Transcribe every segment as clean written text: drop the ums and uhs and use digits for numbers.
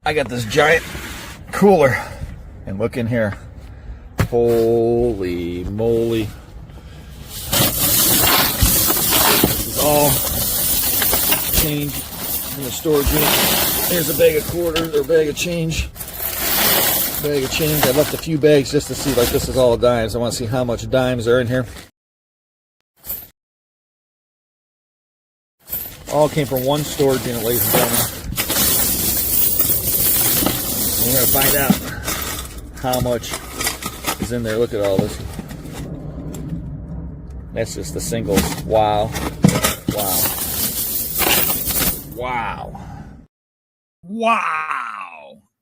I got this giant cooler, and look in here. Holy moly. This is all change in the storage unit. Here's a bag of quarters, or bag of change. I left a few bags just to see, like, this is all dimes. I want to see how much dimes are in here. All came from one storage unit, ladies and gentlemen. We're going to find out how much is in there. Look at all this. That's just the singles. Wow.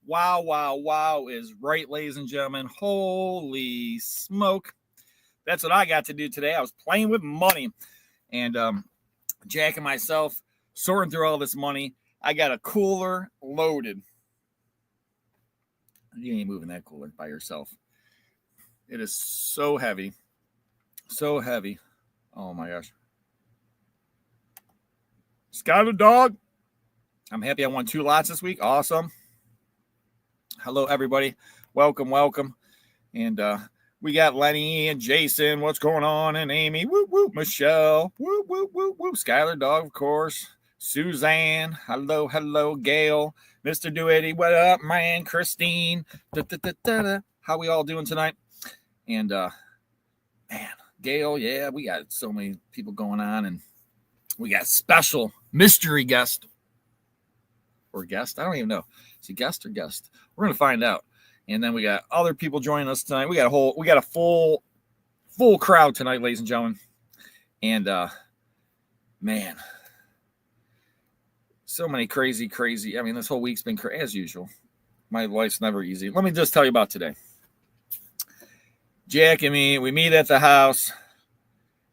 Wow is right, ladies and gentlemen. Holy smoke. That's what I got to do today. I was playing with money. And Jack and myself sorting through all this money. I got a cooler loaded. You ain't moving that cooler by yourself. It is so heavy. So heavy. Oh my gosh. Skyler dog. I'm happy I won 2 lots this week. Awesome. Hello, everybody. Welcome. And we got Lenny and Jason. What's going on? And Amy. Whoop, whoop. Michelle. Whoop, whoop, whoop, whoop. Skyler dog, of course. Suzanne. Hello. Gail. Mr. Duetty. What up, man? Christine. How we all doing tonight? And, man, Gail, yeah, we got so many people going on. And we got special mystery guest. Or guest? I don't even know. Is he guest or guest? We're going to find out. And then we got other people joining us tonight. We got a full crowd tonight, ladies and gentlemen. And man, so many crazy. I mean, this whole week's been crazy as usual. My life's never easy. Let me just tell you about today. Jack and me, we meet at the house,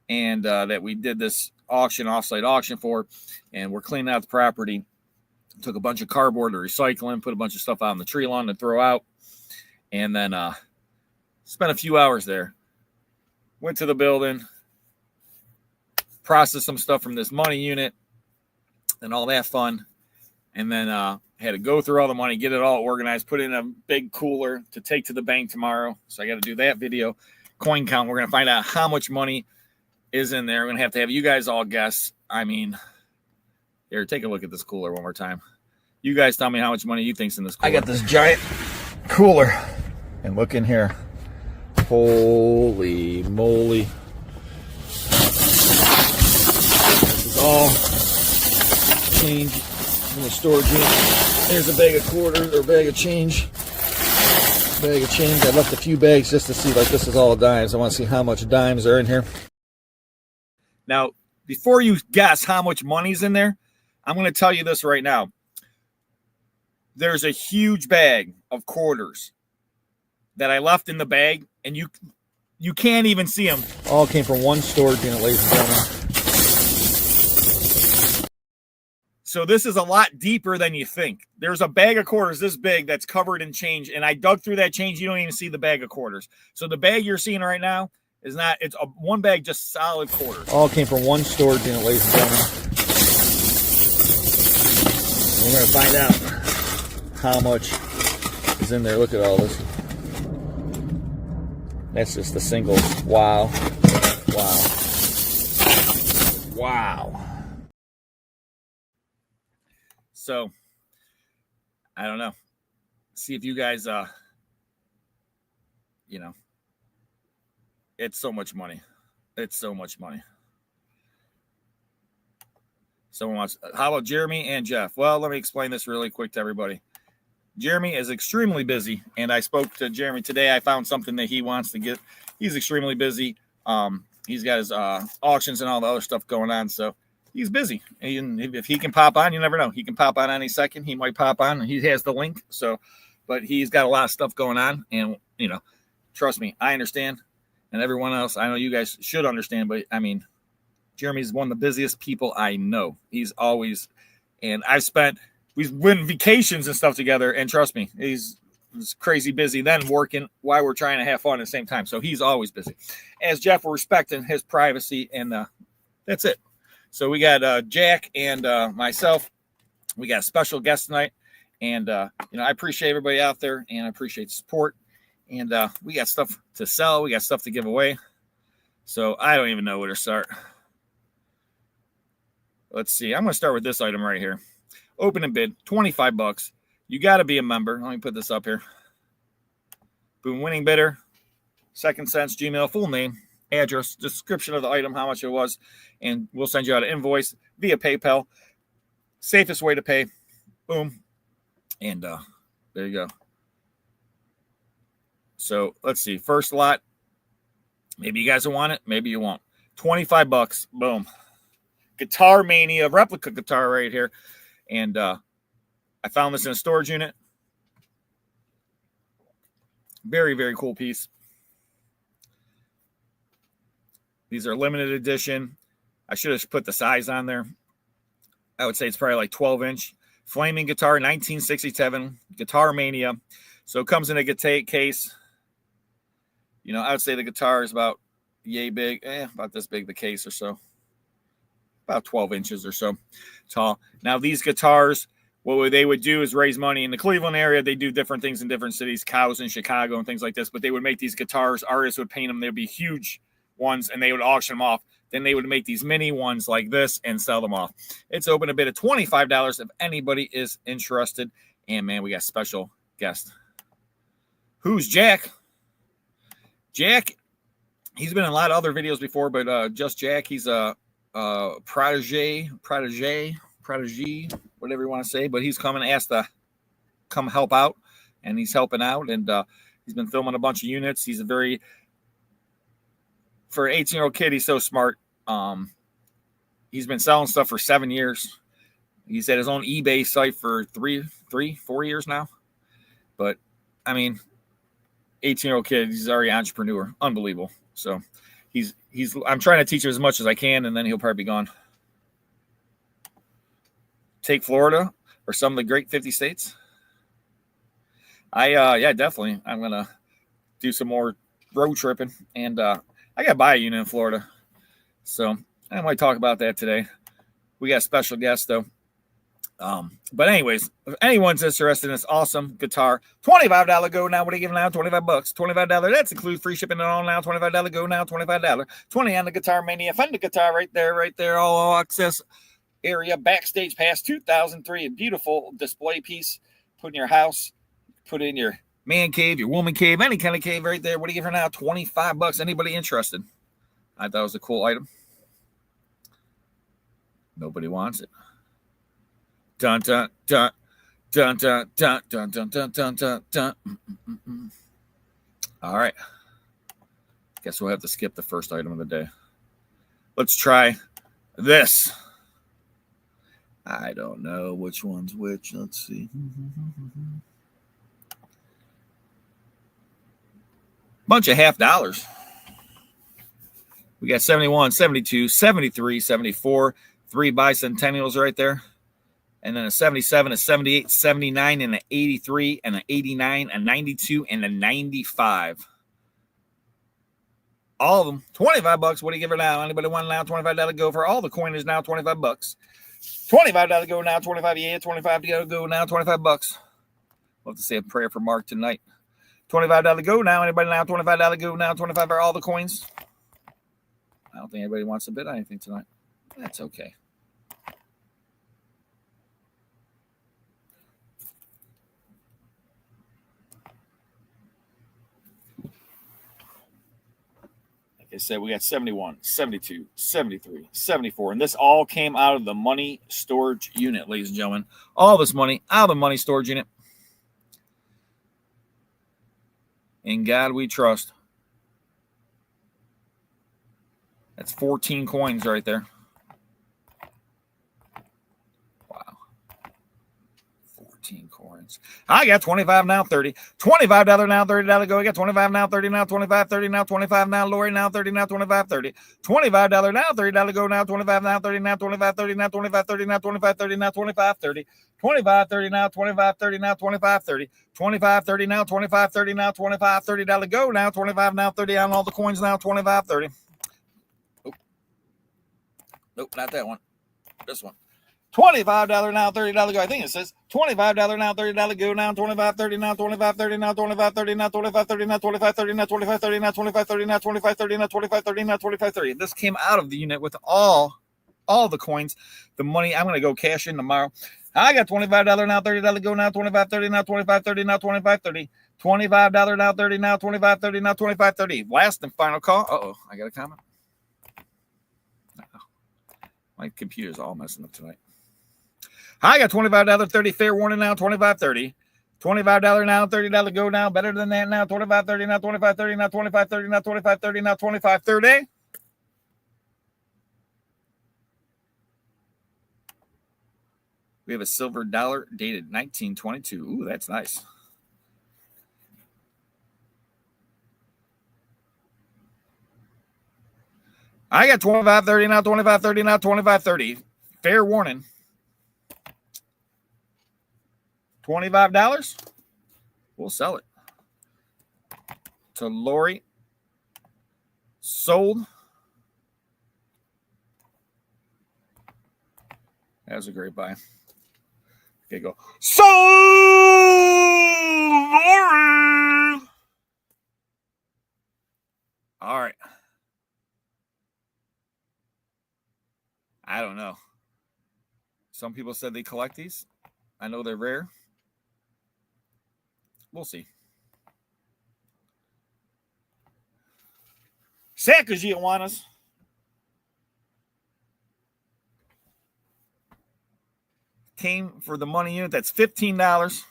and that we did this offsite auction for, and we're cleaning out the property. Took a bunch of cardboard to recycling, put a bunch of stuff out on the tree lawn to throw out, and then spent a few hours there. Went to the building, processed some stuff from this money unit, and all that fun. And then had to go through all the money, get it all organized, put it in a big cooler to take to the bank tomorrow. So I got to do that video. Coin count. We're going to find out how much money is in there. We're going to have you guys all guess. I mean, here, take a look at this cooler one more time. You guys tell me how much money you think's in this cooler. I got this giant cooler, and look in here. Holy moly. This is all change in the storage unit. There's a bag of quarters, or bag of change. I left a few bags just to see, like, this is all dimes. I want to see how much dimes are in here. Now, before you guess how much money's in there, I'm going to tell you this right now. There's a huge bag of quarters that I left in the bag, and you can't even see them. All came from one storage unit, ladies and gentlemen. So this is a lot deeper than you think. There's a bag of quarters this big that's covered in change, and I dug through that change. You don't even see the bag of quarters. So the bag you're seeing right now is not, it's one bag, just solid quarters. All came from one storage unit, ladies and gentlemen. We're going to find out how much is in there. Look at all this. That's just the singles. Wow. So, I don't know. See if you guys, it's so much money. Someone wants, how about Jeremy and Jeff? Well, let me explain this really quick to everybody. Jeremy is extremely busy, and I spoke to Jeremy today. I found something that he wants to get. He's extremely busy. He's got his auctions and all the other stuff going on, so he's busy. And if he can pop on, you never know. He can pop on any second. He might pop on, and he has the link. So, but he's got a lot of stuff going on, and trust me, I understand, and everyone else, I know you guys should understand. But I mean, Jeremy's one of the busiest people I know. He's always, and we've been vacations and stuff together, and trust me, he's crazy busy, then working while we're trying to have fun at the same time. So he's always busy. As Jeff, we're respecting his privacy, and that's it. So we got Jack and myself. We got a special guest tonight, And, I appreciate everybody out there, and I appreciate the support. And we got stuff to sell. We got stuff to give away. So I don't even know where to start. Let's see. I'm going to start with this item right here. Open and bid, $25. You got to be a member. Let me put this up here. Boom, winning bidder, Second Sense, Gmail, full name, address, description of the item, how much it was, and we'll send you out an invoice via PayPal. Safest way to pay. Boom. And there you go. So let's see. First lot. Maybe you guys will want it. Maybe you won't. $25. Boom. Guitar Mania replica guitar right here. And I found this in a storage unit. Very, very cool piece. These are limited edition. I should have put the size on there. I would say it's probably like 12-inch. Flaming guitar, 1967. Guitar Mania. So it comes in a guitar case. I would say the guitar is about yay big. About this big, the case or so. About 12 inches or so tall. Now, these guitars, what they would do is raise money in the Cleveland area. They do different things in different cities, cows in Chicago and things like this. But they would make these guitars. Artists would paint them. They would be huge ones, and they would auction them off. Then they would make these mini ones like this and sell them off. It's open a bid of $25 if anybody is interested. And, man, we got special guest. Who's Jack? Jack, he's been in a lot of other videos before, but just Jack, he's a protege, whatever you want to say, but he's coming, asked to come help out, and he's helping out, and he's been filming a bunch of units. He's for an 18-year-old kid, he's so smart. He's been selling stuff for 7 years. He's at his own eBay site for 4 years now. But, 18-year-old kid, he's already an entrepreneur. Unbelievable. So I'm trying to teach him as much as I can, and then he'll probably be gone. Take Florida or some of the great 50 states. Yeah, definitely. I'm going to do some more road tripping, and I got to buy a unit in Florida. So I might talk about that today. We got a special guest, though. But anyways, if anyone's interested in this awesome guitar, $25 go now. What are you giving now? $25. $25. That's include free shipping and all now. $25 go now. $25. $20 on the Guitar Mania Fender guitar right there. All access area, backstage pass, 2003. A beautiful display piece. Put in your house. Put it in your man cave, your woman cave, any kind of cave right there. What do you give her now? $25. Anybody interested? I thought it was a cool item. Nobody wants it. Dun dun dun dun dun dun dun dun dun dun dun dun. All right. Guess we'll have to skip the first item of the day. Let's try this. I don't know which one's which. Let's see. Bunch of $50. We got 71, 72, 73, 74. 3 bicentennials right there. And then a 77, a 78, 79, and an 83, and an 89, a 92, and a 95. All of them, $25. What do you give her now? Anybody want now? $25 go for all the coin is now $25. $25 go now, 25. Yeah, $25 go now, $25. We'll have to say a prayer for Mark tonight. $25 go now. Anybody now? $25 go now, 25 for all the coins. I don't think anybody wants to bid on anything tonight. That's okay. Like I said, we got 71, 72, 73, 74. And this all came out of the money storage unit, ladies and gentlemen. All this money out of the money storage unit. In God we trust. That's 14 coins right there. Wow. 14 coins. I got 25 now, 30. $25 now, $30 go. I got 25 now, 30 now, 25, 30 now, 25 now, Lori now, 30 now, 25, 30. $25 now, $30 go now, 25 now, 30 now, 25, 30 now, 25, 30 now, 25, 30 now, 25, 30. 25, 30 now, 25, 30 now, 25, 30. 25, 30 now, 25, 30 now, 25, $30 go now, 25 now, 30 on all the coins now, 25, 30. Nope, not that one. This one. $25 now, $30 go. I think it says $25 now, $30 go now, 25, 30 now, 25, 30 now, 25, 30 now, 25, 30 now, 25, 30 now, 25, 30 now, 25, 30 now, 25, 30 now, 25, 30 now, 25, 30. This came out of the unit with all the coins, the money. I'm going to go cash in tomorrow. I got $25 now, $30 go now, 25, 30 now, 25, 30 now, 25, 30. $25 now, 30 now, 25, 30 now, 25, 30. Last and final call. Uh-oh, I got a comment. My computer's all messing up tonight. I got $25, 30, fair warning now, 25, 30. $25 now, $30 go now, better than that now, 25, 30 now, 25, 30 now, 25, 30 now, 25, 30 now, 25, 30. We have a silver dollar dated 1922. Ooh, that's nice. I got 25, 30 now, 25, 30 now, 25, 30. Fair warning. $25. We'll sell it. To Lori. Sold. That was a great buy. Okay, go. Sold, Lori. All right. I don't know. Some people said they collect these. I know they're rare. We'll see. Sacagagiawanas. Came for the money unit. That's $15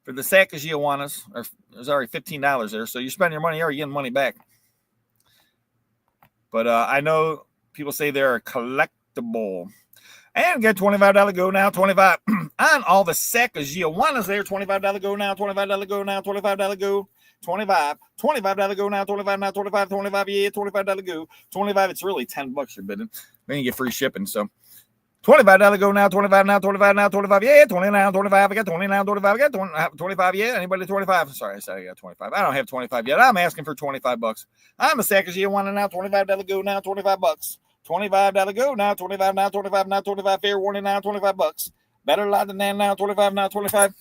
for the Sacagagiawanas. Or there's already $15 there. So you spend your money, you're already getting money back. But I know people say they're a collectible. And get $25 go now, 25 on all the Sacagagiawanas there. $25 go now, $25 go now, $25 go, 25, $25 go now, 25 now, 25, 25, yeah, $25 go, 25. It's really $10 you're bidding. Then you get free shipping. So $25 go now, 25 now, 25 now, 25, yeah, 20 now, 25. I got 20 now, 25. I got 20, 25, yeah. Anybody 25? Sorry, I said I got 25. I don't have 25 yet. I'm asking for $25. I'm a Sacagagiawana now, $25 go now, $25. $25 go now, 25 now, 25 now, 25 fair warning now, $25. Better lot than that now, 25 now, 25.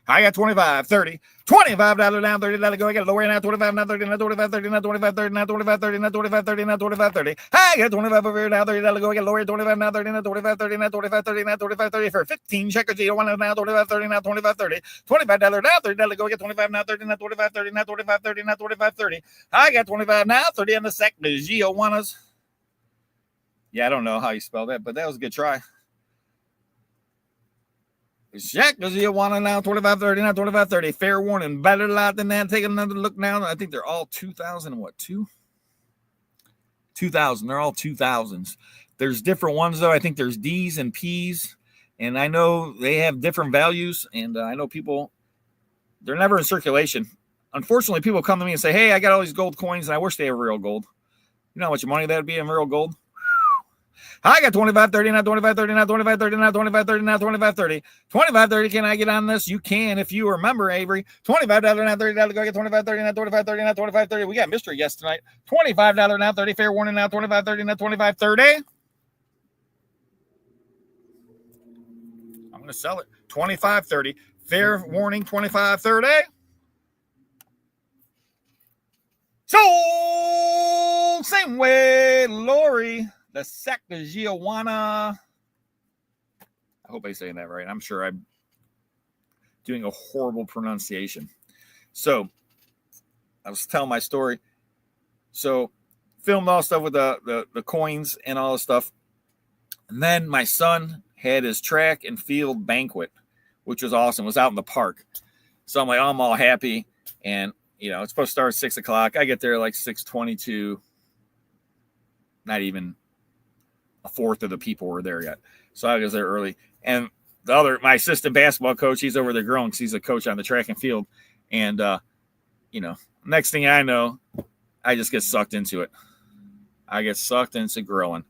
I got 25, 30, $25 now, $30 go. I got lower now, 25 now, 30 now, 25, 30 now, 25, 30 now, 25, 30 now, 25, 30 now, 25, 30. I got 25 over here now, $30 go. I got lower 25 now, 30 now, 25, 30 now, 25, 30 now, 25, 30 for 15. Check your one now, 25, 30 now, 25, 30. $25 now, $30 go. I got 25 now, 30 now, 25, 30 now, 25, 30 now, 25, 30. I got 25 now, 30 on the Sacagagiawanas. Yeah, I don't know how you spell that, but that was a good try. Sacagagiawana now, 25, 30 now, 25, 30. Fair warning, better lot than that. Take another look now. I think they're all 2000 what, 2000. They're all 2000s. There's different ones, though. I think there's D's and P's, and I know they have different values, and I know people, they're never in circulation. Unfortunately, people come to me and say, hey, I got all these gold coins, and I wish they were real gold. You know how much money that would be in real gold? I got 25, 30 now, 25, 30 now, 25, 30 now, 25, 30 now, 25, 30. 25, 30. Can I get on this? You can if you remember, Avery. $25 now, $30 go. I get 25, 30 now, 25, 30 now, 25, 30. We got mystery guests tonight. $25 now, 30. Fair warning now, 25, 30 now, 25, 30. I'm going to sell it. 25, 30. Fair warning, 25, 30. Sold same way, Lori. The Sacagagiawana. I hope I'm saying that right. I'm sure I'm doing a horrible pronunciation. So I was telling my story. So filmed all stuff with the coins and all the stuff. And then my son had his track and field banquet, which was awesome. It was out in the park. So I'm like, oh, I'm all happy. And, you know, it's supposed to start at 6 o'clock. I get there like 6:22. Not even a fourth of the people were there yet. So I was there early. And my assistant basketball coach, he's over there growing because he's a coach on the track and field. And, you know, next thing I know, I just get sucked into it. I get sucked into grilling.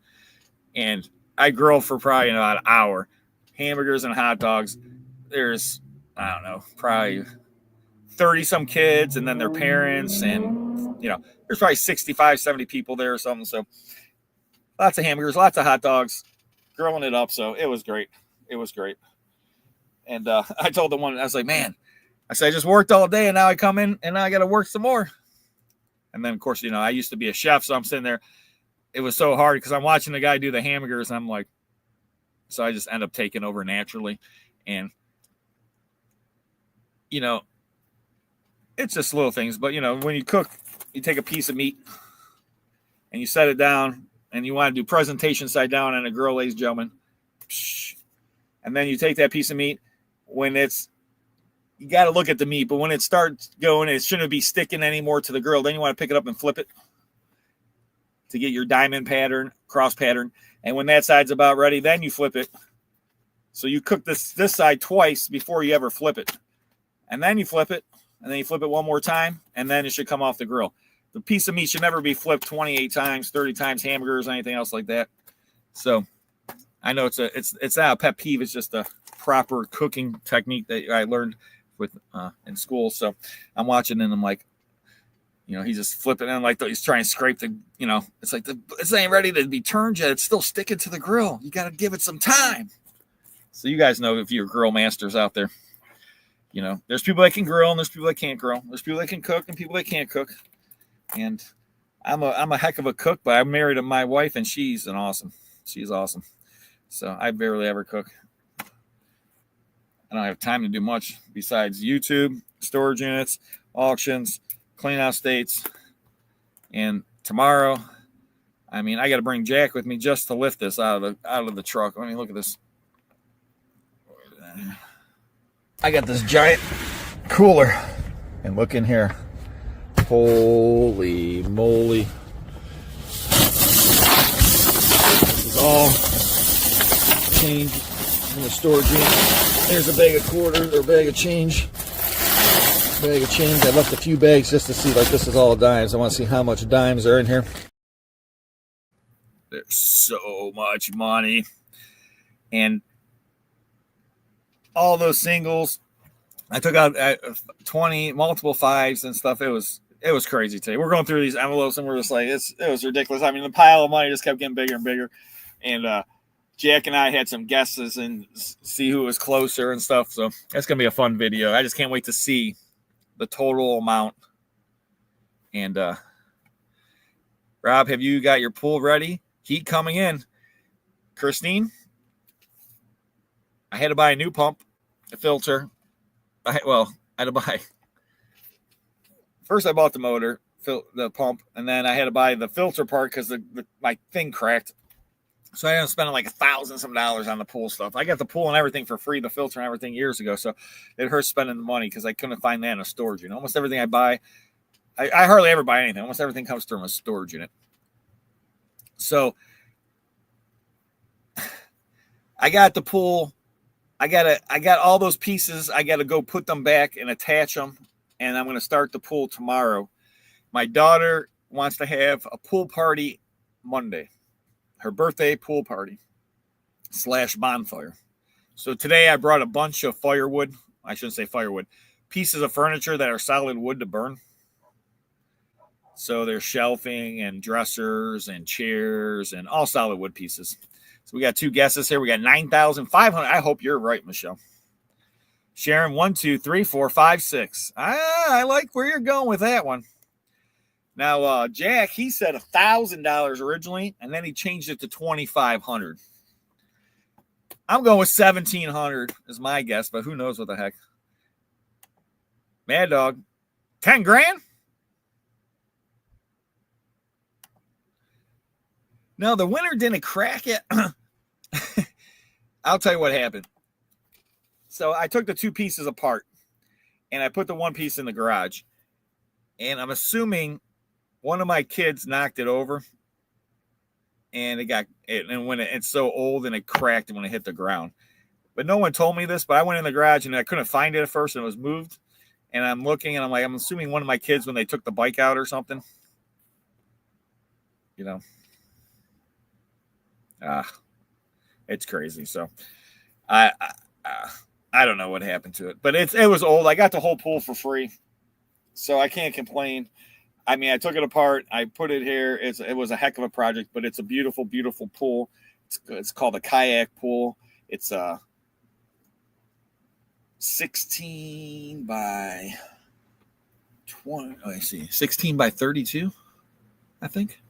And I grill for probably about an hour. Hamburgers and hot dogs. There's, I don't know, probably 30-some kids and then their parents. And, you know, there's probably 65, 70 people there or something. So lots of hamburgers, lots of hot dogs, grilling it up. So it was great. It was great. And I told the one, I was like, man, I said, I just worked all day and now I come in and now I got to work some more. And then, of course, you know, I used to be a chef. So I'm sitting there. It was so hard because I'm watching the guy do the hamburgers. And I'm like, so I just end up taking over naturally. And, you know, it's just little things. But, you know, when you cook, you take a piece of meat and you set it down and you want to do presentation side down on a grill, ladies and gentlemen. And then you take that piece of meat when it's, you got to look at the meat, but when it starts going, it shouldn't be sticking anymore to the grill. Then you want to pick it up and flip it to get your diamond pattern, cross pattern. And when that side's about ready, then you flip it. So you cook this side twice before you ever flip it. And then you flip it, and then you flip it one more time, and then it should come off the grill. The piece of meat should never be flipped 28 times, 30 times, hamburgers, anything else like that. So I know it's not a pet peeve. It's just a proper cooking technique that I learned with in school. So I'm watching and I'm like, you know, he's just flipping in like he's trying to scrape the, you know, it's like it's ain't ready to be turned yet. It's still sticking to the grill. You got to give it some time. So you guys know if you're grill masters out there, you know, there's people that can grill and there's people that can't grill. There's people that can cook and people that can't cook. And I'm a heck of a cook, but I'm married to my wife and she's awesome. So I barely ever cook. I don't have time to do much besides YouTube, storage units, auctions, clean out states. And tomorrow, I mean, I got to bring Jack with me just to lift this out of the truck. I mean, look at this. I got this giant cooler, and look in here. Holy moly. This is all change in the storage unit. There's a bag of quarters or bag of change. I left a few bags just to see, like, this is all dimes. I want to see how much dimes are in here. There's so much money. And all those singles, I took out 20 multiple fives and stuff. It was crazy today. We're going through these envelopes and we're just like, it was ridiculous. I mean, the pile of money just kept getting bigger and bigger. And Jack and I had some guesses and see who was closer and stuff. So that's going to be a fun video. I just can't wait to see the total amount. And Rob, have you got your pool ready? Heat coming in. Christine, I had to buy a new pump, a filter. I had to buy. First, I bought the motor, the pump, and then I had to buy the filter part because my thing cracked. So I ended up spending like $1,000 some on the pool stuff. I got the pool and everything for free, the filter and everything years ago. So it hurts spending the money because I couldn't find that in a storage unit. Almost everything I buy, I hardly ever buy anything. Almost everything comes from a storage unit. So I got the pool. I got all those pieces. I got to go put them back and attach them. And I'm going to start the pool tomorrow. My daughter wants to have a pool party Monday. Her birthday pool party / bonfire. So today I brought a bunch of firewood. I shouldn't say firewood. Pieces of furniture that are solid wood to burn. So there's shelving and dressers and chairs and all solid wood pieces. So we got two guesses here. We got 9,500. I hope you're right, Michelle. Sharon, 1, 2, 3, 4, 5, 6. I like where you're going with that one. Now, Jack, he said $1,000 originally, and then he changed it to $2,500. I'm going with $1,700 is my guess, but who knows what the heck. Mad Dog, 10 grand? No, the winner didn't crack it. I'll tell you what happened. So I took the two pieces apart, and I put the one piece in the garage. And I'm assuming one of my kids knocked it over, and it's so old and it cracked when it hit the ground. But no one told me this, but I went in the garage and I couldn't find it at first, and it was moved. And I'm looking, and I'm like, I'm assuming one of my kids when they took the bike out or something. You know. It's crazy. So I don't know what happened to it, but it was old. I got the whole pool for free, so I can't complain. I mean, I took it apart. I put it here. It was a heck of a project, but it's a beautiful, beautiful pool. It's called a kayak pool. It's 16 by 20. Oh, I see. 16 by 32, I think.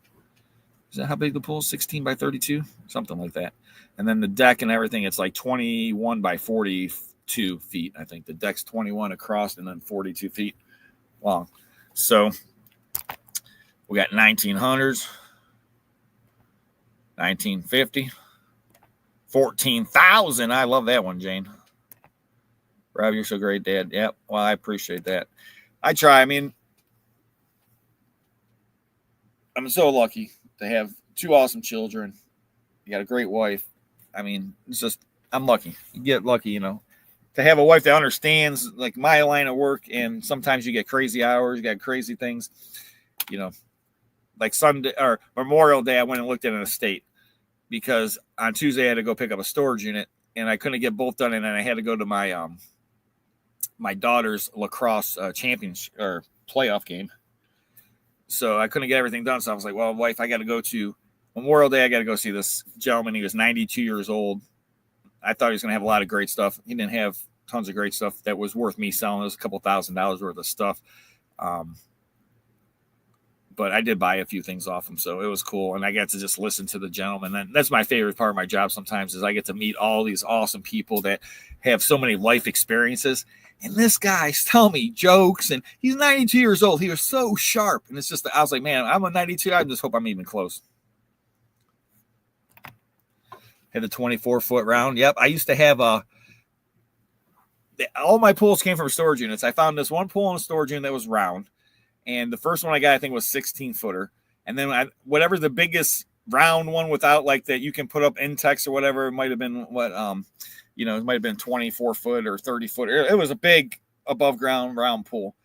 Is that how big the pool is? 16 by 32? Something like that. And then the deck and everything, it's like 21 by 42 feet. I think the deck's 21 across and then 42 feet long. So we got 1900s, 1950, 14,000. I love that one, Jane. Rob, you're so great, Dad. Yep. Well, I appreciate that. I try. I mean, I'm so lucky to have two awesome children. You got a great wife. I mean, it's just, I'm lucky. You get lucky, you know, to have a wife that understands like my line of work. And sometimes you get crazy hours, you got crazy things, you know, like Sunday or Memorial Day. I went and looked at an estate because on Tuesday I had to go pick up a storage unit and I couldn't get both done. And then I had to go to my, my daughter's lacrosse championship or playoff game. So I couldn't get everything done. So I was like, well, wife, I got to go to Memorial Day. I got to go see this gentleman. He was 92 years old. I thought he was going to have a lot of great stuff. He didn't have tons of great stuff that was worth me selling. It was a couple $1,000s worth of stuff. But I did buy a few things off him. So it was cool. And I got to just listen to the gentleman. And that's my favorite part of my job sometimes is I get to meet all these awesome people that have so many life experiences. And this guy's telling me jokes, and he's 92 years old. He was so sharp. And it's just, I was like, man, I'm a 92. I just hope I'm even close. Had a 24-foot round. Yep. I used to have all my pools came from storage units. I found this one pool in a storage unit that was round. And the first one I got, I think, was 16-footer. And then whatever the biggest round one without like that you can put up Intex or whatever, it might have been what, you know, it might have been 24-foot or 30-foot. It was a big above ground round pool.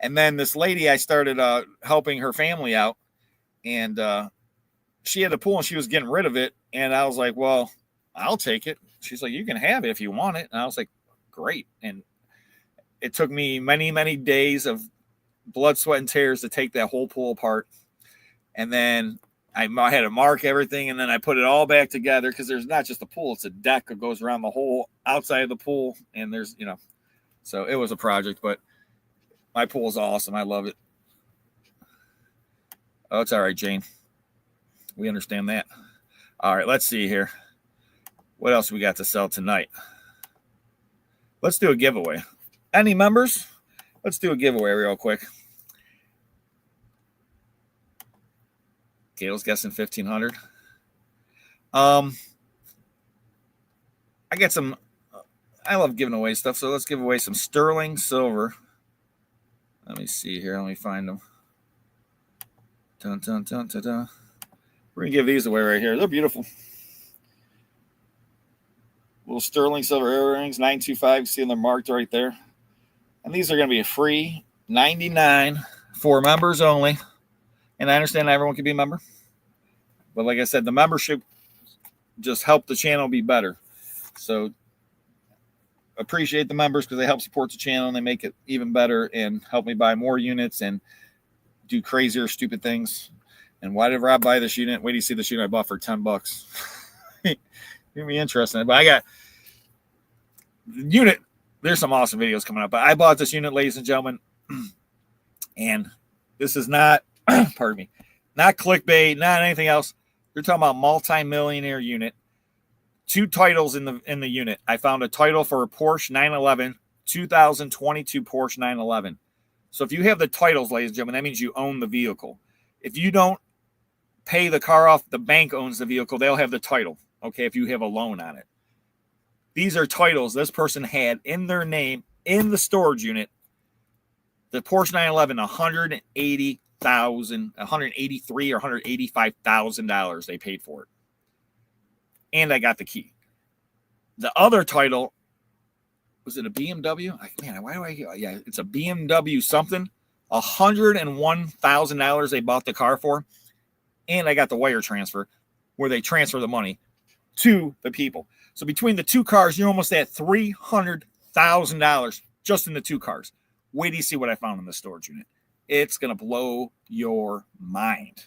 And then this lady, I started helping her family out. And she had a pool and she was getting rid of it. And I was like, well, I'll take it. She's like, you can have it if you want it. And I was like, great. And it took me many, many days of blood, sweat, and tears to take that whole pool apart. And then I had to mark everything, and then I put it all back together because there's not just a pool, it's a deck that goes around the whole outside of the pool. And there's, you know, so it was a project, but my pool is awesome. I love it. Oh, it's all right, Jane. We understand that. All right, let's see here. What else we got to sell tonight? Let's do a giveaway. Any members? Let's do a giveaway real quick. Gail's guessing 1,500. I got some. I love giving away stuff, so let's give away some sterling silver. Let me see here. Let me find them. Dun, dun, dun, dun, dun. We're gonna give these away right here. They're beautiful. Little sterling silver earrings, 925. See them, they're marked right there. And these are going to be a free $99 for members only. And I understand not everyone can be a member. But like I said, the membership just helped the channel be better. So appreciate the members because they help support the channel and they make it even better and help me buy more units and do crazier, stupid things. And why did Rob buy this unit? Wait till you see this unit I bought for $10. It'll be interesting. But I got the unit. There's some awesome videos coming up. But I bought this unit, ladies and gentlemen. And this is not, pardon me, not clickbait, not anything else. You're talking about multi-millionaire unit. 2 titles in the unit. I found a title for a Porsche 911, 2022 Porsche 911. So if you have the titles, ladies and gentlemen, that means you own the vehicle. If you don't pay the car off, the bank owns the vehicle. They'll have the title, okay, if you have a loan on it. These are titles this person had in their name in the storage unit. The Porsche 911, $183 or $185,000 they paid for it. And I got the key. The other title, was it a BMW? Man, why do I? Yeah, it's a BMW something. $101,000 they bought the car for. And I got the wire transfer where they transfer the money to the people. So between the 2 cars, you're almost at $300,000 just in the 2 cars. Wait till you see what I found in the storage unit. It's going to blow your mind.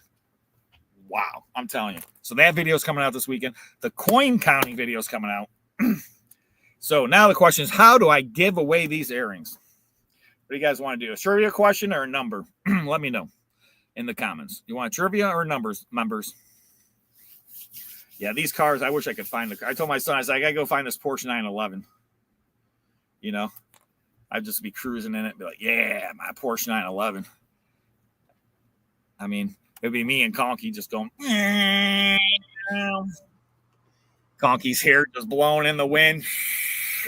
Wow, I'm telling you. So that video is coming out this weekend. The coin counting video is coming out. So now the question is, how do I give away these earrings? What do you guys want to do? A trivia question or a number? Let me know in the comments. You want trivia or numbers, members? Yeah, these cars, I wish I could find the car. I told my son, I said, I got to go find this Porsche 911. You know, I'd just be cruising in it and be like, yeah, my Porsche 911. I mean, it'd be me and Conky just going, Conky's hair just blowing in the wind.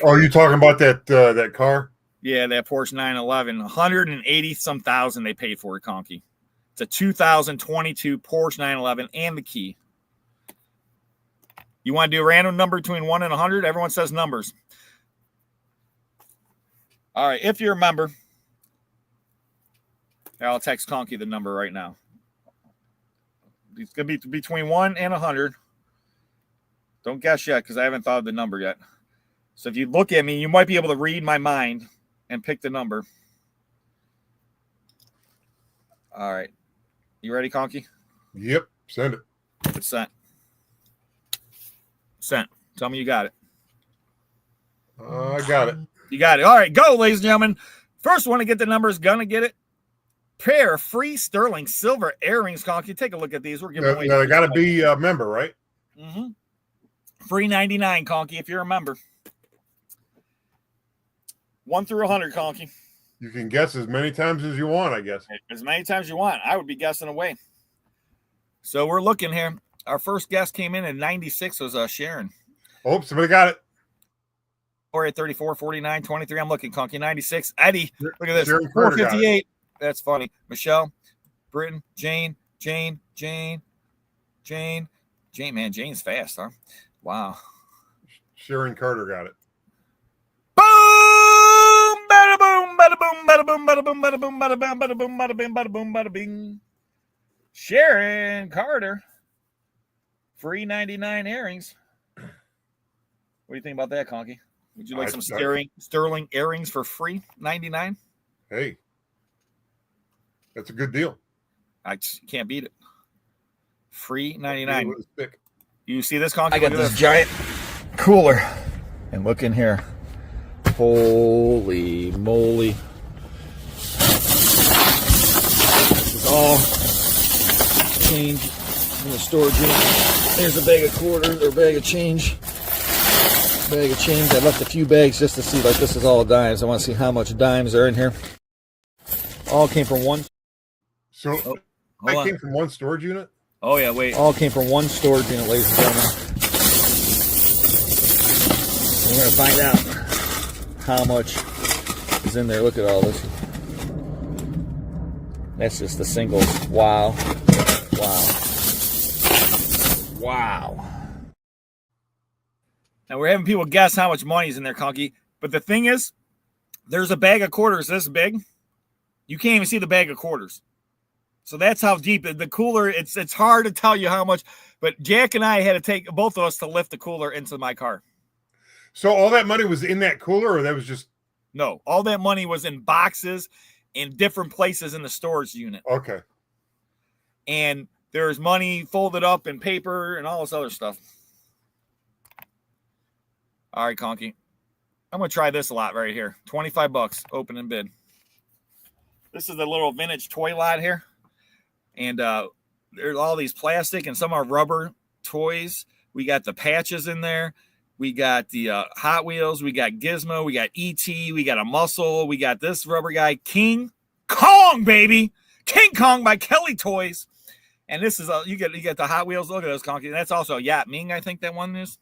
Oh, you talking about that car? Yeah, that Porsche 911, 180-some thousand they paid for it, Conky. It's a 2022 Porsche 911 and the key. You want to do a random number between 1 and 100? Everyone says numbers. All right, if you remember, I'll text Conky the number right now. It's going to be between 1 and 100. Don't guess yet because I haven't thought of the number yet. So if you look at me, you might be able to read my mind and pick the number. All right. You ready, Conky? Yep. Send it. It's sent. Sent. Tell me you got it. I got it. You got it. All right. Go, ladies and gentlemen. First one to get the number is going to get it. Pair of free sterling silver earrings, Conky. Take a look at these. We're giving away. They got to be a member, right? Mm-hmm. Free 99, Conky, if you're a member. 1 through 100, Conky. You can guess as many times as you want, I guess. As many times as you want. I would be guessing away. So we're looking here. Our first guest came in at 96 was Sharon. Oh, somebody got it. Or at 34, 49, 23. I'm looking, Conky. 96. Eddie, look at this. Sharon 458. That's funny. Michelle, Britton, Jane. Man, Jane's fast, huh? Wow. Sharon Carter got it. Boom! Bada boom! Bada boom! Bada boom! Bada boom! Bada boom! Bada boom! Bada boom! Bada bing! Bada boom! Bada bing! Sharon Carter, free 99 earrings. What do you think about that, Conky? Would you like some sterling earrings for free 99? Hey, that's a good deal. I can't beat it. Free 99. Thick. You see this, Conky? I got this giant cooler, and look in here. Holy moly! This is all change in the storage unit. There's a bag of quarters or bag of change. I left a few bags just to see, like, this is all dimes. I want to see how much dimes are in here. All came from one. So that came from one storage unit? Oh, yeah, wait. All came from one storage unit, ladies and gentlemen. We're going to find out how much is in there. Look at all this. That's just the singles. Wow. Now we're having people guess how much money is in there, Conky. But the thing is, there's a bag of quarters this big. You can't even see the bag of quarters. So that's how deep the cooler. It's hard to tell you how much. But Jack and I had to take both of us to lift the cooler into my car. So all that money was in that cooler, or that was just? No, all that money was in boxes in different places in the storage unit. Okay. And there's money folded up in paper and all this other stuff. All right, Conky. I'm going to try this a lot right here. $25, open and bid. This is the little vintage toy lot here. And there's all these plastic and some are rubber toys. We got the patches in there. We got the Hot Wheels. We got Gizmo. We got E.T. We got a Muscle. We got this rubber guy, King Kong, baby. King Kong by Kelly Toys. And this is you get the Hot Wheels. Look at those, Conky. That's also Yap Ming, I think that one is.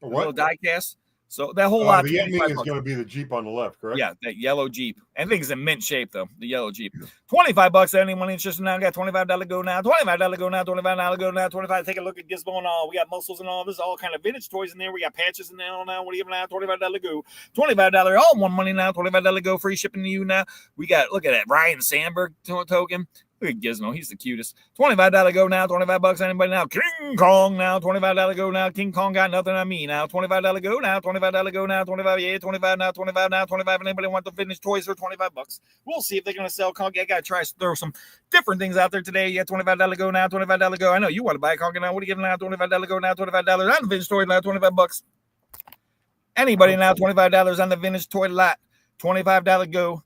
What? Little die cast. So that whole lot. The Yap Ming is going to be the Jeep on the left, correct? Yeah, that yellow Jeep. I think it's in mint shape though. The yellow Jeep. $25. Anyone interested now? Got $25 go now. $25 go now. $25 go now. $25. Take a look at Gizmo and all. We got muscles and all. This is all kind of vintage toys in there. We got patches in there now. What do you have now? $25 go. $25. All one money now. $25 go. Free shipping to you now. We got, look at that, Ryan Sandberg token. Look at Gizmo. He's the cutest. $25 go now. $25. Anybody now? King Kong now. $25 go now. King Kong got nothing on me now. $25 go now. $25 go now. 25. Yeah, 25 now. 25 now. 25. Anybody want the vintage toys for $25? We'll see if they're gonna sell Kong. I gotta try to throw some different things out there today. Yeah, $25 go now. $25 go. I know you want to buy Kong now. What are you giving now? $25 go now. $25 on the vintage toy now. $25. Anybody now? $25 on the vintage toy lot. $25 go.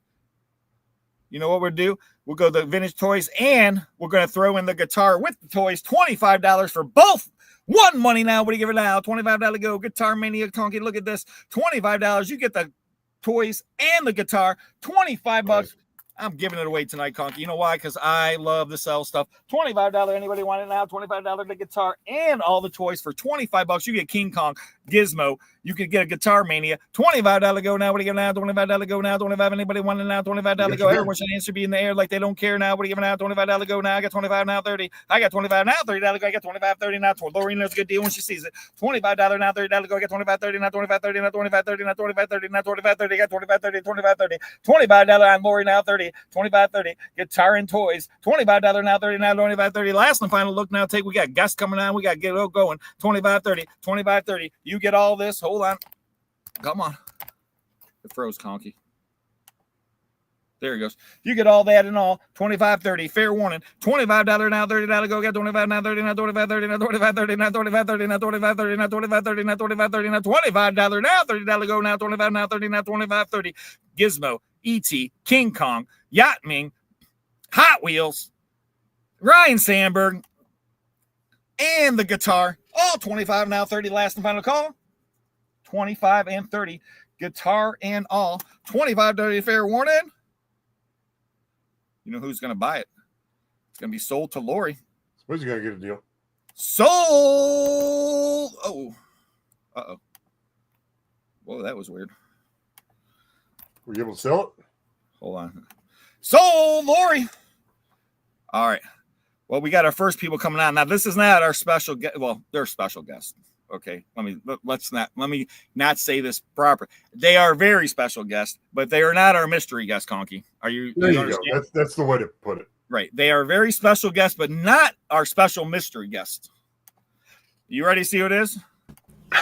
You know what we'll do? We'll go the vintage toys, and we're going to throw in the guitar with the toys. $25 for both. One money now. What do you give it now? $25 go. Guitar Mania Conky. Look at this. $25. You get the toys and the guitar. $25. Right. I'm giving it away tonight, Conky. You know why? Because I love to sell stuff. $25. Anybody want it now? $25 the guitar and all the toys for $25. You get King Kong, Gizmo. You could get a Guitar Mania. $25 go now. What do you give now? $25 go now. 25. Anybody want it now? $25 go. Everyone should answer be in the air like they don't care now. What do you give now? $25 go now. I got 25 now. 30. I got 25 now. $30 go. I got 25. 30 now. Lorraine knows a good deal when she sees it. $25 now. $30 go. I got 25. 30 now. 25. 30 now. 25. 30 now. 25. 30 now. 25. 30. I got 25. 30. 25. 30. $25 on Lori now. 30. 25. 30. Guitar and toys. $25 now. 30 now. 25. 30. Last and final look now. We got guests coming on. We got to get it going. 25. 30. 25. 30. You get all this. Hold on. Come on. It froze, Conky. There it goes. You get all that and all. 25, 30. Fair warning. $25 now, $30 go. Got 25 now, 30 now, 25, 30 now, 25, 30 now, 25, 30 now, 25, 30 now, 25, 30 now, 25, 30 now, $25 now, $30 go now, 25 now, 30 now, 25, 30. Gizmo, E.T., King Kong, Yacht Ming, Hot Wheels, Ryan Sandberg, and the guitar. All 25 now, 30. Last and final call. 25 and 30, guitar and all. 25, 30, fair warning. You know who's going to buy it? It's going to be sold to Lori. Suppose you got to get a deal. Sold. Oh. Uh-oh. Whoa, that was weird. Were you able to sell it? Hold on. Sold, Lori. All right. Well, we got our first people coming on. Now, this is not our special guest. Well, they're special guests. Okay, let me not say this proper. They are very special guests, but they are not our mystery guest, Conky. Are you? There you go. That's the way to put it. Right. They are very special guests, but not our special mystery guest. You ready to see who it is?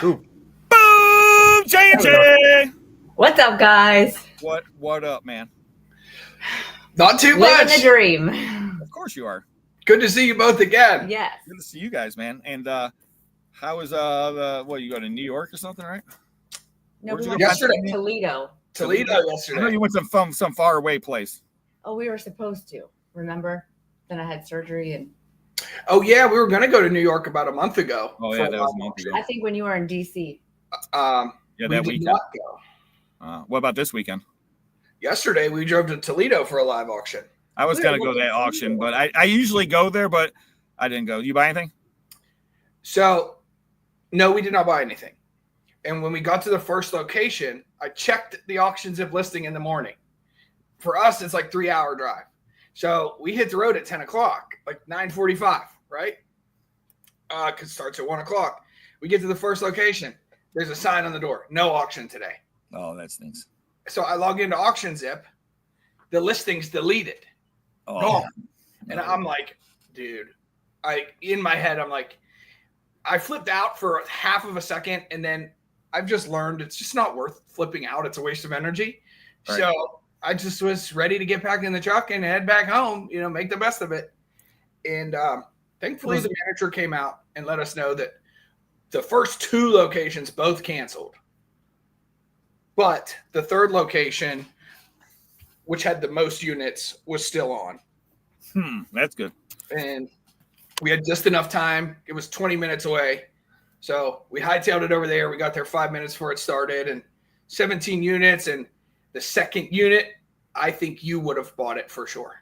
Ooh. Boom! JJ! What's up, guys? What up, man? Not too much. Living the dream. Of course you are. Good to see you both again. Yes. Good to see you guys, man. And how was you go to New York or something, right? No, we you went go? Yesterday. to Toledo. Toledo I know yesterday. you went to some far away place. Oh, we were supposed to. Remember? Then I had surgery, and Oh yeah, we were going to go to New York about a month ago. Oh yeah, that was a month ago. I think when you were in DC. Yeah, we that did weekend. not go. What about this weekend? Yesterday we drove to Toledo for a live auction. I was gonna go to that auction, but I usually go there, but I didn't go. You buy anything? So, no, we did not buy anything. And when we got to the first location, I checked the auction zip listing in the morning. For us, it's like 3-hour drive. So we hit the road at 10 o'clock, like 9:45, right? Because it starts at 1 o'clock. We get to the first location. There's a sign on the door. No auction today. Oh, that stinks. So I log into Auction Zip. The listing's deleted. Oh, Gone. And I'm like, dude, in my head, I'm like, I flipped out for half of a second, and then I've just learned it's just not worth flipping out. It's a waste of energy. Right. So I just was ready to get back in the truck and head back home, make the best of it. And thankfully, the manager came out and let us know that the first 2 locations both canceled. But the third location, which had the most units, was still on. That's good. And we had just enough time. It was 20 minutes away. So we hightailed it over there. We got there 5 minutes before it started, and 17 units. And the second unit, I think you would have bought it for sure.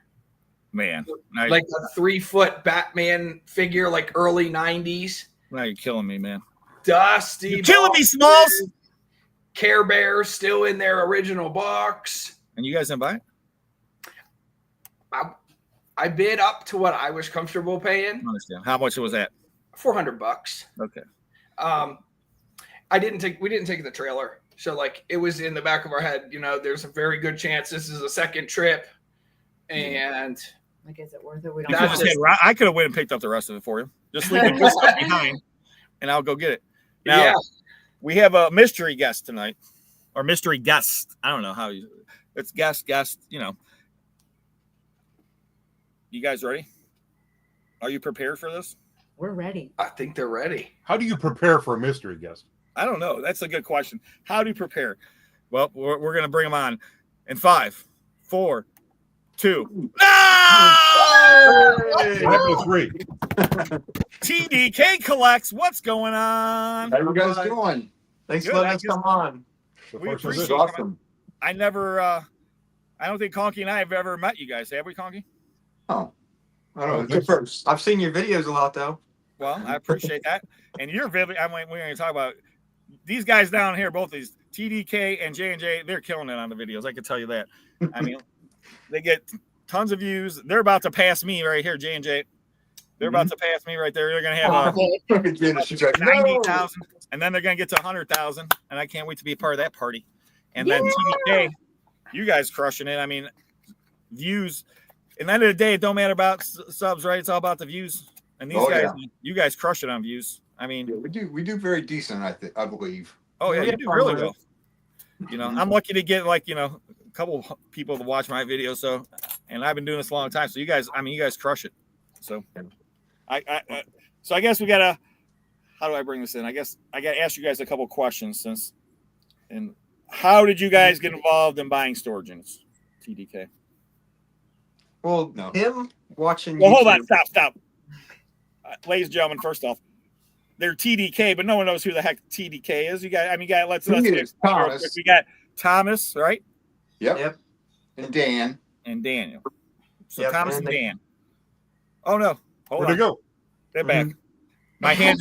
Man. Like a 3-foot Batman figure, like early 90s. Now you're killing me, man. Dusty. You're killing me, Smalls. Care Bears still in their original box. And you guys didn't buy it? I bid up to what I was comfortable paying. I understand. How much was that? $400. Okay. We didn't take the trailer. So it was in the back of our head, there's a very good chance this is a second trip. And Like, is it worth it? We You don't. could just I could have went and picked up the rest of it for you. Just leave the good stuff behind, and I'll go get it. Now, Yeah. we have a mystery guest tonight, or mystery guest. I don't know how you. It's guest. You know. You guys ready? Are you prepared for this? We're ready. I think they're ready. How do you prepare for a mystery guest? I don't know. That's a good question. How do you prepare? Well, we're going to bring them on in 5, 4, 2. No! What happened to 3? TDK collects. What's going on? How you guys doing? Thanks Good, for letting I us guess- come on. We first appreciate This it. is awesome. I never. I don't think Conky and I have ever met you guys. Have we, Conky? Oh, I Oh, don't know. thanks. Good first. I've seen your videos a lot though. Well, I appreciate that. And you're vivid. I mean, we're going to talk about these guys down here, both these TDK and J&J. They're killing it on the videos. I can tell you that. I mean, they get tons of views. They're about to pass me right here, J&J. They're about to pass me right there. They're going to have Look at Janice, she's like, 90,000, and then they're going to get to 100,000. And I can't wait to be a part of that party. And then TDK, you guys crushing it. I mean, views. At the end of the day, it don't matter about subs, right? It's all about the views. And these guys, you guys crush it on views. I mean, Yeah, we do very decent. I believe. oh yeah, Yeah, you do really well. You know, I'm lucky to get like, you know, a couple people to watch my videos. So, and I've been doing this a long time. So you guys, I mean, you guys crush it. So, so I guess we gotta. How do I bring this in? I guess I gotta ask you guys a couple questions since. And how did you guys get involved in buying storage units, TDK? Well, No. him watching. Well, hold on, YouTube- stop. Ladies and gentlemen, first off, they're TDK, but no one knows who the heck TDK is. You got, let's He is Thomas. we got Thomas, right? Yep. And Dan. And Daniel. So Yep, Thomas and and Dan. Oh no. Hold Where'd on. they go? They're back. My hand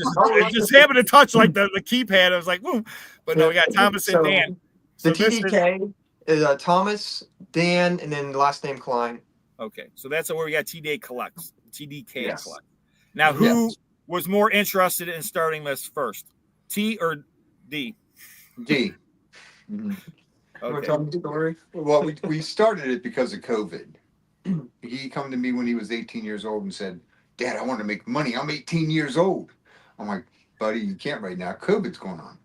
just happened to touch like the keypad. I was like, boom. But no, we got Thomas and Dan. The So this is- TDK is Thomas, Dan, and then last name Klein. Okay, so that's where we got TDK collects. TDK Yes. collect. Now, who Yes. was more interested in starting this first, T or D? D. Mhm. Want Okay. to tell me the story? Well, we started it because of COVID. He come to me when he was 18 years old and said, "Dad, I want to make money. I'm 18 years old." I'm like, "Buddy, you can't right now. COVID's going on."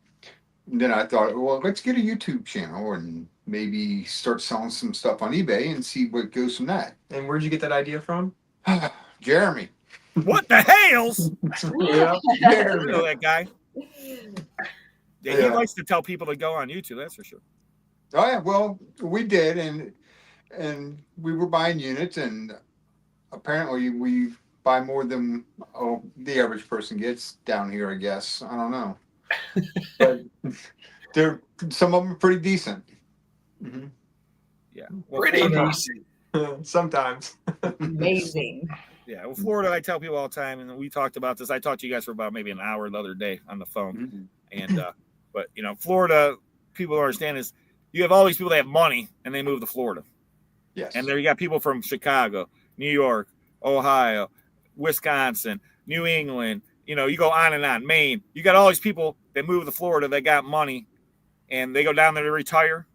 And then I thought, well, let's get a YouTube channel and maybe start selling some stuff on eBay and see what goes from that. And where'd you get that idea from? Jeremy. What the hells? Yeah, You know that guy. Yeah, he Yeah. likes to tell people to go on YouTube. That's for sure. Oh yeah, well, we did, and we were buying units, and apparently we buy more than the average person gets down here. I guess I don't know, but some of them are pretty decent. Mhm. Yeah. Well, Pretty Florida, decent. Sometimes. Amazing. yeah. Well, Florida, I tell people all the time, and we talked about this. I talked to you guys for about maybe an hour the other day on the phone, and but you know, Florida, people don't understand is you have all these people that have money and they move to Florida. Yes, And there you got people from Chicago, New York, Ohio, Wisconsin, New England. You know, you go on and on. Maine. You got all these people that move to Florida that got money, and they go down there to retire.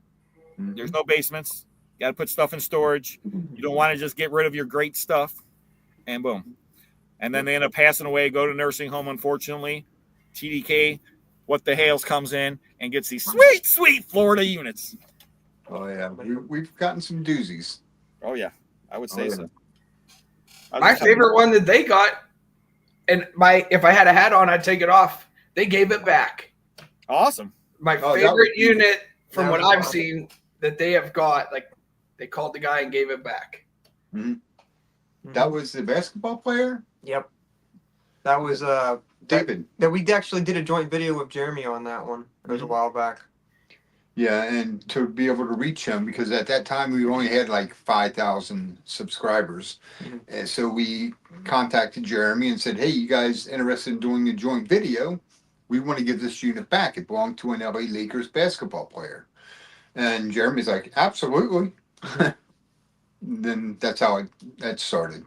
Mhm. There's no basements. You got to put stuff in storage. You don't want to just get rid of your great stuff, and boom. And then they end up passing away, go to nursing home. Unfortunately, TDK, what the hails comes in and gets these sweet, sweet Florida units. Oh yeah, we've gotten some doozies. Oh yeah, I would say Oh, yeah. so. My favorite one that they got, and if I had a hat on, I'd take it off. They gave it back. Awesome. My Oh, that favorite was- unit from that what was I've awesome. seen that they have got, like they called the guy and gave it back. That was the basketball player, Yep. That was David. that we actually did a joint video with Jeremy on that one. It was a while back. Yeah, and to be able to reach him, because at that time we only had like 5,000 subscribers. Mhm. And so we contacted Jeremy and said, "Hey, you guys interested in doing a joint video? We want to give this unit back. It belonged to an LA Lakers basketball player." And Jeremy's like, "Absolutely." Then that's how that started.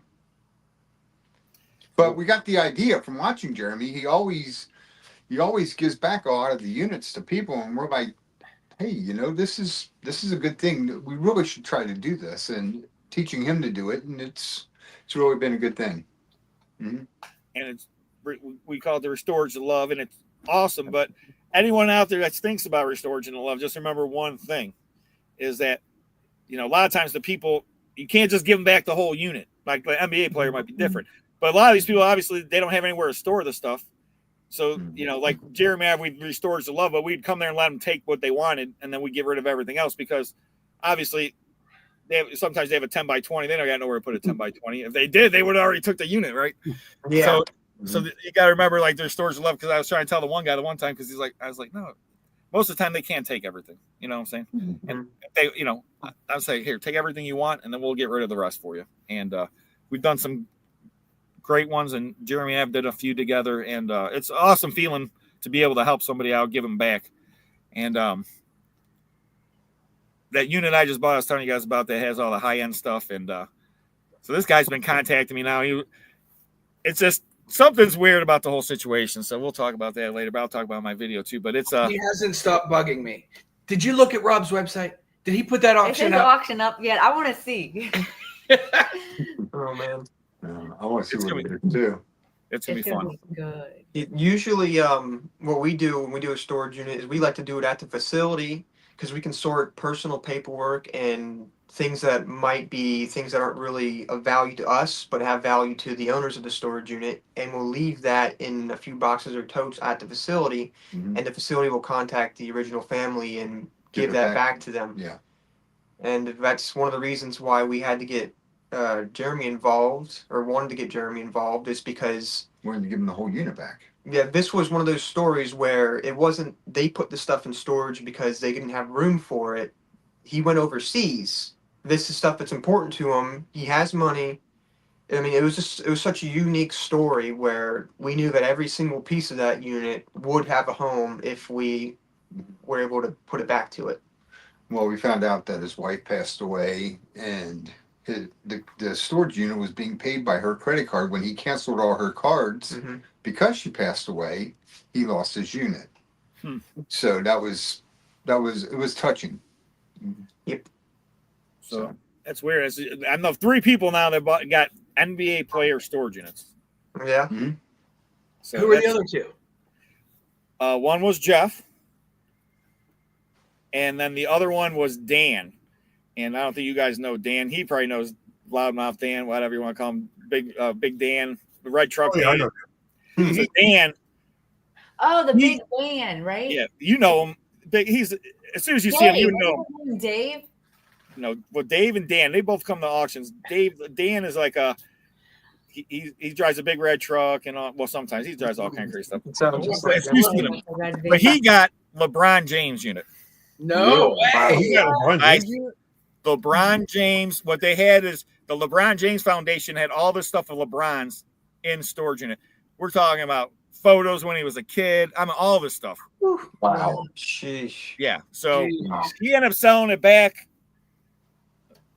But we got the idea from watching Jeremy. He always gives back a lot of the units to people, and we're like, "Hey, you know, this is a good thing. We really should try to do this." And teaching him to do it, and it's it's really been a good thing. And it's we call it the Restorage of Love, and it's awesome. But anyone out there that thinks about Restorage of Love, just remember one thing: is that a lot of times the people, you can't just give them back the whole unit. Like the NBA player might be different, but a lot of these people obviously they don't have anywhere to store the stuff. So like Jeremy, we'd Restorage of Love, but we'd come there and let them take what they wanted, and then we get rid of everything else because obviously. Sometimes they have a 10 by 20. They don't got nowhere to put a 10 by 20. If they did, they would have already took the unit, right? Yeah. So you got to remember, like, there's Storage of Love, because I was trying to tell the one guy the one time, because I was like, no, most of the time they can't take everything. You know what I'm saying? And they, I would say, here, take everything you want, and then we'll get rid of the rest for you. And we've done some great ones, and Jeremy and I have did a few together, and it's an awesome feeling to be able to help somebody out, give them back. And that unit I just bought, I was telling you guys about, that has all the high-end stuff. And so this guy's been contacting me now. It's just something's weird about the whole situation. So we'll talk about that later, but I'll talk about my video too. But it's he hasn't stopped bugging me. Did you look at Rob's website? Did he put that auction up? Auction up yet? I want to see. Oh man. I want to see what it is too. It's gonna be fun. Good. Usually, what we do when we do a storage unit is we like to do it at the facility because we can sort personal paperwork and things that might be things that aren't really of value to us but have value to the owners of the storage unit, and we'll leave that in a few boxes or totes at the facility, and the facility will contact the original family and give that back to them. Yeah. And that's one of the reasons why we had to get Jeremy involved, or wanted to get Jeremy involved, is because we wanted to give him the whole unit back. Yeah, this was one of those stories where it wasn't they put the stuff in storage because they didn't have room for it. He went overseas. This is stuff that's important to him. He has money. I mean, it was such a unique story where we knew that every single piece of that unit would have a home if we were able to put it back to it. Well, we found out that his wife passed away, and the storage unit was being paid by her credit card. When he canceled all her cards because she passed away, he lost his unit. So it was touching. Yep. So that's weird. I know 3 people now that got NBA player storage units. Yeah. So who are the other 2? One was Jeff, and then the other one was Dan. And I don't think you guys know Dan. He probably knows Loudmouth Dan, whatever you want to call him, Big Dan, the red truck. I know. So Dan. Oh, the big Dan, right? Yeah, you know him. He's as soon as you see him, you know him. Dave. Well, Dave and Dan, they both come to auctions. Dan is like he drives a big red truck, and sometimes he drives all kind of crazy stuff. But he got LeBron James unit. No way. He got LeBron James. LeBron James. What they had is the LeBron James Foundation had all this stuff of LeBron's in storage unit. We're talking about photos when he was a kid. I mean, all this stuff. Wow. Sheesh. Yeah. So he ended up selling it back.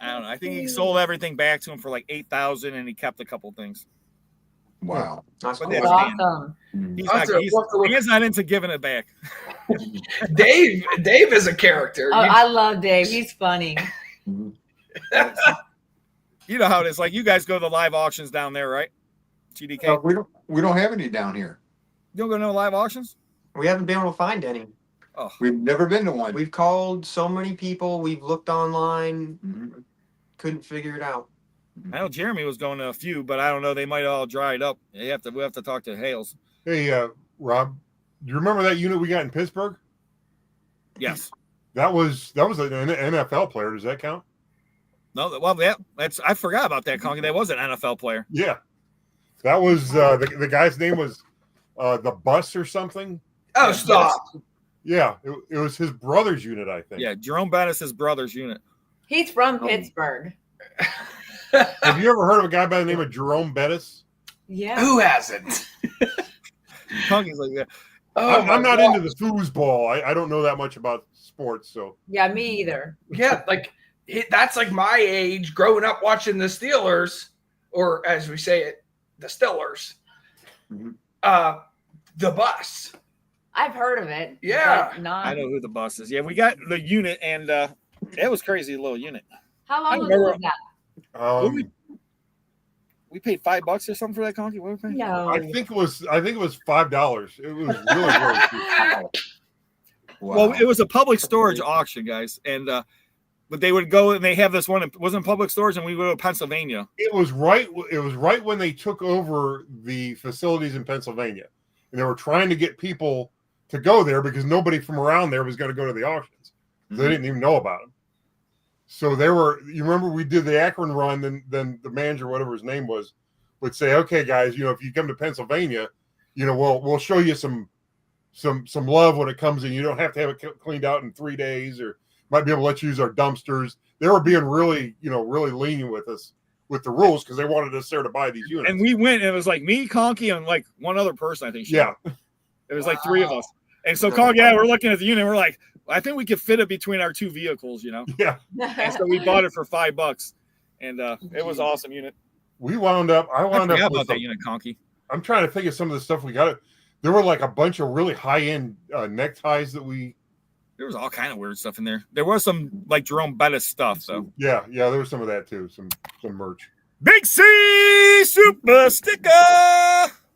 I don't know. I think he sold everything back to him for like $8,000, and he kept a couple things. Wow. That's But cool. that's Awesome. He's not into giving it back. Dave is a character. Oh, I love Dave. He's funny. You know how it is. Like, you guys go to the live auctions down there, right? GDK. We don't have any down here. You don't go to no live auctions? We haven't been able to find any. Oh, We've never been to one. We've called so many people. We've looked online. Couldn't figure it out. I know Jeremy was going to a few, but I don't know. They might all dried up. We have to talk to Hales. Hey, Rob, do you remember that unit we got in Pittsburgh? Yes. That was an NFL player. Does that count? No. Well, yeah. I forgot about that, Conky. That was an NFL player. Yeah. That was the guy's name was the Bus or something. Oh, stop. Yeah, it was his brother's unit, I think. Yeah, Jerome Bettis' brother's unit. He's from Pittsburgh. Have you ever heard of a guy by the name of Jerome Bettis? Yeah. Who hasn't? Conky's like that. Oh, I'm not into the foosball. I don't know that much about sports, so. Yeah, me either. Yeah, like that's like my age growing up watching the Steelers, or as we say it, the Stillers. The Bus. I've heard of it. Yeah. but not. I know who the boss is. Yeah, we got the unit, and it was crazy little unit. How I long remember- ago was that? we paid $5 or something for that conky. What did we pay? No. I think it was $5. It was really cheap. Well, it was a public storage auction, guys, and but they would go and they have this one. It wasn't public storage, and we go to Pennsylvania. It was right when they took over the facilities in Pennsylvania, and they were trying to get people to go there because nobody from around there was going to go to the auctions. Mm-hmm. They didn't even know about them. So they were. You remember we did the Akron run, then the manager, whatever his name was, would say, "Okay, guys, if you come to Pennsylvania, we'll show you some love when it comes in. You don't have to have it cleaned out in 3 days, or might be able to let you use our dumpsters." They were being really lenient with us with the rules because they wanted us there to buy these units. And we went, and it was like me, Conky, and like one other person, I think. Yeah. It was like 3 of us. And so Conky, we're looking at the unit, we're like, I think we could fit it between our 2 vehicles, Yeah. And so we bought it for $5. And it was an awesome unit. I wound up about that unit, Conky. I'm trying to think of some of the stuff we got. There were like a bunch of really high-end neckties that there was all kind of weird stuff in there. There was some like Jerome Bettis stuff, though. Yeah, there was some of that too. Some merch. Big C Super Sticker.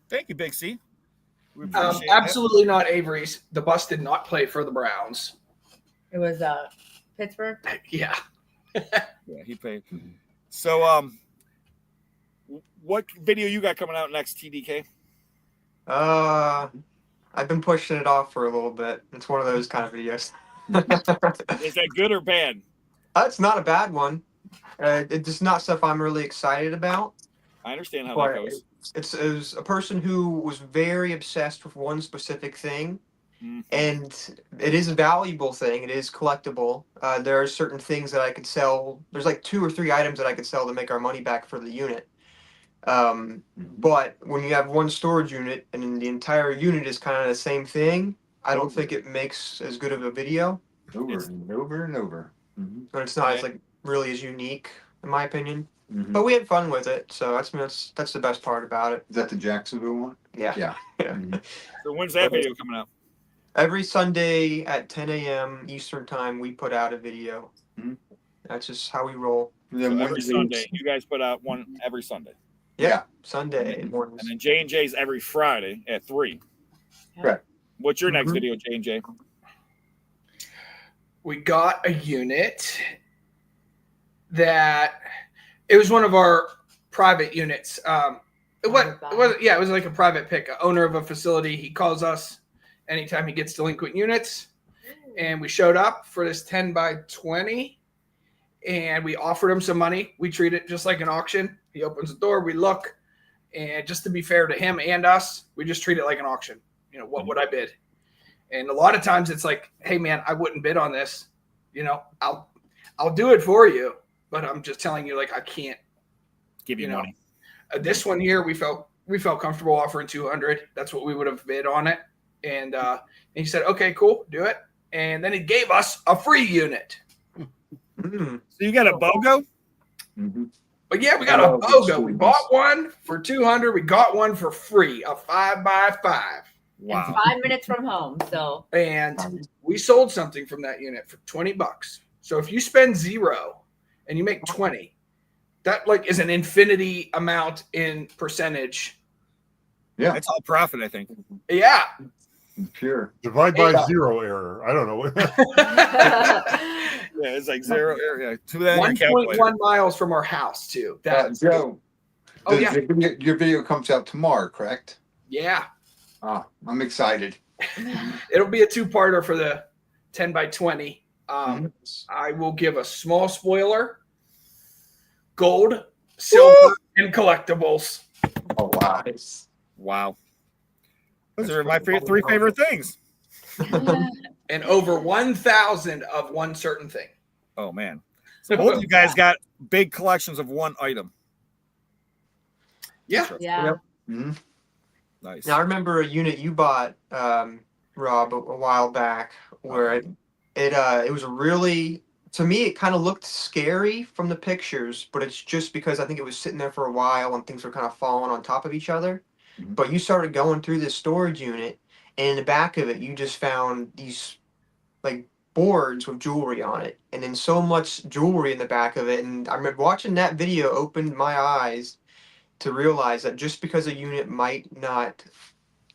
Thank you, Big C. We appreciate absolutely not Avery's. The bus did not play for the Browns. It was Pittsburgh. Yeah. Yeah, he paid. So, what video you got coming out next, TDK? I've been pushing it off for a little bit. It's one of those kind of videos. Is that good or bad? It's not a bad one. It's just not stuff I'm really excited about. I understand how that goes. It was a person who was very obsessed with one specific thing, and it is a valuable thing. It is collectible. There are certain things that I could sell. There's like 2 or 3 items that I could sell to make our money back for the unit. But when you have one storage unit and the entire unit is kind of the same thing, I don't think it makes as good of a video. Over and over and over. Mm-hmm. But it's not as like really as unique, in my opinion. Mm-hmm. But we had fun with it, so that's the best part about it. Is that the Jacksonville one? Yeah. Yeah. Mm-hmm. So when's that video coming out? Every Sunday at 10 a.m. Eastern time, we put out a video. Mm-hmm. That's just how we roll. So every Sunday, you guys put out one every Sunday. Yeah. Sunday mornings. And then J&J's every Friday at 3. Correct. What's your next video, J&J? We got a unit that it was one of our private units. It was like a private pick. A owner of a facility, he calls us anytime he gets delinquent units, and we showed up for this 10 by 20, and we offered him some money. We treat it just like an auction. He opens the door, we look, and just to be fair to him and us, we just treat it like an auction. What would I bid? And a lot of times it's like, hey man, I wouldn't bid on this. I'll do it for you, but I'm just telling you, like, I can't give you money. This one here, we felt comfortable offering 200. That's what we would have bid on it. And he said, okay, cool, do it. And then he gave us a free unit. So you got a BOGO? Mm-hmm. But yeah, we got a BOGO. We bought one for 200. We got one for free, a 5x5. Wow. And 5 minutes from home. So. And we sold something from that unit for $20. So if you spend 0 and you make 20, that like is an infinity amount in percentage. Yeah, it's all profit, I think. Yeah. Pure. Divide by 0 error. I don't know. Yeah, it's like 0 error. 1.1 miles from our house, too. Joe. Your video comes out tomorrow, correct? Yeah. I'm excited. It'll be a 2-parter for the 10 by 20. I will give a small spoiler: gold, silver, and collectibles. Oh wow! Wow. Those are my 3 favorite things. And over 1,000 of one certain thing. Oh man! So both of you guys got big collections of one item. Yeah. Yeah. Yep. Mm-hmm. Nice. Now I remember a unit you bought, Rob, a while back, where it was really, to me, it kind of looked scary from the pictures, but it's just because I think it was sitting there for a while and things were kind of falling on top of each other. Mm-hmm. But you started going through this storage unit, and in the back of it, you just found these like boards with jewelry on it, and then so much jewelry in the back of it. And I remember watching that video opened my eyes. to realize that just because a unit might not,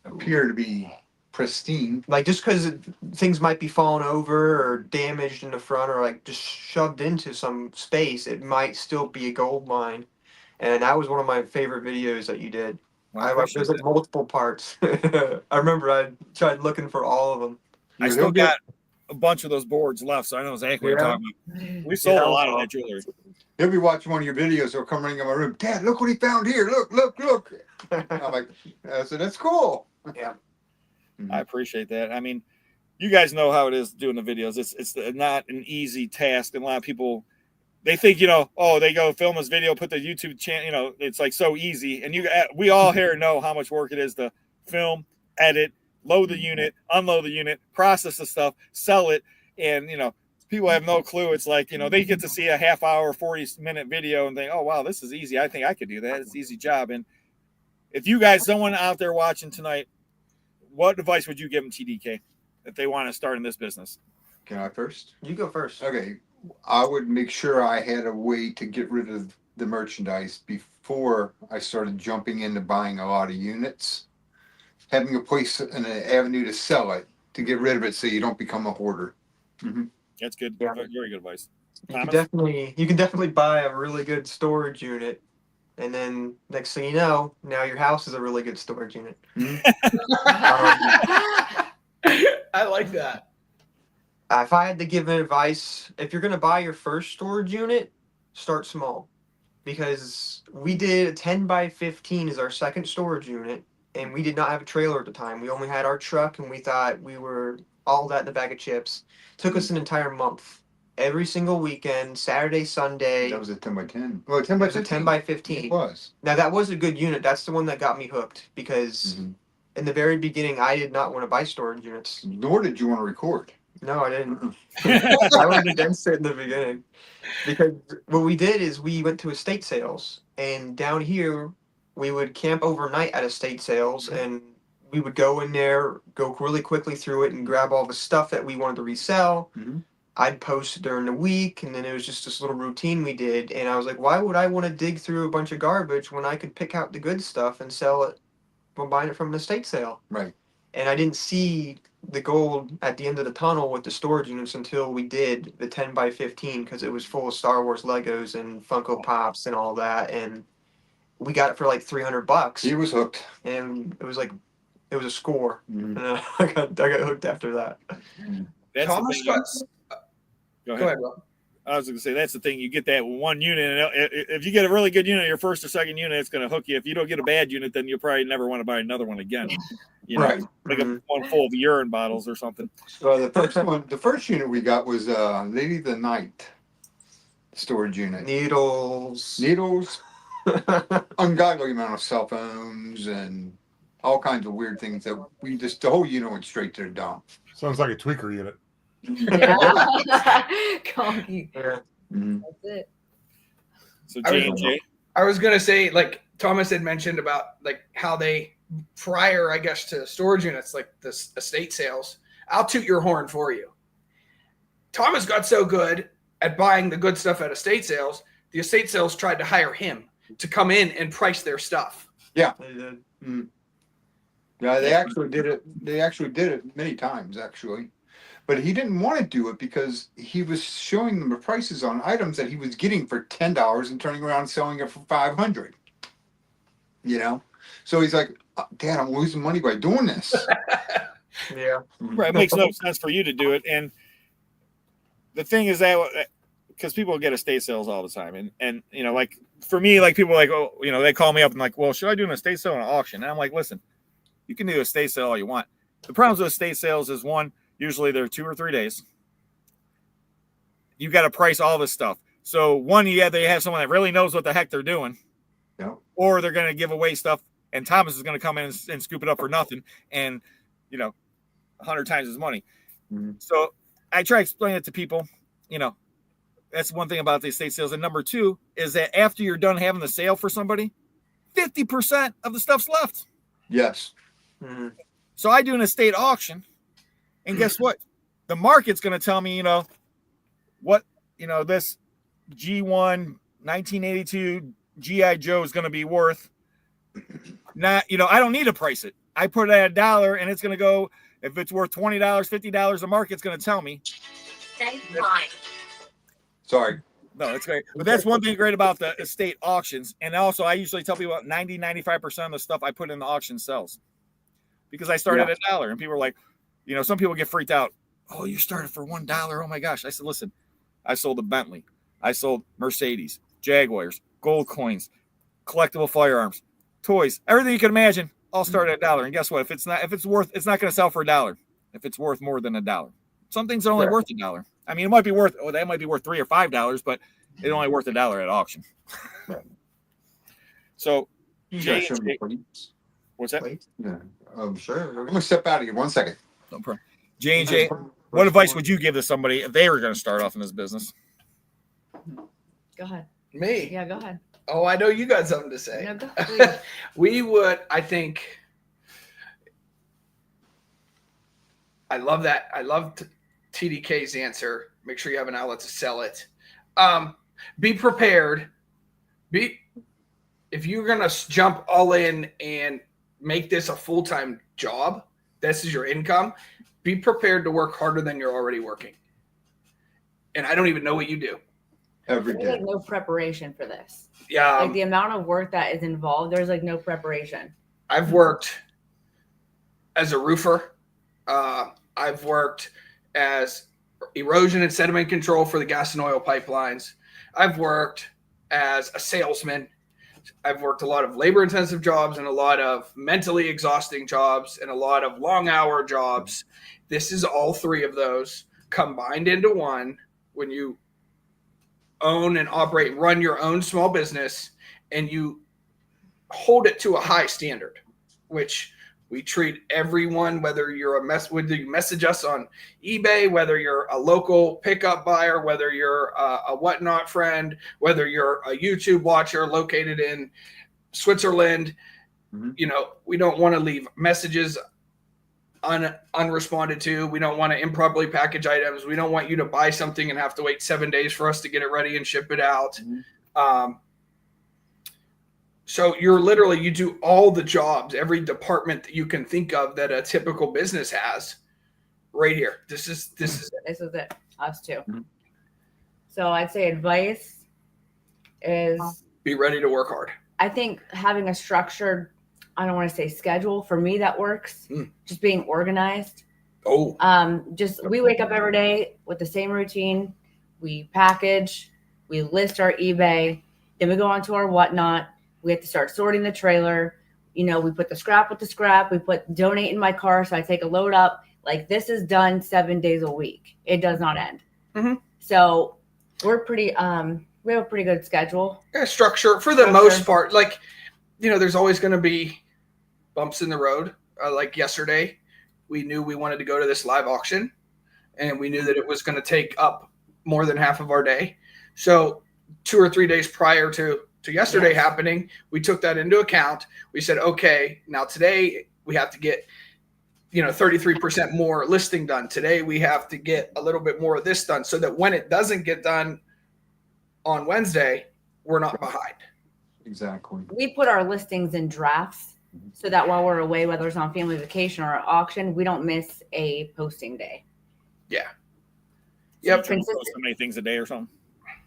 Appear to be pristine. like, just because things might be falling over or damaged in the front or like just shoved into some space, it might still be a gold mine. And that was one of my favorite videos that you did. Well, I appreciate There's like that. multiple parts. I remember I tried looking for all of them. I still got a bunch of those boards left, so I know exactly what you're talking about. We sold a lot of that jewelry. He'll be watching one of your videos. He'll come running in my room. Dad, look what he found here. Look. I'm like, I said, that's cool. Yeah. I appreciate that. I mean, you guys know how it is doing the videos. It's not an easy task, and a lot of people, they think, oh, they go film this video, put the YouTube channel, it's like so easy. And we all here know how much work it is to film, edit, load the unit, unload the unit, process the stuff, sell it. And, people have no clue. It's like, they get to see a half hour, 40-minute video and think, oh, wow, this is easy. I think I could do that. It's an easy job. And if you guys, someone out there watching tonight, what advice would you give them, TDK, if they want to start in this business? Can I first? You go first. Okay. I would make sure I had a way to get rid of the merchandise before I started jumping into buying a lot of units. Having a place and an avenue to sell it, to get rid of it so you don't become a hoarder. Mm-hmm. That's good. Yeah. Very good advice. You can definitely buy a really good storage unit, and then next thing you know, now your house is a really good storage unit. I like that. If I had to give an advice, if you're gonna buy your first storage unit, start small, because we did a 10 by 15 as our second storage unit, and we did not have a trailer at the time. We only had our truck, and we thought we were all that in a bag of chips. Took us an entire month. Every single weekend, Saturday, Sunday. That was a 10 by 10. Well, 10 by 15. It was a 10 by 15. It was. Now, that was a good unit. That's the one that got me hooked, because in the very beginning, I did not want to buy storage units. Nor did you want to record. No, I didn't. I went against it in the beginning. Because what we did is we went to estate sales. And down here, we would camp overnight at estate sales, and we would go in there, go really quickly through it, and grab all the stuff that we wanted to resell. Mm-hmm. I'd post during the week, and then it was just this little routine we did. And I was like, why would I want to dig through a bunch of garbage when I could pick out the good stuff and sell it from buying it from an estate sale? Right. And I didn't see the gold at the end of the tunnel with the storage units until we did the 10 by 15, because it was full of Star Wars Legos and Funko Pops and all that. And we got it for like $300. He was hooked. And it was a score. Mm-hmm. And I got hooked after that. That's Thomas the thing. got. Go Go ahead, Rob. I was going to say, that's the thing. You get that one unit, and if you get a really good unit, your first or second unit, it's going to hook you. If you don't get a bad unit, then you'll probably never want to buy another one again. Right. Like a one full of urine bottles or something. So the first unit we got was Lady of the Night storage unit. Needles. Ungodly amount of cell phones and all kinds of weird things that the whole unit went straight to the dump. Sounds like a tweaker unit. Yeah. Conky. Yeah. Mm-hmm. That's it. So J&J. I was gonna say, like Thomas had mentioned about like how they prior, I guess, to storage units, like the estate sales. I'll toot your horn for you. Thomas got so good at buying the good stuff at estate sales, the estate sales tried to hire him to come in and price their stuff. Yeah. They did. Mm-hmm. Yeah, they actually did it. They actually did it many times, actually. But he didn't want to do it because he was showing them the prices on items that he was getting for $10 and turning around and selling it for $500. So he's like, Dad, I'm losing money by doing this. Yeah. Right. It makes no sense for you to do it. And the thing is that because people get estate sales all the time. And like for me, like people are like, oh, they call me up and like, well, should I do an estate sale or an auction? And I'm like, listen, you can do a estate sale all you want. The problems with estate sales is one, usually they're 2 or 3 days. You got to price all this stuff. So one, they have someone that really knows what the heck they're doing. Yeah. Or they're going to give away stuff and Thomas is going to come in and scoop it up for nothing. And, 100 times his money. Mm-hmm. So I try to explain it to people, that's one thing about the estate sales. And number two is that after you're done having the sale for somebody, 50% of the stuff's left. Yes. Mm-hmm. So I do an estate auction. And guess what? The market's going to tell me, what, this G1 1982 G.I. Joe is going to be worth Not, I don't need to price it. I put it at $1 and it's going to go, if it's worth $20, $50 a market, it's going to tell me. Sorry. No, it's great. But that's one thing great about the estate auctions. And also, I usually tell people about 95% of the stuff I put in the auction sells because I started at $1. And people are like, some people get freaked out. Oh, you started for $1. Oh my gosh. I said, listen, I sold a Bentley. I sold Mercedes, Jaguars, gold coins, collectible firearms, toys, everything you can imagine. All started at $1. And guess what? It's not going to sell for $1 if it's worth more than $1. Some things are only worth $1. I mean, it might be worth, that might be worth $3 or $5, but it's only worth $1 at auction. So, Jay, what's that? Yeah. Sure. I'm gonna step out of here 1 second. No problem. J&J, what advice would you give to somebody if they were going to start off in this business? Go ahead. Me? Yeah, go ahead. Oh, I know you got something to say. No, go, please. We would, I think, I love that. I love TDK's answer. Make sure you have an outlet to sell it. Be prepared. If you're going to jump all in and make this a full-time job, this is your income, be prepared to work harder than you're already working. And I don't even know what you do. Every There's day. like no prepreparation for this. Yeah. Like the amount of work that is involved, there's like no preparation. I've worked as a roofer. I've worked as erosion and sediment control for the gas and oil pipelines. I've worked as a salesman. I've worked a lot of labor intensive jobs and a lot of mentally exhausting jobs and a lot of long hour jobs. This is all three of those combined into one when you own and operate and run your own small business and you hold it to a high standard, which we treat everyone, whether whether you message us on eBay, whether you're a local pickup buyer, whether you're a whatnot friend, whether you're a YouTube watcher located in Switzerland, we don't want to leave messages unresponded to. We don't want to improperly package items. We don't want you to buy something and have to wait 7 days for us to get it ready and ship it out. So you do all the jobs, every department that you can think of that a typical business has right here. This is it. Us too. So I'd say advice is be ready to work hard. I think having a structured, I don't want to say schedule, for me that works. Just being organized. We wake up every day with the same routine. We package, we list our eBay, then we go on to our whatnot. We have to start sorting the trailer. We put the scrap with the scrap. We put donate in my car. So I take a load up. Like this is done 7 days a week. It does not end. So we're pretty, we have a pretty good schedule. Yeah, structure for the most part. Like, there's always going to be bumps in the road. Like yesterday, we knew we wanted to go to this live auction and we knew that it was going to take up more than half of our day. So 2 or 3 days prior to yesterday happening, we took that into account. We said, okay, now today we have to get, 33% more listing done. Today we have to get a little bit more of this done so that when it doesn't get done on Wednesday, we're not behind. Exactly. We put our listings in drafts so that while we're away, whether it's on family vacation or auction, we don't miss a posting day. Yeah. Yep. So many things a day or something.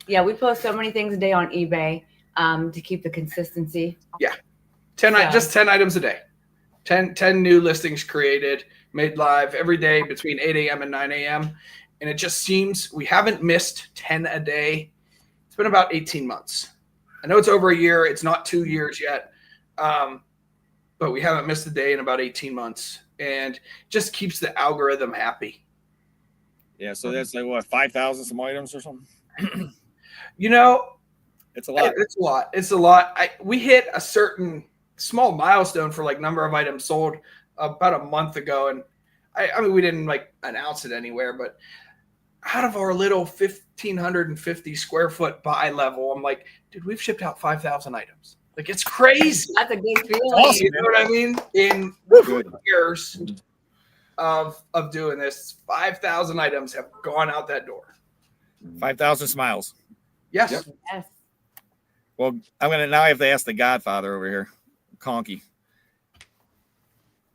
Yeah, we post so many things a day on eBay to keep the consistency. Yeah. 10 items a day. 10 new listings created, made live every day between 8 a.m. and 9 a.m. And it just seems we haven't missed 10 a day. It's been about 18 months. I know it's over a year. It's not 2 years yet. But we haven't missed a day in about 18 months. And just keeps the algorithm happy. Yeah, so that's like what, 5,000 some items or something? It's a lot. It's a lot. We hit a certain small milestone for like number of items sold about a month ago. And I mean, we didn't like announce it anywhere, but out of our little 1,550 square foot buy level, I'm like, dude, we've shipped out 5,000 items. Like, it's crazy. That's a good feeling. Awesome, you know what I mean? In years of doing this, 5,000 items have gone out that door. 5,000 smiles. Yes. Yep. Yes. Well, now I have to ask the Godfather over here. Conky.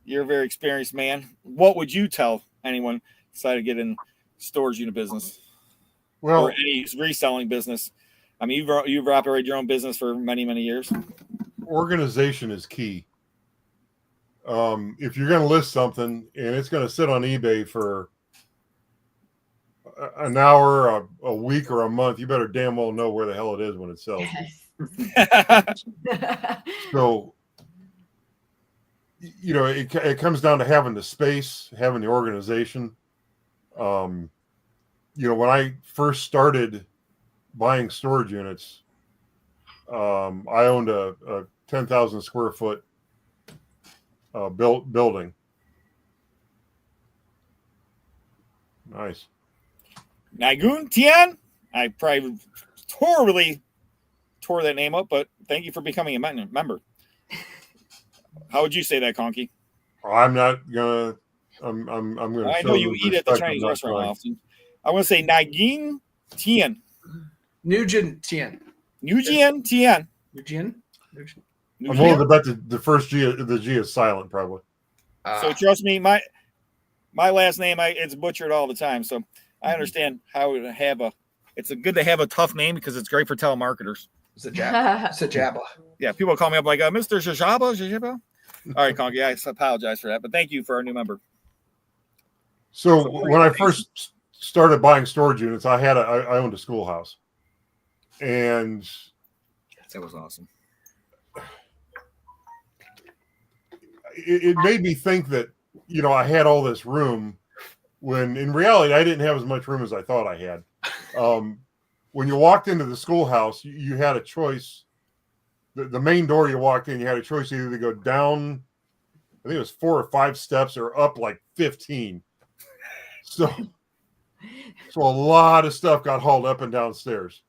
You're a very experienced man. What would you tell anyone decided to get in storage unit business Well, or any reselling business? I mean, you've operated your own business for many, many years. organization is key. If you're going to list something and it's going to sit on eBay for an hour, a week, or a month, you better damn well know where the hell it is when it sells. Yes. So, you know, it comes down to having the space, having the organization. You know, when I first started buying storage units, I owned a 10,000 square foot building. Nice. Nagun Tian. I probably totally tore that name up, but thank you for becoming a member. How would you say that, Conky? I'm not gonna. I'm gonna. I show know you the eat at the respect of Chinese not restaurant trying. often. I want to say Nagun Tian. Nugent Tien. Nujian Tian. Nugent? I'm willing to bet the first G, the G is silent, probably. So trust me, my last name it's butchered all the time. So I understand how to have it's good to have a tough name because it's great for telemarketers. Sajaba. Yeah, people call me up like Mr. Shashaba. All right, Conky, I apologize for that, but thank you for our new member. So when I first started buying storage units, I owned a schoolhouse, and That was awesome. it made me think that, you know, I had all this room when in reality I didn't have as much room as I thought I had. When you walked into the schoolhouse, you had a choice. The main door you walked in, you had a choice either to go down, I think it was 4 or 5 steps, or up like 15. So a lot of stuff got hauled up and downstairs.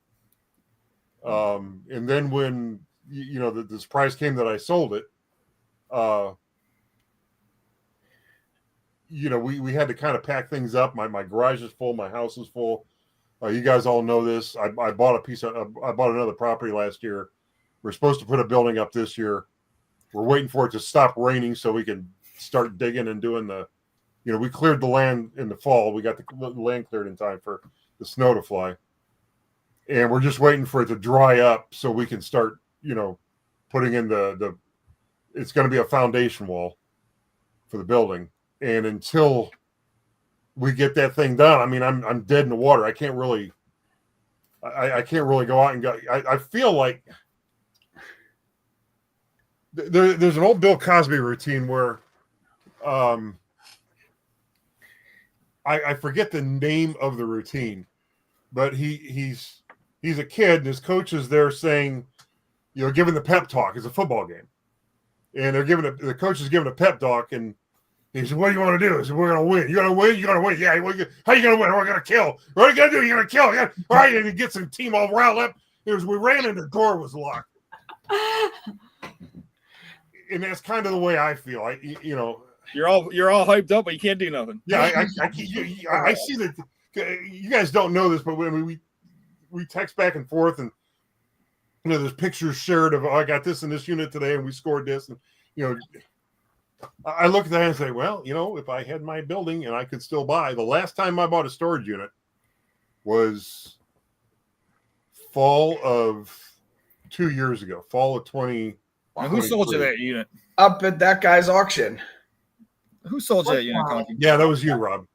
And then when you know this price came that I sold it, you know, we had to kind of pack things up. My garage is full, my house is full. You guys all know this. I bought I bought another property last year. We're supposed to put a building up this year. We're waiting for it to stop raining so we can start digging and doing you know, we cleared the land in the fall. We got the land cleared in time for the snow to fly. And we're just waiting for it to dry up so we can start, you know, putting in it's going to be a foundation wall for the building. And until we get that thing done, I mean, I'm dead in the water. I can't really go out and go. I feel like there's an old Bill Cosby routine where I forget the name of the routine, but he's a kid and his coach is there saying, you know, giving the pep talk. It's a football game, and the coach is giving a pep talk, and he said, "What do you want to do?" I said, "We're gonna win. You gonna win? You gonna win? Yeah. How you gonna win? We're gonna kill. What are you gonna do? You're gonna kill. Yeah. All right." And he gets the team all riled up. We ran and the door was locked. And that's kind of the way I feel. You know, you're all hyped up, but you can't do nothing. Yeah, I see that. You guys don't know this, but when we text back and forth, and you know, there's pictures shared of, oh, I got this in this unit today, and we scored this, and you know, I look at that and say, well, you know, if I had my building and I could still buy, the last time I bought a storage unit was fall of 2 years ago, fall of 20. Now, who sold you that unit? Up at that guy's auction. Who sold you that unit, Conky? Yeah, that was you, Rob.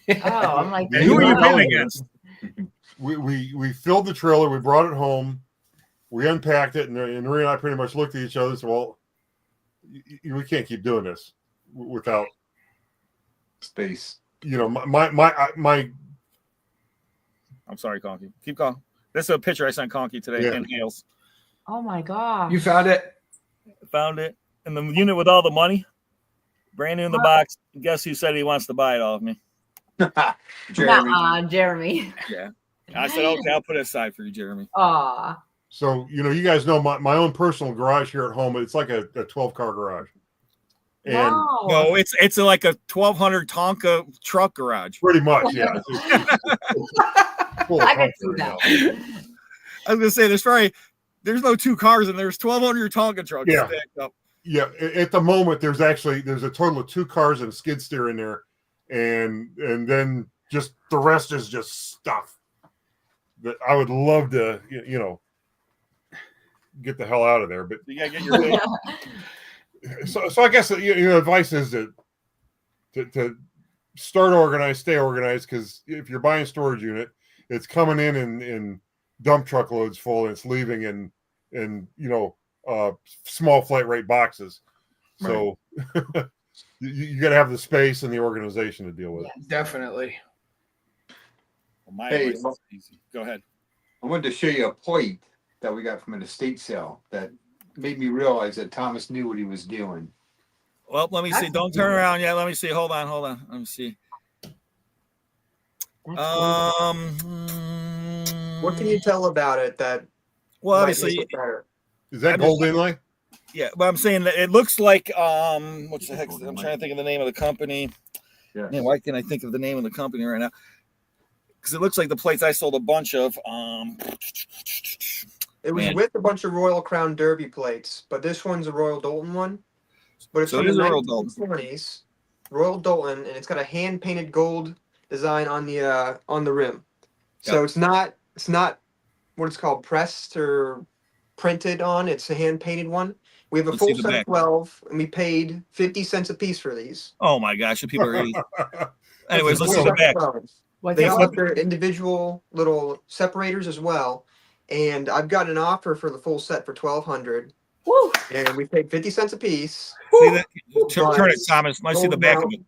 Oh, I'm like, who are you going against? We filled the trailer, we brought it home, we unpacked it, and Marie and I pretty much looked at each other and said, well, we can't keep doing this without space. You know, my I'm sorry, Conky. Keep going. This is a picture I sent Conky today in Hales. Oh my god. You found it? Found it. And the unit with all the money, brand new in the box. Guess who said he wants to buy it off me? Jeremy. Jeremy. Yeah. I said, okay, I'll put it aside for you, Jeremy. Aw. So, you know, you guys know my own personal garage here at home. It's like a 12-car garage. And wow. No, it's like a 1,200 Tonka truck garage. Pretty much, yeah. I can see that. I was gonna say there's no 2 cars and there's 1,200 Tonka trucks stacked up. Yeah, at the moment there's a total of 2 cars and a skid steer in there, and then just the rest is just stuff that I would love to get the hell out of there. But You gotta get your so I guess advice is to start organized, stay organized, because if you're buying a storage unit, it's coming in dump truck loads full, and it's leaving in small flight rate boxes. So you got to have the space and the organization to deal with it. Definitely. Well, my Hey, advice is easy. Go ahead. I wanted to show you a plate that we got from an estate sale that made me realize that Thomas knew what he was doing. Well, let me see. Don't turn around yet. Let me see. Hold on. Let me see. What can you tell about it that Well, might obviously, make it better? Is that gold inlay? yeah, but I'm saying that it looks like what's the heck? I'm trying to think of the name of the company. Yeah. Man, why can't I think of the name of the company right now? Because it looks like the plates I sold a bunch of. It was Man. with a bunch of Royal Crown Derby plates, but this one's a Royal Dalton one. But it's So from it is the a Royal Dalton. 1920s, Royal Dalton, and it's got a hand painted gold design on the rim. So it's not what it's called pressed or printed on. It's a hand painted one. We have a Let's see full the set back. of 12, and we paid 50 cents a piece for these. Oh my gosh, the people are idiots. Anyways, let's Full see the set of back. 12. What's They it all called? have their individual little separators as well. And I've got an offer for the full set for $1,200. Woo! And we paid 50 cents a piece. See that? Turn But it, Thomas. Let's see the back of it.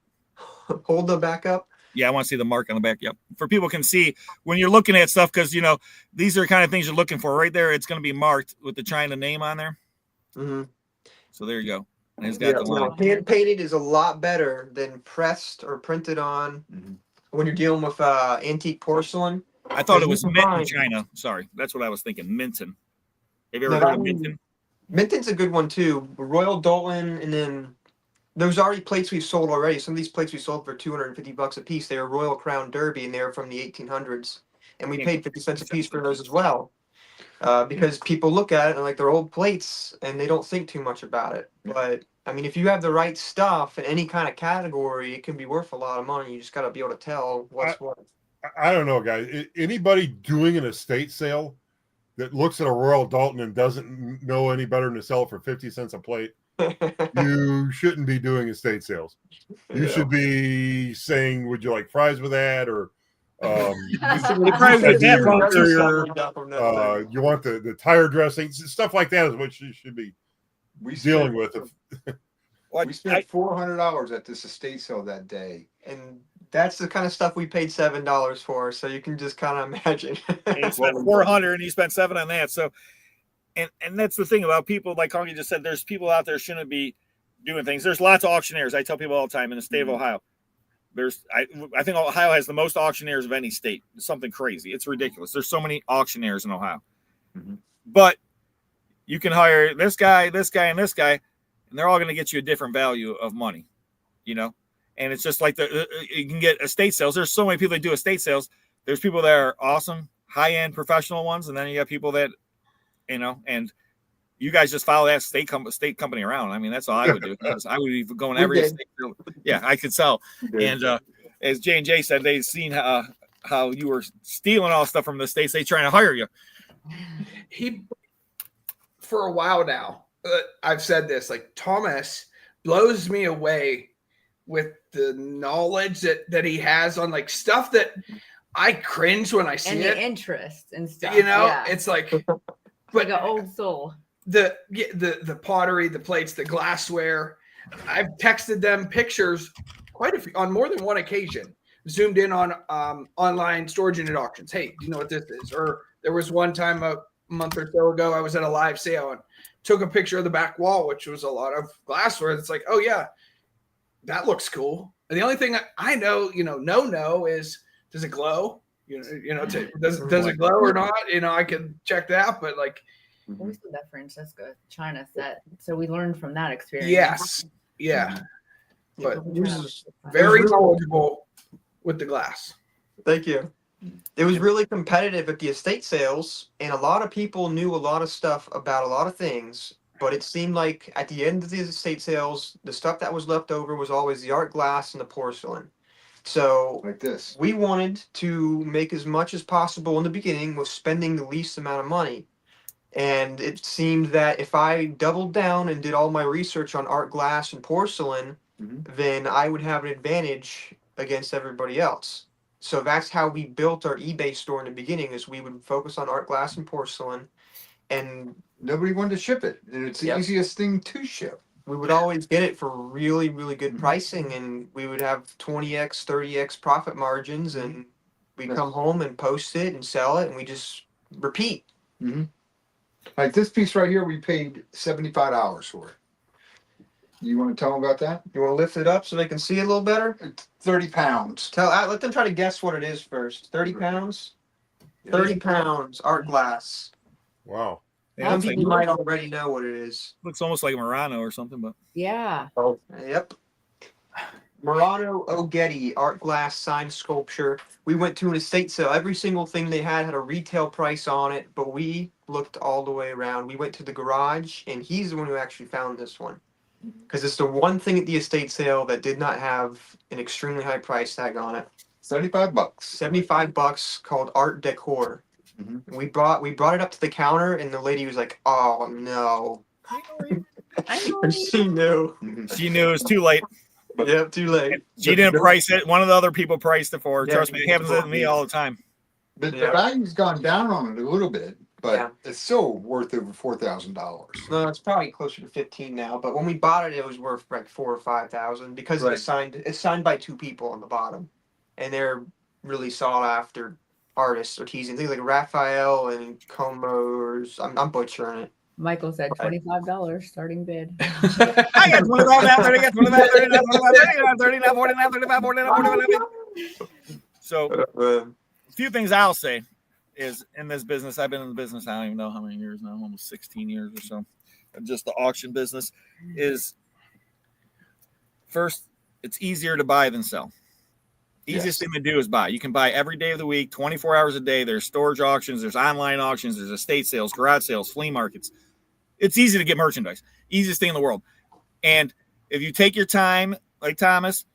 Hold the back up. Yeah, I want to see the mark on the back. Yep. For people can see when you're looking at stuff, because these are the kind of things you're looking for. Right there, it's going to be marked with the China name on there. Mm-hmm. So there you go. And it's got the line. Hand painted is a lot better than pressed or printed on. Mhm. When you're dealing with antique porcelain. I thought it was you can Minton, find- China. Sorry, that's what I was thinking. Minton. Have you No, ever heard that of one- Minton? Minton's a good one too. Royal Dalton, and then there's already plates we've sold already. Some of these plates we sold for $250 a piece. They were Royal Crown Derby, and they were from the 1800s. And we paid 50 cents a piece for those as well. Because people look at it and like they're old plates, and they don't think too much about it. But I mean, if you have the right stuff in any kind of category, it can be worth a lot of money. You just got to be able to tell what's what. I don't know, guys. Anybody doing an estate sale that looks at a Royal Dalton and doesn't know any better than to sell it for 50 cents a plate, you shouldn't be doing estate sales. You should be saying, would you like fries with that? Or you want the tire dressing, stuff like that is what you should be dealing with. We spent $400 at this estate sale that day. And that's the kind of stuff we paid $7 for. So you can just kind of imagine. And you spent 400 and you spent 7 on that. So, and that's the thing about people, like Honky just said, there's people out there shouldn't be doing things. There's lots of auctioneers. I tell people all the time in the state of Ohio. I think Ohio has the most auctioneers of any state. It's something crazy. It's ridiculous. There's so many auctioneers in Ohio. Mhm. But you can hire this guy, and this guy, and they're all going to get you a different value of money, And it's just like you can get estate sales. There's so many people that do estate sales. There's people that are awesome, high-end professional ones, and then you got people that, and you guys just follow that state company around. I mean, that's all I would do. I would be going every estate. Yeah, I could sell. And as J&J said, they've seen how you were stealing all stuff from the states. They trying to hire you. For a while now, I've said this, like Thomas blows me away with the knowledge that he has on like stuff that I cringe when I see and it. the interest and stuff. It's like, like an old soul. The pottery, the plates, the glassware. I've texted them pictures on more than one occasion. Zoomed in on online storage unit auctions. Hey, do you know what this is? Or there was one time a month or so ago, I was at a live sale and took a picture of the back wall, which was a lot of glassware. It's like, oh yeah, that looks cool. And the only thing I know, no is, does it glow? Does it glow or not? I can check that, but like. Where's the Francesca China set? So we learned from that experience. Yes. Yeah. But It was very really knowledgeable with the glass. Thank you. It was really competitive at the estate sales, and a lot of people knew a lot of stuff about a lot of things. But it seemed like at the end of these estate sales, the stuff that was left over was always the art glass and the porcelain. So Like this. we wanted to make as much as possible in the beginning with spending the least amount of money. And it seemed that if I doubled down and did all my research on art glass and porcelain, then I would have an advantage against everybody else. So that's how we built our eBay store in the beginning, is we would focus on art glass and porcelain, and Nobody wanted to ship it, and it's the Yep. easiest thing to ship. we would always get it for really, really good pricing, and we would have 20x, 30x profit margins, and we'd come home and post it and sell it, and we just repeat. Like this piece right here, we paid $75 for it. You want to tell them about that? You want to lift it up so they can see it a little better? It's 30 pounds. Let them try to guess what it is first. 30 pounds? 30 pounds, art glass. Wow. Yeah, Some looks, like, people might already know what it is. looks almost like Murano or something, but Yeah. Oh, yep. Murano Ogeti art glass signed sculpture. We went to an estate sale. Every single thing they had a retail price on it, but we looked all the way around. We went to the garage, and he's the one who actually found this one. Because it's the one thing at the estate sale that did not have an extremely high price tag on it. $75. $75 called Art Decor. We brought it up to the counter, and the lady was like, "Oh no!" And she knew. she knew it was too late. Yep, too late. She didn't price it. One of the other people priced it for her. Yeah, Trust me, it happens to me all the time. The Yeah. value's gone down on it a little bit, but Yeah. it's still worth over $4,000. No, it's probably closer to 15 now. But when we bought it, it was worth like 4,000 or 5,000 because Right. it's signed by two people on the bottom, and they're really sought after artists, artisans, things like Raphael and Comos. I'm butchering it. Michael said $25 starting bid. I got 25 now, 30, got 25, 39, 45, 39, 49, 35, 49, 45. So, a few things I'll say is in this business, I've been in the business, I don't even know how many years now, almost 16 years or so. Just the auction business is first, it's easier to buy than sell. Easiest thing to do is buy. You can buy every day of the week, 24 hours a day. There's storage auctions, there's online auctions, there's estate sales, garage sales, flea markets. It's easy to get merchandise. Easiest thing in the world. And if you take your time, like Thomas,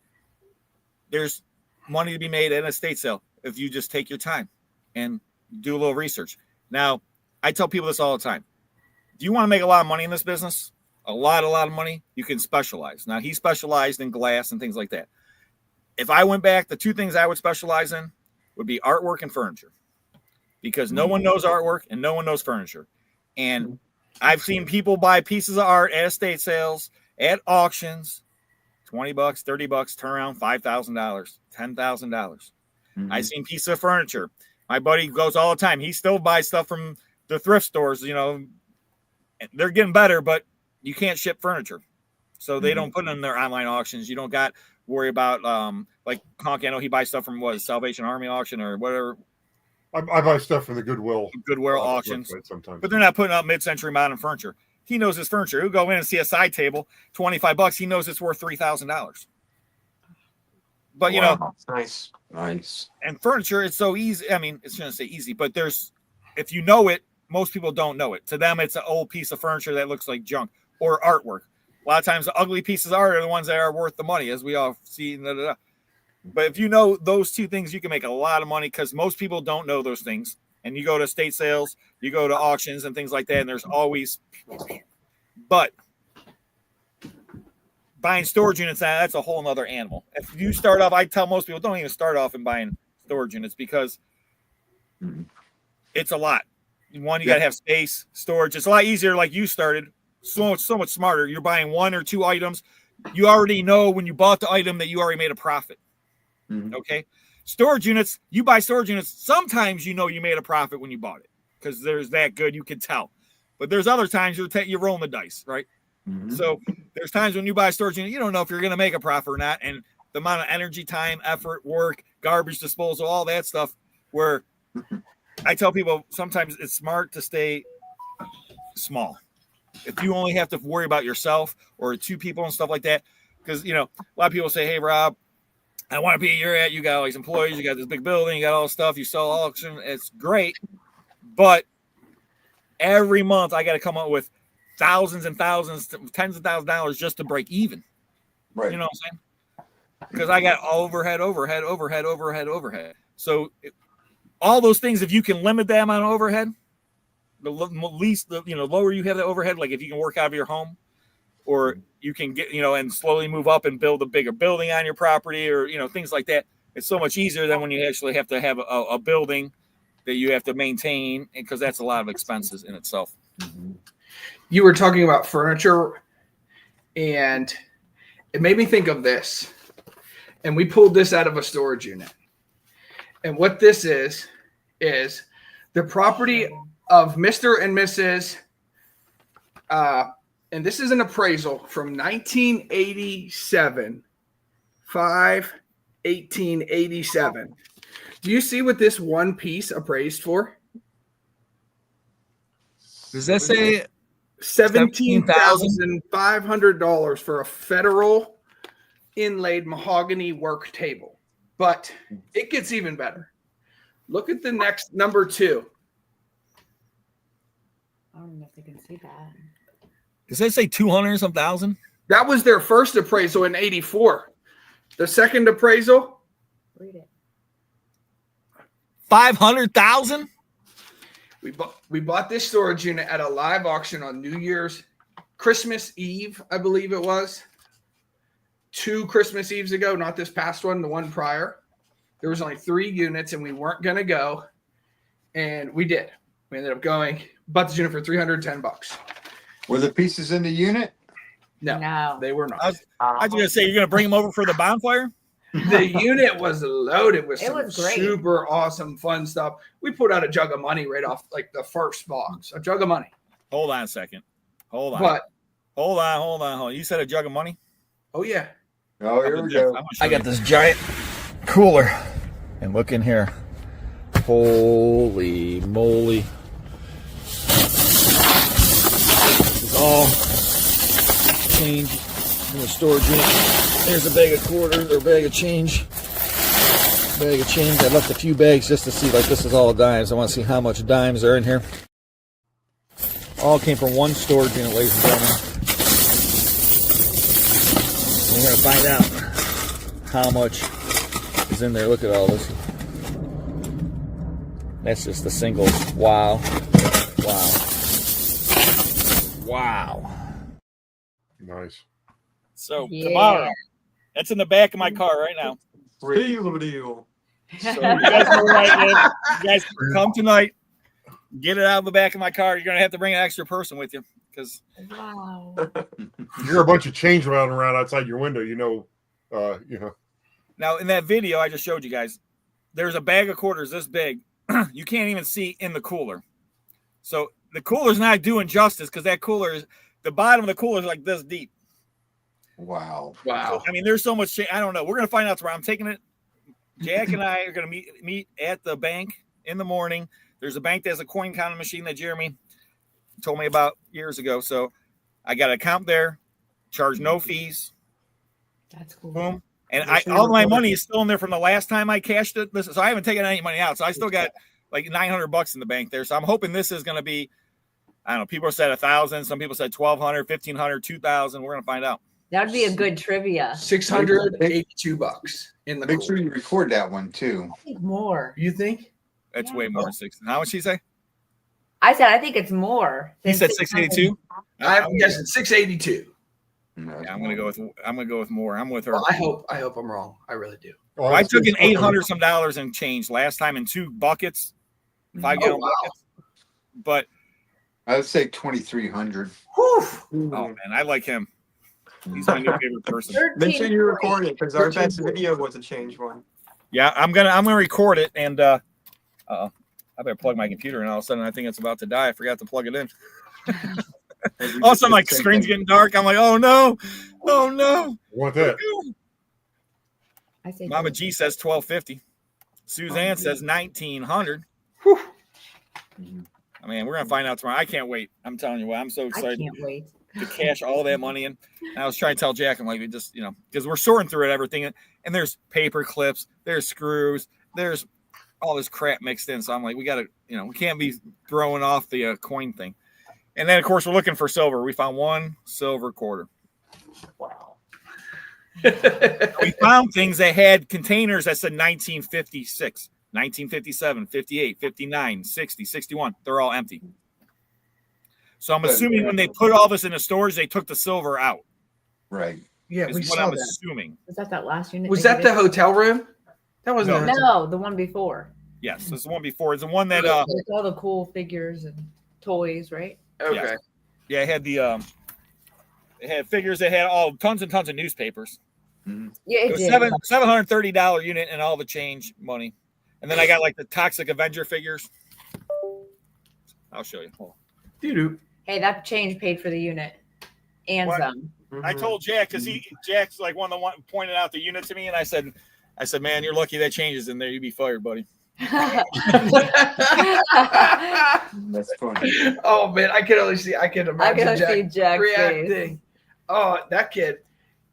there's money to be made at an estate sale if you just take your time and do a little research. Now, I tell people this all the time. Do you want to make a lot of money in this business? A lot of money? You can specialize. Now, he specialized in glass and things like that. If I went back, the two things I would specialize in would be artwork and furniture, because no one knows artwork and no one knows furniture. And I've seen people buy pieces of art at estate sales, at auctions, $20, $30, turn around $5,000, $10,000. I've seen pieces of furniture. My buddy goes all the time. He still buys stuff from the thrift stores. You know, they're getting better, but you can't ship furniture. So they don't put it in their online auctions. You don't got worry about like Honk. I know he buys stuff from Salvation Army auction or whatever. I buy stuff from the Goodwill auctions sometimes, but they're not putting up mid-century modern furniture. He knows his furniture. He'll go in and see a side table, $25. He knows it's worth $3,000. But you know, nice. And furniture, it's so easy. I mean, it's going to say easy, but if you know it, most people don't know it. To them, it's an old piece of furniture that looks like junk or artwork. A lot of times, the ugly pieces of art are the ones that are worth the money, as we all see. But if you know those two things, you can make a lot of money, because most people don't know those things. And you go to estate sales, you go to auctions and things like that, and there's always. But buying storage units, that's a whole nother animal. If you start off, I tell most people, don't even start off in buying storage units, because it's a lot. One, you got to have space, storage. It's a lot easier, like you started. So much smarter. You're buying one or two items. You already know when you bought the item that you already made a profit. Okay. Storage units, you buy storage units. Sometimes you know you made a profit when you bought it, because there's that good, you can tell. But there's other times you're rolling the dice, right? So there's times when you buy a storage unit, you don't know if you're going to make a profit or not. And the amount of energy, time, effort, work, garbage disposal, all that stuff, where I tell people sometimes it's smart to stay small. If you only have to worry about yourself or two people and stuff like that, because, you know, a lot of people say, hey, Rob, I want to be you're at. You got all these employees, you got this big building, you got all this stuff, you sell auction. It's great. But every month I got to come up with thousands and thousands, tens of thousands of dollars just to break even. Right. You know what I'm saying? Because I got overhead. So all those things, if you can limit them on overhead, the least, lower you have the overhead, like if you can work out of your home, or you can get, and slowly move up and build a bigger building on your property, or, things like that. It's so much easier than when you actually have to have a building that you have to maintain, because that's a lot of expenses in itself. You were talking about furniture, and it made me think of this. And we pulled this out of a storage unit. And what this is the property of Mr. and Mrs. And this is an appraisal from 1987, 5/18/87. Do you see what this one piece appraised for? Does that say $17,500 for a federal inlaid mahogany work table? But it gets even better. Look at the next number 2. I don't know if they can see that. Does that say 200 some thousand? That was their first appraisal in 84. The second appraisal, Read it. 500,000. we bought this storage unit at a live auction on New Year's, Christmas Eve, I believe it was. 2 Christmas Eves ago, not this past one, the one prior. There was only 3 units, and we weren't going to go, and we did. We ended up going, bought this unit for $310. Were the pieces in the unit? No, they were not. I was going to say, you're going to bring them over for the bonfire? The unit was loaded with It some was great. super awesome, fun stuff. We put out a jug of money right off like the first box, a jug of money. Hold on a second. Hold on. But Hold on. You said a jug of money? oh yeah, Oh, here we go. I got this giant cooler, and look in here. Holy moly. It's all change in the storage unit. There's a bag of quarters or bag of change. I left a few bags just to see, like, this is all dimes. I want to see how much dimes are in here. All came from one storage unit, ladies and gentlemen. We're going to find out how much is in there. Look at all this. That's just the singles. Wow. Nice. So Yeah. tomorrow, that's in the back of my car right now. Deal. So you guys know where I live. You guys come tonight, get it out of the back of my car. You're going to have to bring an extra person with you, because Wow. You hear a bunch of change running around outside your window, now in that video I just showed you guys, there's a bag of quarters this big. You can't even see in the cooler. So the cooler's not doing justice, because that cooler is, the bottom of the cooler is like this deep. Wow. wow. So, I mean, there's so much change. I don't know. We're going to find out tomorrow. I'm taking it. Jack and I are going to meet at the bank in the morning. There's a bank that has a coin counting machine that Jeremy told me about years ago. So I got an account there, charge no fees. That's cool. Boom. And all my money is still in there from the last time I cashed it. So I haven't taken any money out. So I still got like $900 in the bank there. So I'm hoping this is going to be, I don't know, people said 1,000. Some people said 1,200, 1,500, 2,000. We're going to find out. That'd be a good trivia. $682 in the Make sure cooler. you record that one too. I think more. You think? That's way more than 6. How much did he say? I think it's more. He than said 682. I'm guessing 682. No, Yeah, I'm gonna go with more. I'm with her. Well, I hope I'm wrong. I really do. Oh, I took in $800 and change last time in 2 buckets, 5-gallon wow. buckets. But I would say 2,300. Whew. oh man, I like him. He's my new favorite person. Make sure you record it, because our best video was a change one. Yeah, I'm gonna record it, and I better plug my computer, and all of a sudden I think it's about to die. I forgot to plug it in. All of a sudden, like, screen's getting dark. I'm like, oh no. Want that? I say Mama G says 1,250. Suzanne says 1,900. I mean, we're gonna find out tomorrow. I can't wait. I'm telling you what, I'm so I excited can't wait. to cash all that money in. And I was trying to tell Jack, I'm like, we just, because we're sorting through it, everything, and there's paper clips, there's screws, there's all this crap mixed in. So I'm like, we gotta, we can't be throwing off the coin thing. And then, of course, we're looking for silver. We found one silver quarter. Wow. We found things that had containers that said 1956, 1957, 58, 59, 60, 61. They're all empty. So I'm assuming when they put all this in the storage, they took the silver out. Right. Yeah, we Is what saw I'm that. assuming. Was that last unit? Was they that did? the hotel room? That wasn't No. the hotel. No, the one before. Yes, this is the one before. It's the one that With all the cool figures and toys, right? Okay. yeah, it had the it had figures that had all tons and tons of newspapers. Mhm. Yeah, It it was did. $730 unit and all the change money. And then I got like the Toxic Avenger figures. I'll show you. Hold on. Doo-doo. Hey, that change paid for the unit and What? some. I told Jack because Jack's like one of the one pointed out the unit to me, and I said, man, you're lucky that changes in there. You'd be fired, buddy. That's funny. Oh man, I can imagine I can Jack see Jack's reacting. face. Oh, that kid!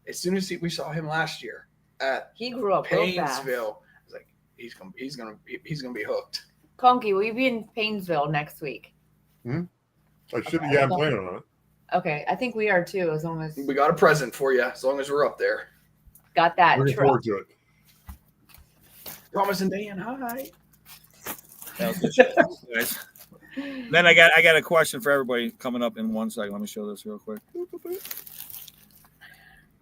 As soon as we saw him last year at He grew up real fast. Painesville, I was like, he's gonna be hooked. Conky, will you be in Painesville next week? I should. Yeah, I'm planning on it. Okay, I think we are too. As long as We got a present for you, as long as we're up there. got that Looking truck. forward to it. Thomas and Dan, hi. That was good shit. Guys. Then I got a question for everybody coming up in 1 second. Let me show this real quick.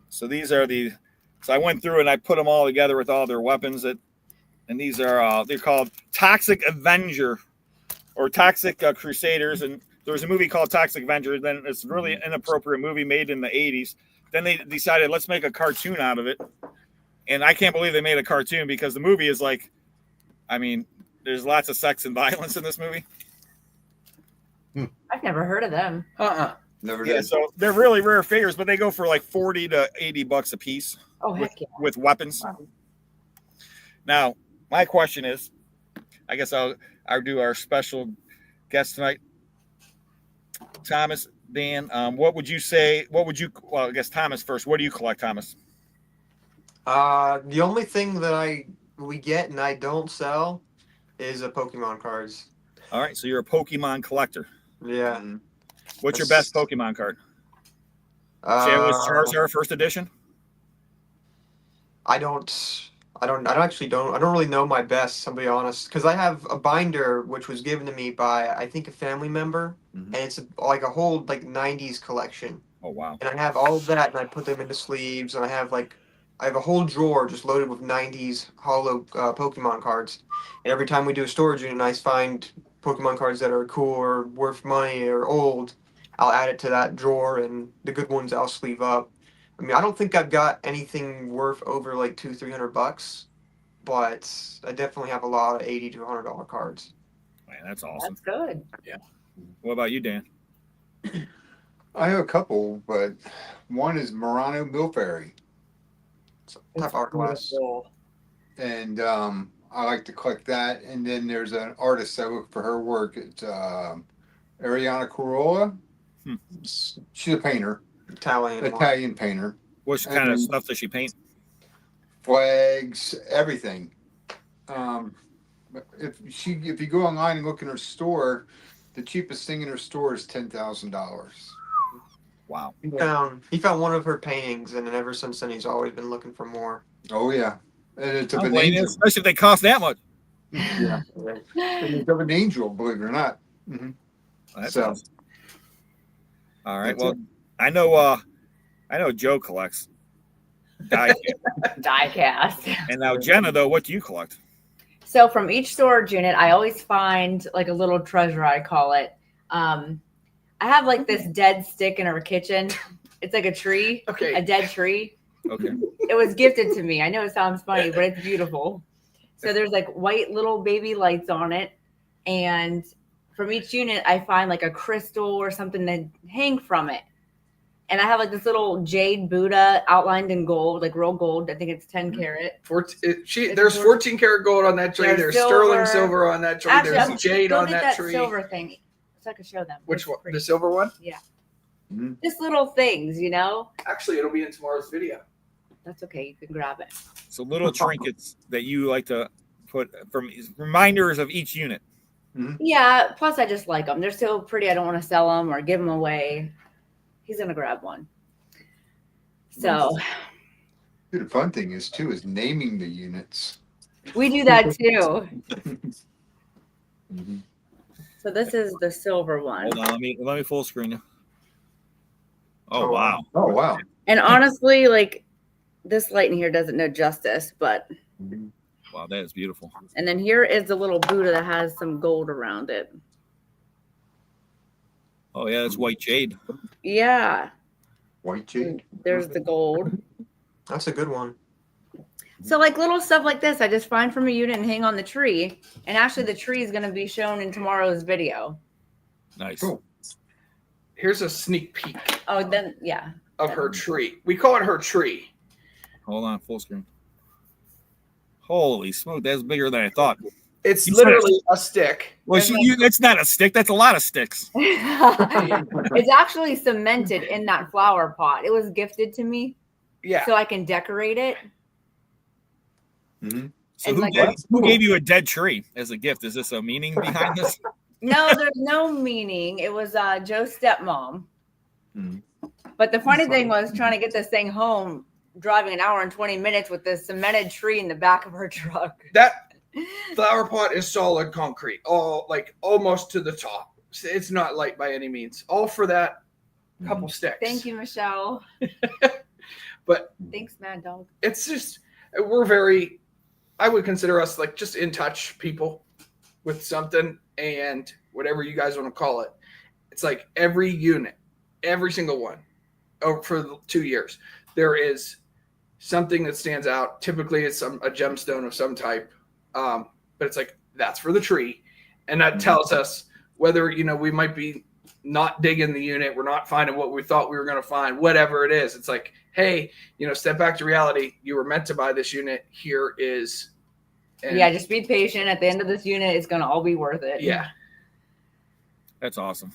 So these are so I went through and I put them all together with all their weapons and these are they're called Toxic Avenger or Toxic Crusaders, and there was a movie called Toxic Avenger. Then it's a really inappropriate movie made in the 80s. Then they decided, let's make a cartoon out of it. And I can't believe they made a cartoon because the movie is like, I mean, there's lots of sex and violence in this movie. I've never heard of them. Never Yeah, did. so they're really rare figures, but they go for like $40 to $80 a piece Oh heck yeah! with weapons. Wow. Now, my question is, I guess I'll do our special guest tonight. Thomas, Dan, what would you say? Well, I guess Thomas first. What do you collect, Thomas? The only thing that we get and I don't sell is Pokemon cards. All right, so you're a Pokemon collector. Yeah. Mhm. What's your best Pokemon card? Say it was Charizard first edition. I don't really know my best, I'll be honest, because I have a binder which was given to me by I think a family member, Mhm. and it's like a whole like '90s collection, Oh wow. and I have all of that, and I put them into sleeves, and I have a whole drawer just loaded with '90s hollow Pokemon cards, and every time we do a storage unit, and I find Pokemon cards that are cool or worth money or old, I'll add it to that drawer, and the good ones I'll sleeve up. I mean, I don't think I've got anything worth over like $200-300, but I definitely have a lot of $80 to $100 cards. Man, that's awesome. That's good. What about you, Dan? I have a couple, but one is Murano Milfairy, Type art class. Beautiful. and I like to collect that. And then there's an artist I look for her work. It's Ariana Corolla. Hmm. She's a painter, Italian painter. What kind of stuff does she paint? Flags, everything. If you go online and look in her store, the cheapest thing in her store is $10,000. Wow. He found one of her paintings, and then ever since then he's always been looking for more. Oh yeah, and it's of Oh, an well, angel. especially if they cost that much. Yeah, and it's of an angel, believe it or not. Mhm. That's So- awesome. All right. That's Well, I know Joe collects die. Die cast. And now Jenna, though, what do you collect? So from each storage unit, I always find like a little treasure, I call it. I have like this dead stick in our kitchen. It's like a tree, Okay. a dead tree. Okay. It was gifted to me. I know it sounds funny, but it's beautiful. So there's like white little baby lights on it. And from each unit, I find like a crystal or something to hang from it. And I have like this little jade Buddha outlined in gold, like real gold. I think it's 10 karat. There's 14 karat gold on that tree. There's There's sterling silver. silver on that tree. Actually, There's I'm jade go on get that tree. silver thing so I can show them. Which It's one? pretty. The silver one? Just little things, you know. Actually, it'll be in tomorrow's video. That's okay. You can grab it. So little trinkets that you like to put from reminders of each unit. Yeah. Plus, I just like them. They're so pretty. I don't want to sell them or give them away. He's gonna grab one. So The fun thing is too is naming the units. we do that too. Mhm. So this is the silver one. Hold on, let me full screen you. Oh wow. Oh wow. And honestly, like this light in here doesn't know justice, but Wow, that is beautiful. and then here is the little Buddha that has some gold around it. Oh yeah, that's white jade. Yeah. White jade. There's the gold. That's a good one. So like little stuff like this, I just find from a unit and hang on the tree. And actually the tree is going to be shown in tomorrow's video. Nice. Cool. Here's a sneak peek Oh, then yeah. of her tree. We call it her tree. Hold on, full screen. Holy smoke, that's bigger than I thought. It's You said literally a stick. Well, And that's not a stick. That's a lot of sticks. It's actually cemented in that flower pot. It was gifted to me yeah. so I can decorate it. Mm-hmm. So And who, like- who gave you a dead tree as a gift? Is this a meaning behind this? No, there's no meaning. It was Joe's stepmom. Mhm. But the funny thing was trying to get this thing home, driving an hour and 20 minutes with this cemented tree in the back of her truck. That flower pot is solid concrete, all like almost to the top. It's not light by any means. All for that couple sticks. Thank you, Michelle. But Thanks, Mad Dog. it's just we're very. I would consider us like just in touch people with something, and whatever you guys want to call it. It's like every unit, every single one, for the 2 years, there is something that stands out. Typically, it's a gemstone of some type. But it's like that's for the tree, and that tells us whether we might be not digging the unit, we're not finding what we thought we were going to find, whatever it is. It's like, hey, step back to reality. You were meant to buy this unit. Here is. And Yeah, just be patient. At the end of this unit, it's going to all be worth it. yeah. That's awesome.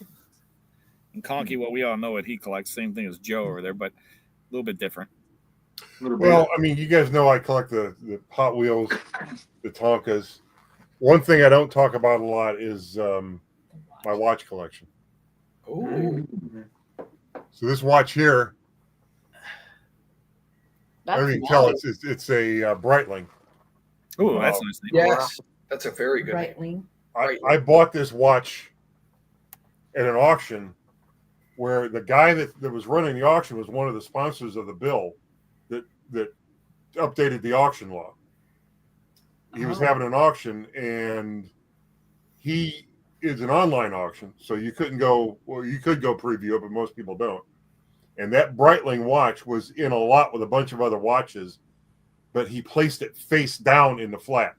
And Conky, well, we all know what he collects. Same thing as Joe over there, but a little bit different. Well, I mean, you guys know I collect the Hot Wheels, the Tonkas. One thing I don't talk about a lot is my watch collection. Ooh. So this watch here, That's I don't even tell nice. it's a Breitling. Oh, that's nice. Yes, that's a very good. Right, Wing. I bought this watch at an auction where the guy that was running the auction was one of the sponsors of the bill that updated the auction law. He was having an auction, and he is an online auction, so you couldn't go. Well, you could go preview it, but most people don't. And that Breitling watch was in a lot with a bunch of other watches, but he placed it face down in the flat.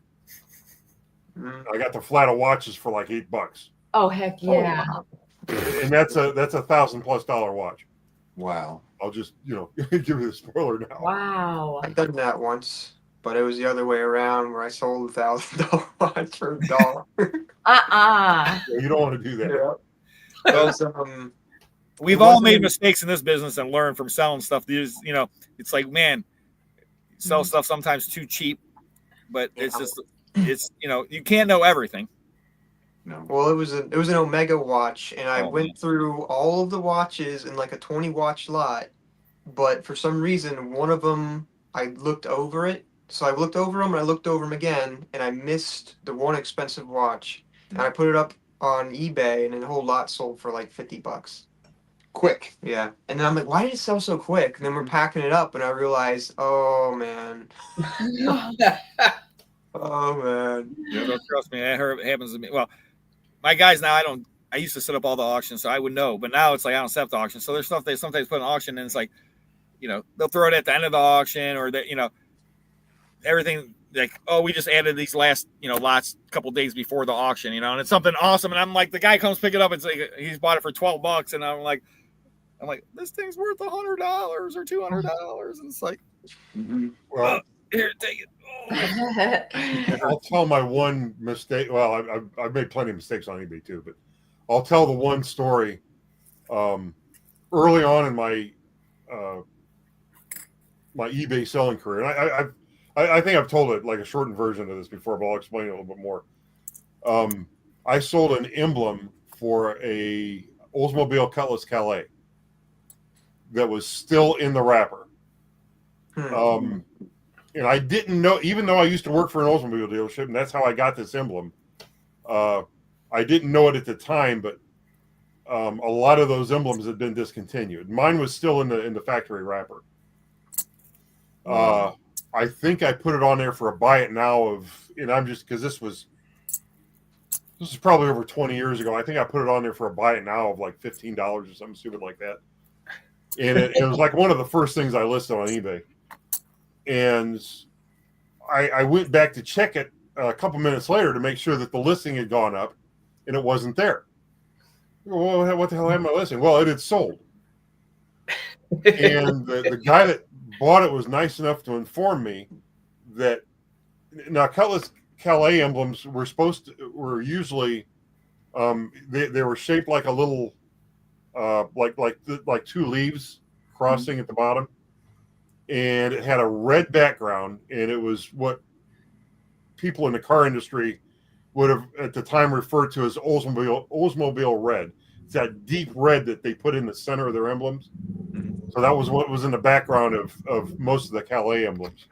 I got the flat of watches for like $8, Oh, heck yeah. and that's a $1,000+ watch. Wow. I'll just give you the spoiler now. Wow. I've done that once, but it was the other way around where I sold $1,000 watch for $1. Uh-uh. You don't want to do that. It was, We've It all wasn't made even- mistakes in this business and learned from selling stuff. It's like, man, sell stuff sometimes too cheap, but it's you can't know everything. No. Well, it was an Omega watch, and I Oh, went man. through all of the watches in like a 20 watch lot, but for some reason one of them I looked over it. So I looked over them and I looked over them again, and I missed the one expensive watch, and I put it up on eBay, and the whole lot sold for like $50. Quick. Yeah, and then I'm like, why did it sell so quick? And then we're packing it up, and I realized, oh man, oh man. So trust me, that happens to me. Well, my guys now, I used to set up all the auctions, so I would know, but now it's like I don't set up the auction. So there's stuff they sometimes put in auction, and it's like, they'll throw it at the end of the auction, or that everything like, oh, we just added these last lots a couple days before the auction, and it's something awesome, and I'm like, the guy comes pick it up, it's like he's bought it for $12, and I'm like, this thing's worth $100 or $200, and it's like, Well, here, take it. Oh. I'll tell my one mistake. Well, I've made plenty of mistakes on eBay too, but I'll tell the one story. Early on in my my eBay selling career, and I think I've told it like a shortened version of this before, but I'll explain it a little bit more. I sold an emblem for a Oldsmobile Cutlass Calais that was still in the wrapper. And I didn't know, even though I used to work for an Oldsmobile dealership, and that's how I got this emblem. I didn't know it at the time, but a lot of those emblems had been discontinued. Mine was still in the factory wrapper. I think I put it on there for a buy it now and I'm just, because this was probably over 20 years ago. I think I put it on there for a buy it now of like $15 or something stupid like that. And it was like one of the first things I listed on eBay. And I went back to check it a couple minutes later to make sure that the listing had gone up, and it wasn't there. Well, what the hell am I listing? Well, it had sold. And the guy that bought it was nice enough to inform me that now Cutlass Calais emblems were usually they were shaped like a little like two leaves crossing at the bottom, and it had a red background, and it was what people in the car industry would have at the time referred to as Oldsmobile red. It's that deep red that they put in the center of their emblems. So that was what was in the background of most of the Calais emblems.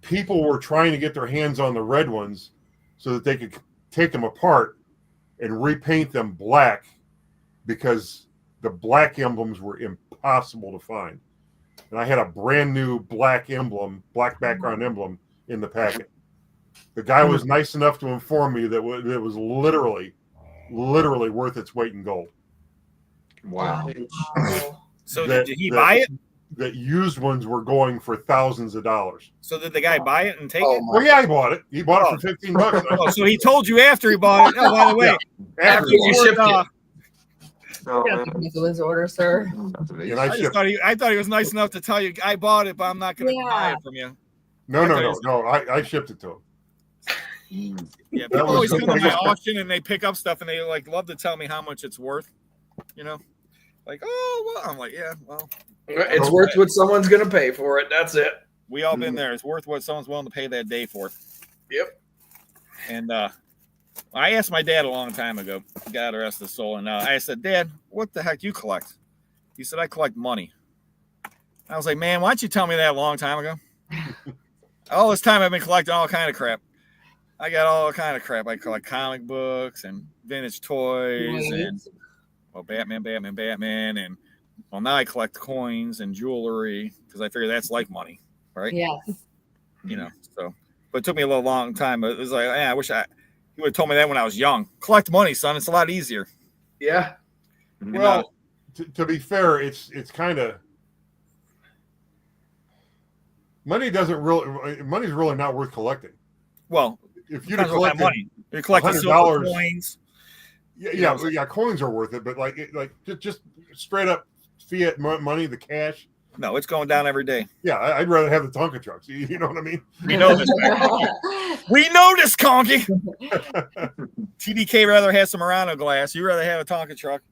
People were trying to get their hands on the red ones so that they could take them apart and repaint them black, because the black emblems were impossible to find. And I had a brand new black background emblem in the packet. The guy was nice enough to inform me that it was literally worth its weight in gold. Wow. So did he buy it? That used ones were going for thousands of dollars. So did the guy buy it and take it? Well, yeah, he bought it. He bought it for $15. Oh, so he told you after he bought it. Oh, by the way, After you shipped it. Cancel his order, sir. And I thought he was nice enough to tell you I bought it, but I'm not going to buy it from you. No. I shipped it to him. Yeah, people always come to my auction and they pick up stuff and they like love to tell me how much it's worth. You know, like, oh well, I'm like, yeah, well, it's worth what someone's going to pay for it. That's it. We all been there. It's worth what someone's willing to pay that day for. Yep. And I asked my dad a long time ago, God rest his soul, and I said, Dad, what the heck do you collect? He said, I collect money. I was like, man, why don't you tell me that a long time ago? All this time I've been collecting all kind of crap. I got all kind of crap. I collect comic books and vintage toys and Batman, and well, now I collect coins and jewelry because I figure that's like money, right? Yes. You know, so, but it took me a little long time. But it was like, yeah, I wish he would have told me that when I was young. Collect money, son. It's a lot easier. Yeah. Well, to be fair, it's kind of money's really not worth collecting. Well, if you're collecting money, you're collecting silver coins. Yeah, coins are worth it, but just straight up fiat money, the cash. No, it's going down every day. Yeah, I'd rather have the Tonka trucks. You know what I mean? We know this. We know this, Conky. TDK rather have some Murano glass. You rather have a Tonka truck.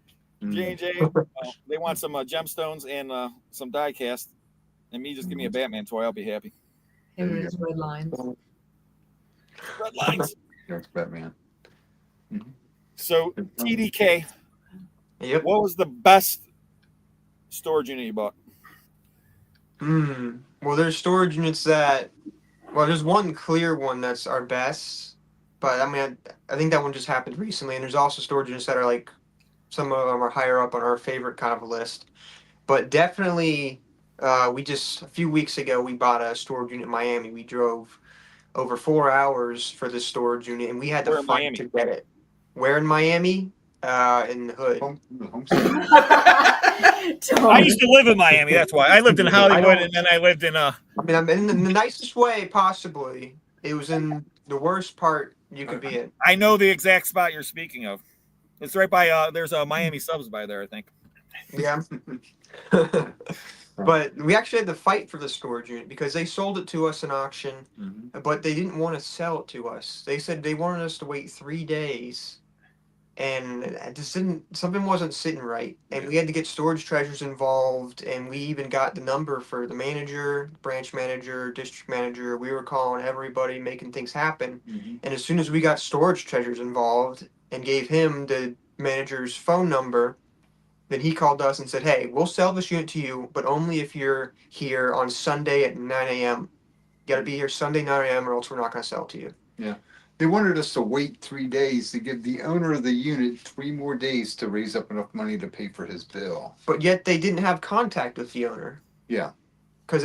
J&J, they want some gemstones and some die cast. And me, just give me a Batman toy. I'll be happy. Him and his red lines. Red lines. That's Batman. Mm-hmm. So, TDK, Yep. what was the best storage unit you bought? Well, there's storage units there's one clear one that's our best, but I mean, I think that one just happened recently, and there's also storage units that are like, some of them are higher up on our favorite kind of list. But definitely, a few weeks ago, we bought a storage unit in Miami. We drove over 4 hours for this storage unit, and we had to fight to get it. Where in Miami? In the hood. I used to live in Miami. That's why I lived in Hollywood, and then I lived in I mean, I'm in the nicest way possibly. It was in the worst part you could be in. I know the exact spot you're speaking of. It's right by. There's a Miami Subs by there, I think. Yeah. But we actually had to fight for the storage unit because they sold it to us in auction, but they didn't want to sell it to us. They said they wanted us to wait 3 days and it just something wasn't sitting right, and we had to get storage treasures involved, and we even got the number for the manager, branch manager, district manager. We were calling everybody, making things happen. And as soon as we got storage treasures involved and gave him the manager's phone number, then he called us and said, hey, we'll sell this unit to you, but only if you're here on Sunday at 9 a.m. You got to be here Sunday 9 a.m. or else we're not going to sell it to you. Yeah. They wanted us to wait 3 days to give the owner of the unit 3 more days to raise up enough money to pay for his bill. But yet they didn't have contact with the owner. Yeah. Because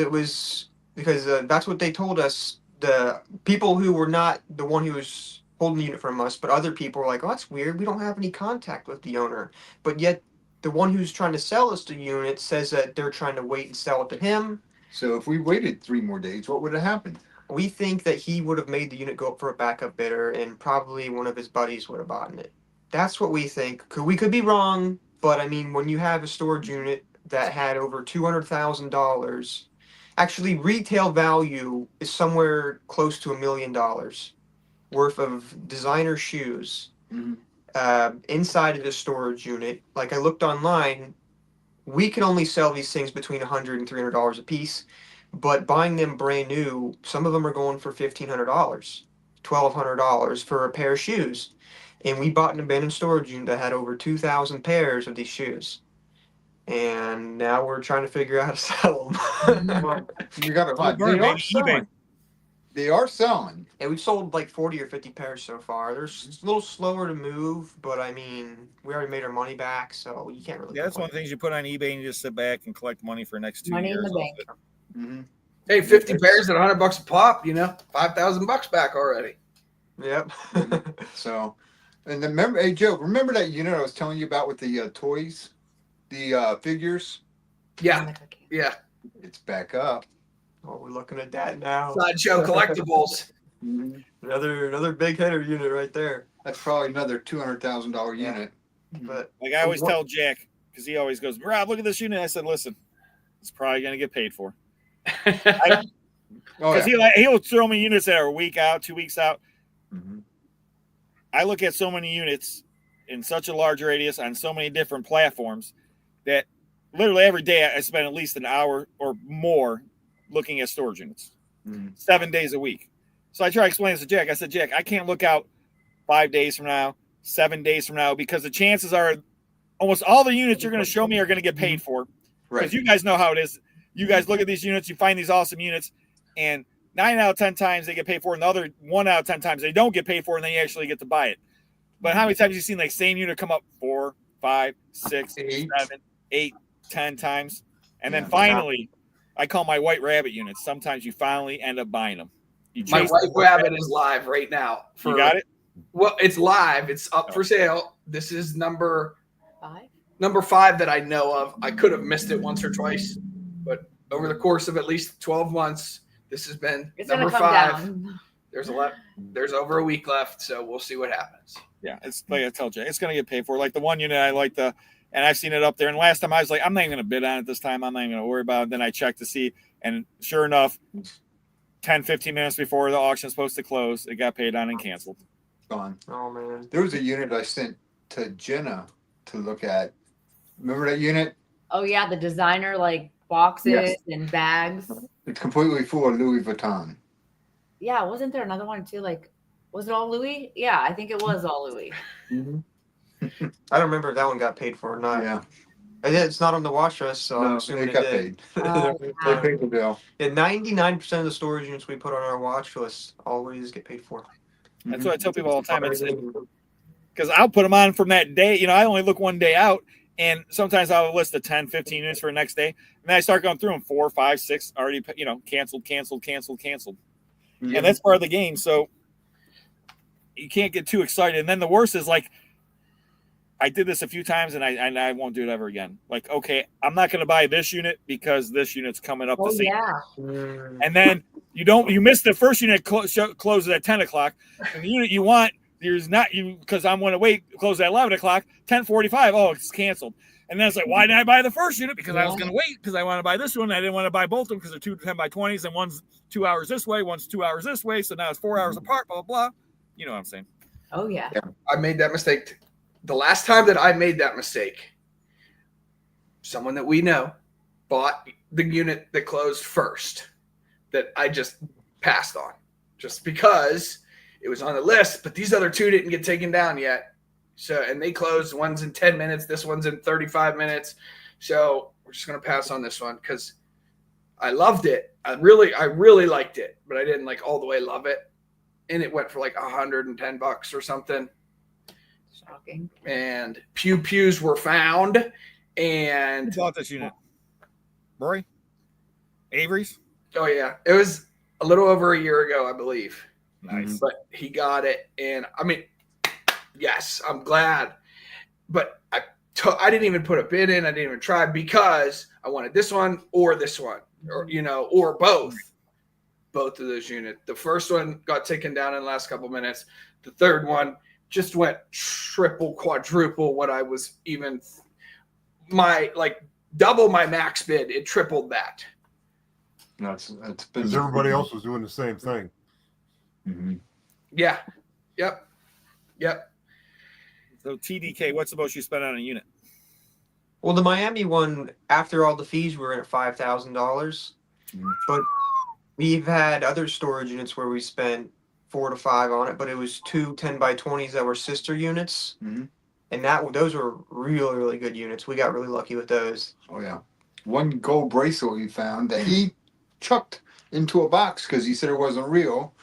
that's what they told us. The people who were not the one who was holding the unit from us, but other people were like, oh, that's weird. We don't have any contact with the owner. But yet the one who's trying to sell us the unit says that they're trying to wait and sell it to him. So if we waited 3 more days, what would have happened? We think that he would have made the unit go up for a backup bidder, and probably one of his buddies would have bought it. That's what we think. We could be wrong, but I mean, when you have a storage unit that had over $200,000, actually retail value is somewhere close to $1 million worth of designer shoes inside of the storage unit. Like, I looked online, we can only sell these things between $100 and $300 a piece. But buying them brand new, some of them are going for $1,500, $1,200 for a pair of shoes. And we bought an abandoned storage unit that had over 2,000 pairs of these shoes. And now we're trying to figure out how to sell them. You got to find. They are selling. They are selling. And we've sold like 40 or 50 pairs so far. They're a little slower to move, but I mean, we already made our money back, so you can't really. Yeah, that's one of the things you put on eBay and you just sit back and collect money for the next 2 years. Money in the bank. Hey, 50 pairs at $100 a pop, $5,000 back already. Yep. So, and then remember, hey Joe, remember that unit I was telling you about with the toys, the figures? Yeah, yeah. It's back up. Oh, we're looking at that now. Sideshow collectibles. Another big header unit right there. That's probably another $200,000 unit. But like I always tell Jack, because he always goes, Rob, look at this unit. I said, listen, it's probably going to get paid for. Because he'll throw me units that are a week out, 2 weeks out. I look at so many units in such a large radius on so many different platforms that literally every day I spend at least an hour or more looking at storage units, 7 days a week. So I try to explain this to Jack. I said, Jack, I can't look out 5 days from now, 7 days from now, because the chances are almost all the units you're going to show me are going to get paid for. Because you guys know how it is. You guys look at these units, you find these awesome units, and 9 out of 10 times they get paid for, and the other 1 out of 10 times they don't get paid for, and then you actually get to buy it. But how many times have you seen like same unit come up 4, 5, 6, 7, 8, 10 times? And then finally, I call my white rabbit units. Sometimes you finally end up buying them. My white rabbit is live right now. You got it? Well, it's live. It's up for sale. This is number 5 that I know of. I could have missed it once or twice, but over the course of at least 12 months, this has been number 5. There's over a week left, so we'll see what happens. Yeah, it's like I told you, it's going to get paid for. Like the one unit I like and I've seen it up there. And last time I was like, I'm not even going to bid on it this time. I'm not even going to worry about it. Then I checked to see, and sure enough, 10, 15 minutes before the auction's supposed to close, it got paid on and canceled. Gone. Oh man, there was a unit I sent to Jenna to look at. Remember that unit? Oh yeah, the designer like boxes and bags. It's completely full of Louis Vuitton. Yeah, wasn't there another one too? Like, was it all Louis? Yeah, I think it was all Louis. I don't remember if that one got paid for or not. Yeah. It's not on the watch list, so I'm assuming it got paid. They paid the bill. And 99% of the storage units we put on our watch list always get paid for. That's what I tell people all the time. Because I'll put them on from that day. I only look 1 day out, and sometimes I'll list the 10, 15 units for the next day. And then I start going through them, 4, 5, 6, already, canceled. And that's part of the game. So you can't get too excited. And then the worst is like, I did this a few times and I won't do it ever again. Like, okay, I'm not going to buy this unit because this unit's coming up the same. Yeah. And then you missed the first unit closes at 10 o'clock. And the unit you want, because I'm going to wait, close at 11 o'clock, 10:45. Oh, it's canceled. And then it's like, why didn't I buy the first unit? Because I was going to wait because I want to buy this one. I didn't want to buy both of them because they're 2 10x20s and one's 2 hours this way, one's 2 hours this way. So now it's 4 hours apart, blah, blah, blah. You know what I'm saying? Oh, yeah. I made that mistake the last time that I made that mistake, someone that we know bought the unit that closed first that I just passed on just because it was on the list, but these other two didn't get taken down yet. So, and they closed. One's in 10 minutes. This one's in 35 minutes. So we're just going to pass on this one because I loved it. I really liked it, but I didn't like all the way love it. And it went for like $110 or something. Shocking. And pews were found. And Who bought this unit? Rory? Avery's? oh yeah, it was a little over a year ago, I believe. Nice. But he got it, and I mean, yes, I'm glad. But I didn't even put a bid in. I didn't even try because I wanted this one, or or both. Both of those units. The first one got taken down in the last couple minutes. The third one just went triple, quadruple what I was even double my max bid. It tripled that. That's been Because everybody else was doing the same thing. Mm-hmm. Yeah. Yep. So TDK, what's the most you spent on a unit? Well, the Miami one, after all the fees, we were at $5,000. Mhm. But we've had other storage units where we spent 4 to 5 on it, but it was 2 10x20s that were sister units. Mhm. And those were really, really good units. We got really lucky with those. Oh yeah, one gold bracelet we found that he chucked into a box because he said it wasn't real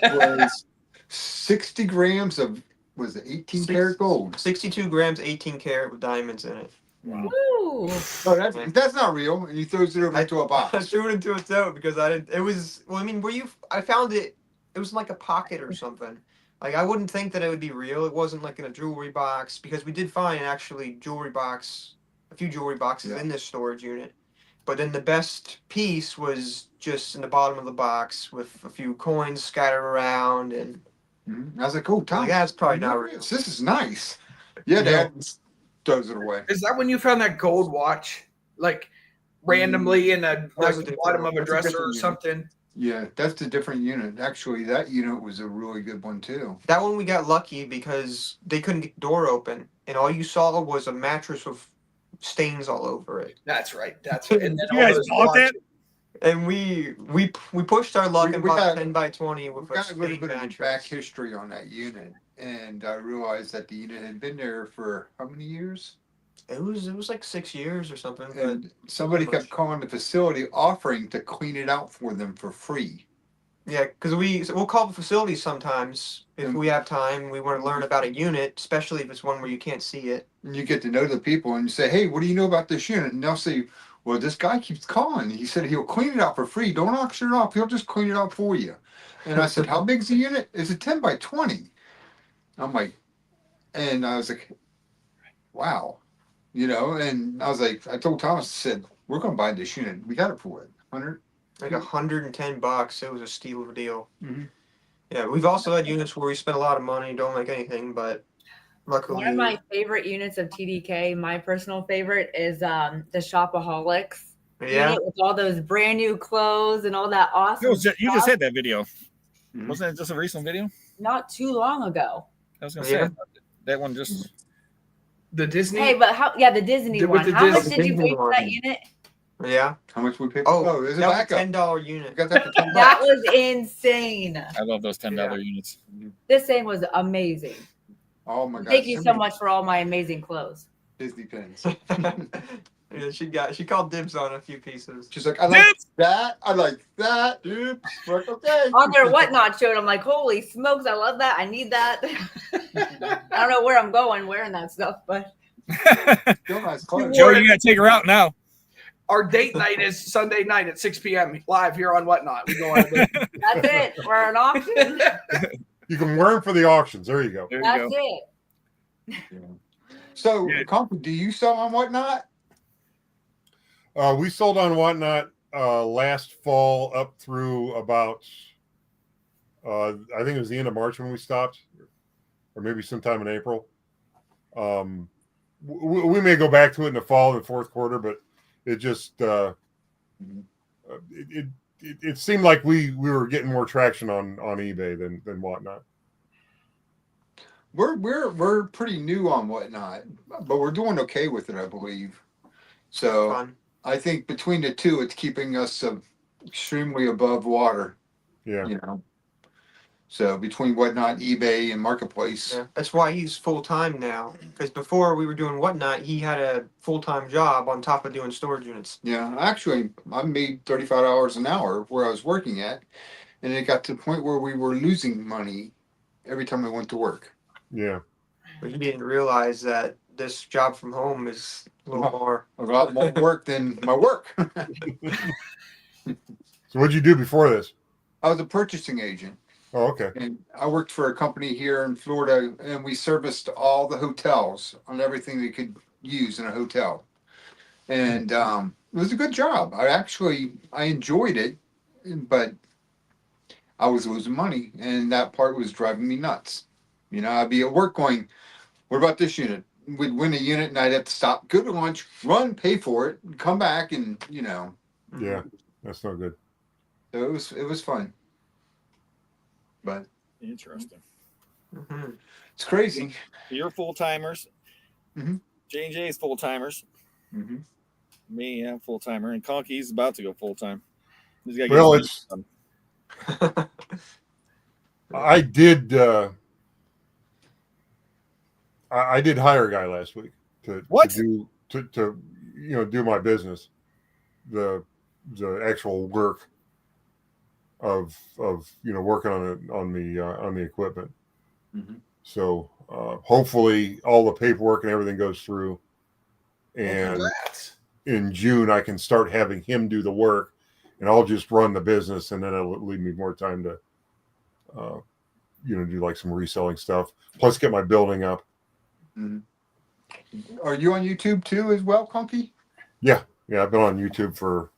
was 60 grams of 18 karat gold. 62 grams, 18 karat with diamonds in it. Wow. Woo. No, that's not real. And he throws it over into a I box. threw it into a tote because I didn't. It was. Well, I mean, I found it. It was like a pocket or something. Like I wouldn't think that it would be real. It wasn't like in a jewelry box because we did find actually a few jewelry boxes in this storage unit. But then the best piece was just in the bottom of the box with a few coins scattered around, and I was like, "Oh, Tom, like, that's probably not real." This is nice." Yeah, Dad throws it away. Is that when you found that gold watch, like randomly in the bottom of a dresser or something? Yeah, that's a different unit. Actually, that unit was a really good one too. That one we got lucky because they couldn't get the door open, and all you saw was a mattress with stains all over it. That's right. And then You guys bought that? And we pushed our luck and We bought got- 10x20 with We've a got a little stain bit of mattress. back history on that unit, and I realized that the unit had been there for how many years? It was like 6 years or something. But And somebody pretty kept calling the facility offering to clean it out for them for free. yeah, because we'll call the facility sometimes if we have time. We want to learn about a unit, especially if it's one where you can't see it. And you get to know the people and you say, "Hey, what do you know about this unit?" And they'll say, "Well, this guy keeps calling. He said he'll clean it out for free. Don't auction it off. He'll just clean it out for you." And I said, "How big's the unit?" It's a 10x20. I'm like, and I was like, "Wow." And I was like, I told Thomas, I said, "We're going to buy this unit. We got it for what, 100?" Like $110. It was a steal of a deal. Mhm. Yeah, we've also had units where we spent a lot of money, don't make anything, but luckily. One of my favorite units of TDK, my personal favorite, is the Shopaholics unit with all those brand new clothes and all that awesome You just stuff. had that video. Mhm. Wasn't it just a recent video? Not too long ago. I was going to say, that one just... The Disney. Hey, but the Disney With one. the How much Disney did you pay for that one. unit? Yeah. How much we paid? Oh, there's a that was a backup. $10 We unit. got that for $10. That was insane. I love those $10 units. This thing was amazing. Oh my God! Thank you so much for all my amazing clothes. Disney pins. Yeah, she called dibs on a few pieces. She's like, "I like that. I like that, dude." We're like, okay. On their whatnot showed, I'm like, holy smokes, I love that. I need that. I don't know where I'm going wearing that stuff, but Still nice clothes. Joe, you got to take her out now. Our date night is Sunday night at 6 p.m. live here on Whatnot. We go on a date. that's it. We're an auction. You can wear them for the auctions. There you go. There you That's go. it. So, Yeah. Comfort, do you sell on Whatnot? We sold on Whatnot last fall up through about, I think it was the end of March when we stopped, or maybe sometime in April. We may go back to it in the fall and the fourth quarter, but it just it seemed like we were getting more traction on eBay than Whatnot. we're pretty new on Whatnot, but we're doing okay with it, I believe. So Fun. I think between the two, it's keeping us extremely above water. Yeah. You know. So between Whatnot, eBay, and Marketplace. Yeah, that's why he's full time now. Because before we were doing Whatnot, he had a full time job on top of doing storage units. Yeah, actually, I made $35 an hour where I was working at, and it got to the point where we were losing money every time I went to work. Yeah. But he didn't realize that this job from home is a little more. A lot more work than my work. So what'd you do before this? I was a purchasing agent, Oh, okay. and I worked for a company here in Florida, and we serviced all the hotels on everything they could use in a hotel. And it was a good job. I enjoyed it, but I was losing money, and that part was driving me nuts. You know, I'd be at work going, "What about this unit?" We'd win a unit, and I'd have to stop, go to lunch, run, pay for it, come back, and Yeah, that's not good. So it was fun, but Interesting. Mm-hmm. it's crazy. You're full timers. Mhm. J&J's full timers. Mm-hmm. Me, I'm full timer, and Conky's about to go full time. Well, it's I did I did hire a guy last week to do my business, the actual work of working on the equipment. Mhm. So hopefully all the paperwork and everything goes through, and Congrats. in June I can start having him do the work, and I'll just run the business, and then it'll leave me more time to do like some reselling stuff, plus get my building up. Mm-hmm. Are you on YouTube too as well, Conky? Yeah, I've been on YouTube for a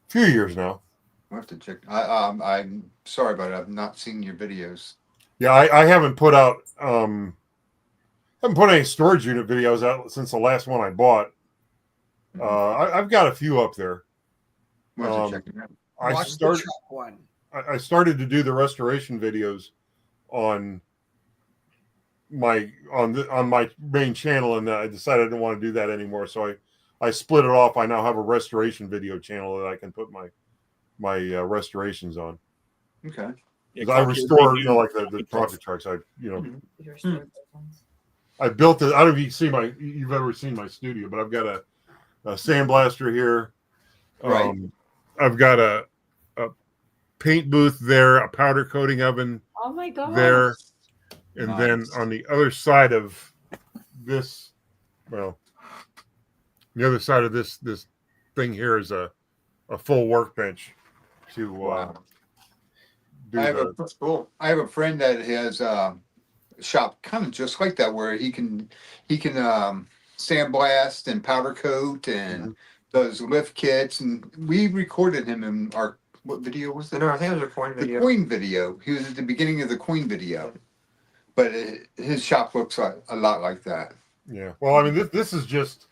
few years now. I have to check. I'm sorry, but I've not seen your videos. Yeah, I haven't put out any storage unit videos out since the last one I bought. I've got a few up there. Why don't you check it out? Watch the shop one. I started to do the restoration videos on my main channel, and I decided I didn't want to do that anymore. So I split it off. I now have a restoration video channel that I can put my restorations on. Okay. Yeah, I restore, like the pocket trucks. I built it. I don't know if you've ever seen my studio, but I've got a sandblaster here. Right. I've got a paint booth there, a powder coating oven Oh my god. there, and Nice. then on the other side of this, the other side of this thing here is a full workbench to Wow. do That's cool. I have a friend that has a shop kind of just like that, where he can sandblast and powder coat and does lift kits, and we recorded him in our what video was that? No, I think it was a coin The video. Queen video. He was at the beginning of the Queen video, but his shop looks a lot like that. Yeah. Well, I mean, this is just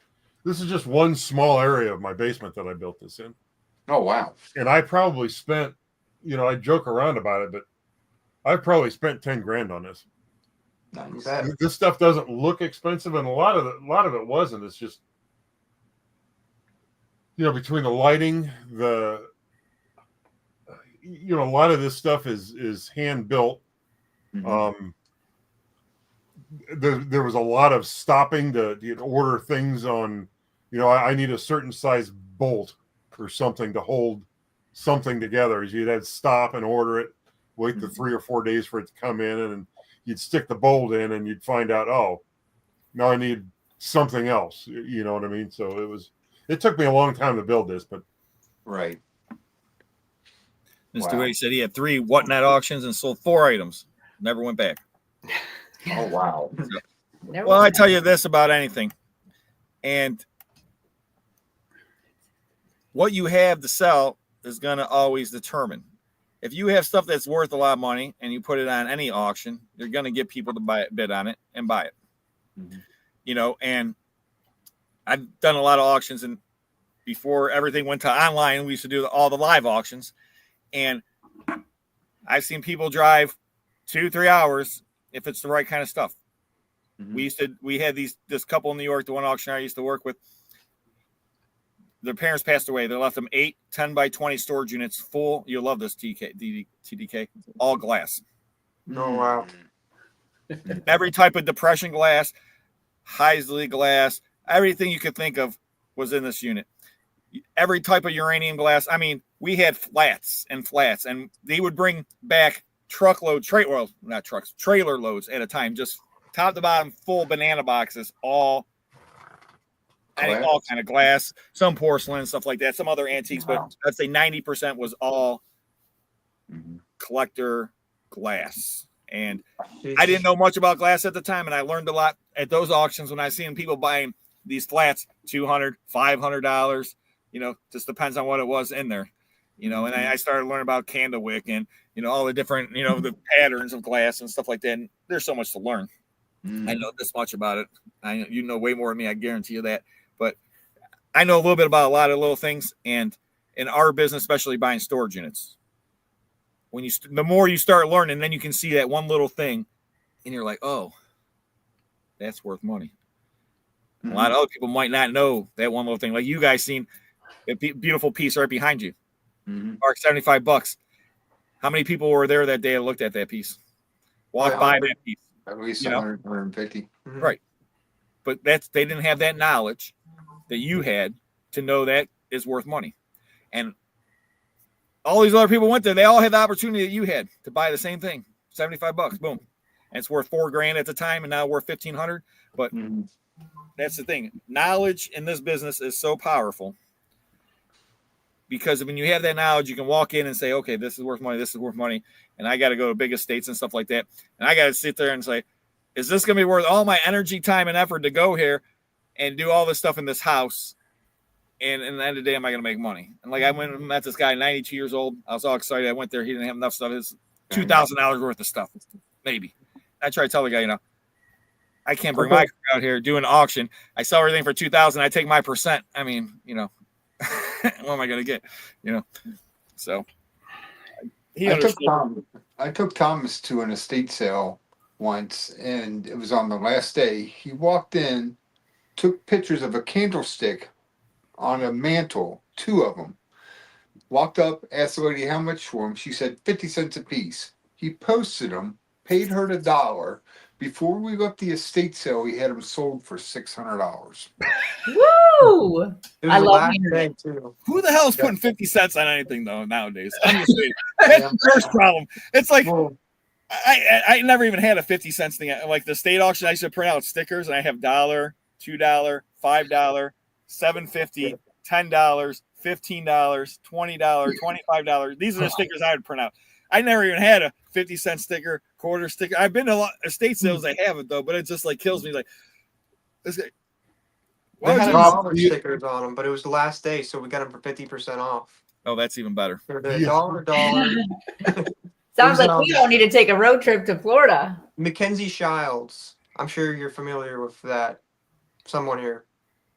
one small area of my basement that I built this in. Oh wow! And I probably spent, I joke around about it, but I probably spent $10,000 on this. Nice. This stuff doesn't look expensive, and a lot of it wasn't. It's just, between the lighting, a lot of this stuff is hand built. Mm-hmm. There was a lot of stopping to order things on, I need a certain size bolt or something to hold something together. You'd have to stop and order it, wait the 3 or 4 days for it to come in, and you'd stick the bolt in, and you'd find out, oh, now I need something else. You know what I mean? So it took me a long time to build this, but Right. Mr. Wade said he had 3 Whatnot auctions and sold 4 items. Never went back. Oh wow! Well, I tell you this about anything, and what you have to sell is going to always determine. If you have stuff that's worth a lot of money and you put it on any auction, you're going to get people to bid on it and buy it. Mm-hmm. And I've done a lot of auctions, and before everything went to online, we used to do all the live auctions, and I've seen people drive 2-3 hours if it's the right kind of stuff. Mhm. We had this couple in New York, the one auctioneer I used to work with. Their parents passed away. They left them 8 10 by 20 storage units full. You'll love this TDK, all glass. Oh wow. Every type of depression glass, Heisley glass, everything you could think of was in this unit. Every type of uranium glass. I mean, we had flats, and they would bring back trailer loads at a time, just top to bottom, full banana boxes, all kind of glass, some porcelain, stuff like that, some other antiques, but I'd say 90% was all collector glass. And I didn't know much about glass at the time, and I learned a lot at those auctions when I seen people buying these flats, $200, $500. Just depends on what it was in there. And I started learning about candle wick and all the different the patterns of glass and stuff like that. And there's so much to learn. I know this much about it. You know way more than me. I guarantee you that. But I know a little bit about a lot of little things, and in our business, especially buying storage units. When the more you start learning, then you can see that one little thing, and you're like, oh, that's worth money. A lot of other people might not know that one little thing. Like you guys seen a beautiful piece right behind you, marked $75. How many people were there that day and looked at that piece? Walked by that piece. At least 100, 150. Right. But they didn't have that knowledge that you had to know that is worth money. And all these other people went there. They all had the opportunity that you had to buy the same thing, $75. Boom. And it's worth $4,000 at the time, and now worth $1,500. But that's the thing. Knowledge in this business is so powerful, because when you have that knowledge, you can walk in and say, okay, this is worth money. This is worth money. And I got to go to big estates and stuff like that. And I got to sit there and say, is this going to be worth all my energy, time, and effort to go here and do all this stuff in this house? And at the end of the day, am I going to make money? And like I went and met this guy, 92 years old. I was all excited. I went there. He didn't have enough stuff. It's $2,000 worth of stuff, maybe. I try to tell the guy, I can't bring my crew out here doing an auction. I sell everything for $2,000. I take my percent. I mean, what am I going to get? So I took Thomas to an estate sale once, and it was on the last day. He walked in, took pictures of a candlestick on a mantle, 2 of them. Walked up, asked the lady how much for them. She said 50 cents a piece. He posted them, paid her $1. Before we left the estate sale, he had them sold for $600. Woo! I love hearing it. too. who the hell is putting 50 cents on anything though nowadays? I'm just saying, that's the first problem. It's like I never even had a 50 cents thing. Like the state auction, I used to print out stickers, and I have $1, $2, $5, $7.50, $10, $15, $20, $25. These are the stickers I would print out. I never even had a 50-cent sticker, quarter sticker. I've been to a lot of estate sales that have it though, but it just like kills me. Like this guy. They had dollar stickers on them, but it was the last day, so we got them for 50% off. Oh, that's even better. They're $1. Sounds like we don't need to take a road trip to Florida. Mackenzie Childs. I'm sure you're familiar with that. Someone here.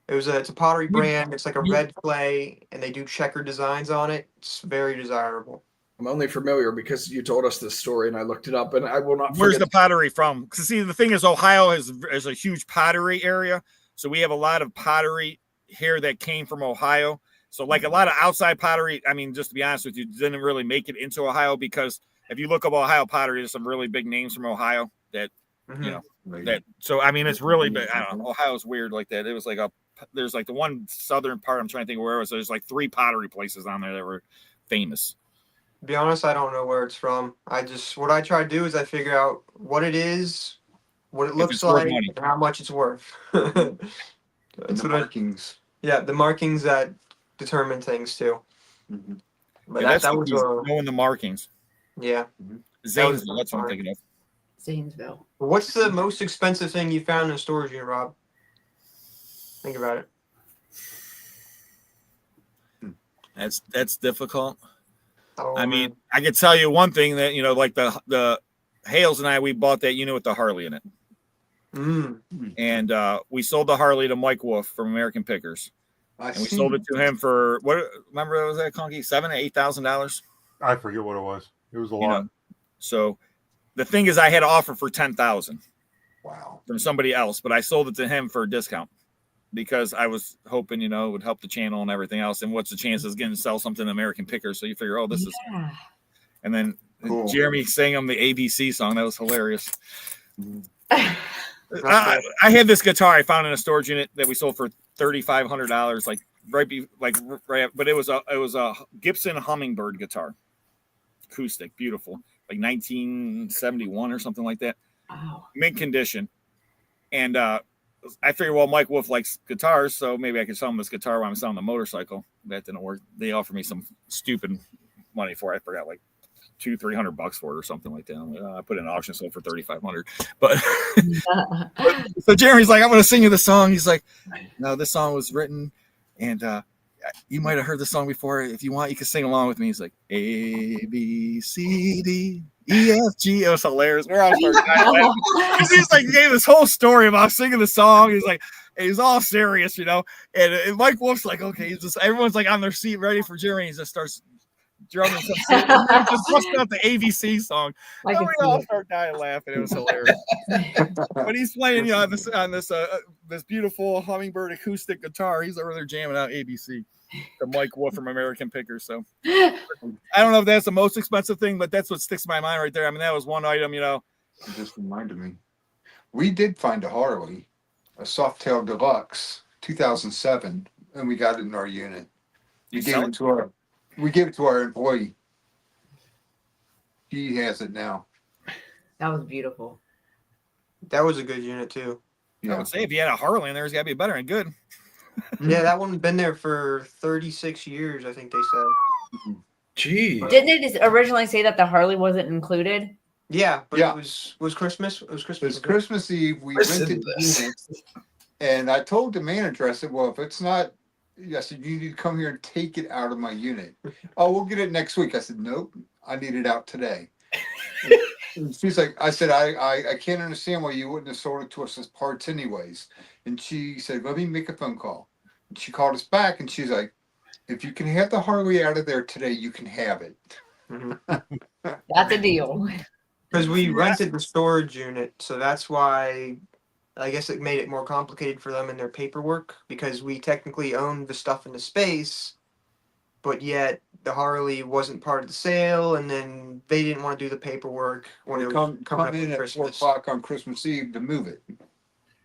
It's a pottery brand. It's like a red clay, and they do checker designs on it. It's very desirable. I'm only familiar because you told us this story, and I looked it up, and I will not. Where's the pottery from? Because see, the thing is, Ohio is a huge pottery area, so we have a lot of pottery here that came from Ohio. So, like a lot of outside pottery, I mean, just to be honest with you, didn't really make it into Ohio, because if you look up Ohio pottery, there's some really big names from Ohio that that. So, I mean, it's really big. I don't know. Ohio's weird like that. It was like there's like the one southern part. I'm trying to think where it was. There's like 3 pottery places on there that were famous. To be honest, I don't know where it's from. What I try to do is I figure out what it is, what it looks like, and how much it's worth. That's the markings. The markings that determine things too. But Yeah, that was knowing the markings. Yeah. Zanesville, that's what I'm thinking of. Zanesville. What's the most expensive thing you found in a storage unit, Rob? Think about it. That's difficult. Oh, I mean, I could tell you one thing that, like the Hales and I, we bought that unit with the Harley in it. And we sold the Harley to Mike Wolf from American Pickers. And we sold it to him for remember what was that, Conky? $7,000 to $8,000? I forget what it was. It was a lot. So the thing is, I had an offer for 10,000 Wow. from somebody else, but I sold it to him for a discount because I was hoping, it would help the channel and everything else. And what's the chances of getting to sell something to American Picker? So you figure, this is, and then Cool. Jeremy sang him the ABC song. That was hilarious. That's I had this guitar I found in a storage unit that we sold for $3,500, but it was a Gibson Hummingbird guitar, acoustic, beautiful, like 1971 or something like that. Wow. Mint condition. And I figured, well, Mike Wolf likes guitars, so maybe I could sell him this guitar while I'm selling the motorcycle. That didn't work. They offered me some stupid money for it. I forgot, like $200-300 for it or something like that. I'm like, I put in an auction, sold for $3,500. But so Jeremy's like, I'm going to sing you the song. He's like, no, this song was written, and you might have heard the song before. If you want, you can sing along with me. He's like, A, B, C, D, E, F, G. It was hilarious. We're all starting laughing. He's like, he gave this whole story about singing the song. He's like, he's all serious, And Mike Wolf's like, okay, everyone's like on their seat ready for Jeremy. He just starts drumming some just busting out the ABC song. And we all start dying laughing. It was hilarious. But he's playing, on this beautiful Hummingbird acoustic guitar. He's over there jamming out ABC. The Mike Wolf from American Picker. So I don't know if that's the most expensive thing, but that's what sticks in my mind right there. I mean, that was one item, It just reminded me. We did find a Harley, a Softail Deluxe, 2007, and we got it in our unit. We gave it to our employee. He has it now. That was beautiful. That was a good unit too. I would say if you had a Harley in there, it's got to be better and good. Yeah, that one's been there for 36 years, I think they said. Gee. Didn't they just originally say that the Harley wasn't included? Yeah, but Yeah. it was Christmas. It was Christmas. It's Christmas Eve. We rented the unit, and I told the manager, I said, well, if it's not, I said, you need to come here and take it out of my unit. Oh, we'll get it next week. I said, nope, I need it out today. And she's like, I said, I can't understand why you wouldn't have sold it to us as parts anyways. And she said, let me make a phone call. And she called us back, and she's like, if you can have the Harley out of there today, you can have it. That's a deal. Because we rented the storage unit, so that's why I guess it made it more complicated for them in their paperwork, because we technically owned the stuff in the space, but yet the Harley wasn't part of the sale, and then they didn't want to do the paperwork when it was Come coming up in with at Christmas. 4:00 on Christmas Eve to move it.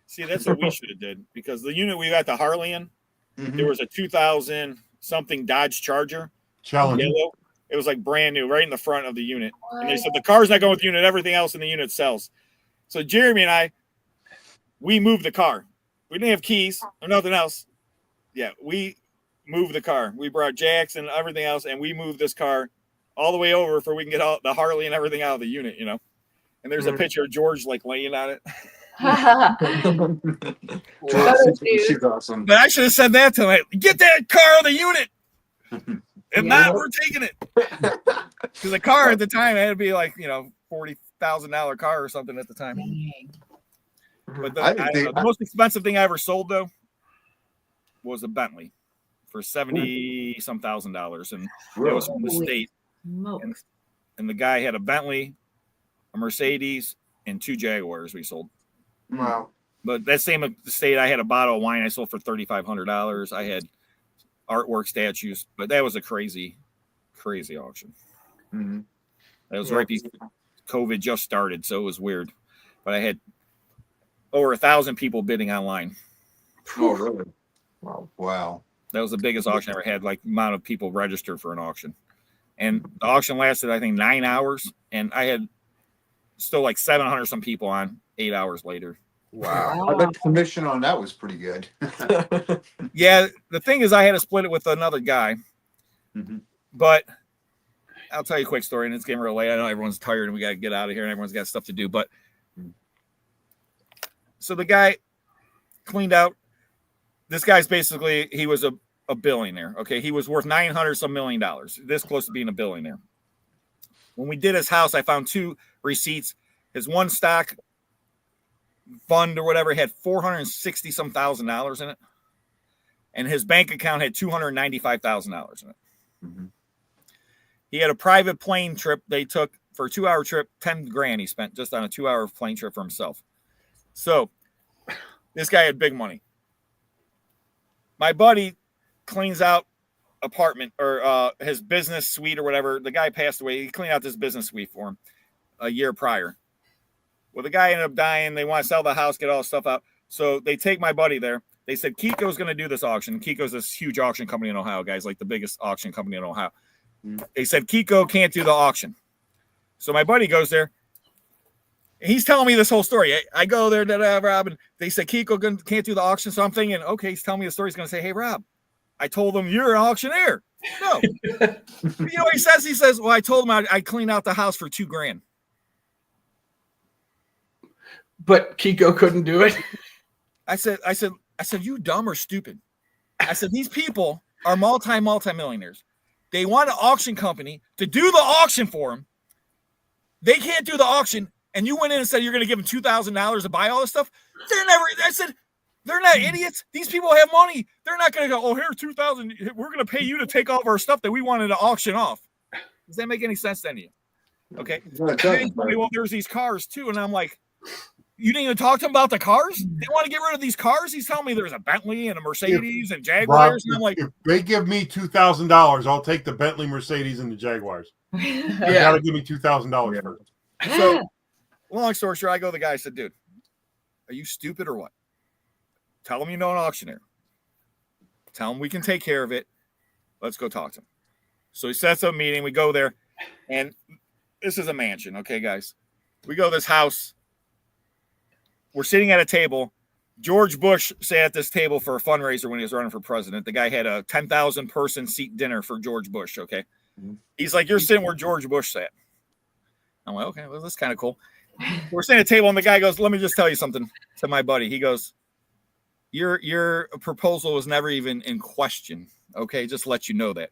See, that's what we should have did, because the unit we got the Harley in, there was a 2000 something Dodge Charger, Challenge. yellow. It was like brand new, right in the front of the unit. And they said the car's not going with the unit. Everything else in the unit sells. So Jeremy and we moved the car. We didn't have keys or nothing else. Yeah, we moved the car. We brought jacks and everything else, and we moved this car all the way over so we can get all the Harley and everything out of the unit, And there's a picture of George like laying on it. She's awesome. But I should have said that to him. Get that car out of the unit. If not, we're taking it. Because the car at the time had to be like, $40,000 car or something at the time. But the most expensive thing I ever sold, though, was a Bentley for $70-some thousand, and it was from the state. And the guy had a Bentley, a Mercedes, and 2 Jaguars we sold. Wow. But that same state, I had a bottle of wine I sold for $3,500. I had artwork statues, but that was a crazy auction. That was right before COVID just started, so it was weird. But I had over 1,000 people bidding online. Oh, really? Wow. That was the biggest auction I ever had, like amount of people registered for an auction. And the auction lasted, I think, 9 hours, and I had still like 700 some people on 8 hours later. Wow. I bet the commission on that was pretty good. Yeah, the thing is, I had to split it with another guy. But I'll tell you a quick story, and it's getting real late. I know everyone's tired, and we got to get out of here, and everyone's got stuff to do. But so the guy cleaned out. This guy's basically, he was a billionaire. Okay, he was worth $900 some million, this close to being a billionaire. When we did his house, I found 2 receipts. His one stock fund or whatever had $460 some thousand in it, and his bank account had $295,000 in it. He had a private plane trip they took for a 2-hour trip, 10 grand he spent just on a 2-hour plane trip for himself. So this guy had big money. My buddy cleans out apartment or his business suite or whatever. The guy passed away. He cleaned out this business suite for him a year prior. Well, the guy ended up dying. They want to sell the house, get all the stuff out. So they take my buddy there. They said, Kiko's going to do this auction. Kiko's this huge auction company in Ohio, guys, like the biggest auction company in Ohio. They said, Kiko can't do the auction. So my buddy goes there. He's telling me this whole story. I go there, Rob, and they said, Kiko can't do the auction. So I'm thinking, okay, he's telling me the story. He's going to say, hey, Rob, I told him you're an auctioneer. No. You know what he says? He says, well, I told him I cleaned out the house for $2 grand. But Kiko couldn't do it. I said, you dumb or stupid? I said, these people are multi-millionaires. They want an auction company to do the auction for them. They can't do the auction. And you went in and said, you're going to give them $2,000 to buy all this stuff. I said, they're not idiots. These people have money. They're not going to go, oh, here, $2,000. We're going to pay you to take all of our stuff that we wanted to auction off. Does that make any sense to any of you? Okay. Well, there's these cars too. And I'm like, you didn't even talk to him about the cars? They want to get rid of these cars? He's telling me there's a Bentley and a Mercedes and Jaguars. And I'm like, if they give me $2,000, I'll take the Bentley, Mercedes, and the Jaguars. You got to give me $2,000 first. So, long story short, I go to the guy. I said, dude, are you stupid or what? Tell him you know an auctioneer. Tell him we can take care of it. Let's go talk to him. So he sets up a meeting. We go there. And this is a mansion, okay, guys? We go to this house. We're sitting at a table. George Bush sat at this table for a fundraiser when he was running for president. The guy had a 10,000 person seat dinner for George Bush. Okay. He's like, you're sitting where George Bush sat. I'm like, okay, well, that's kind of cool. We're sitting at a table and the guy goes, let me just tell you something to my buddy. He goes, your proposal was never even in question. Okay. Just let you know that.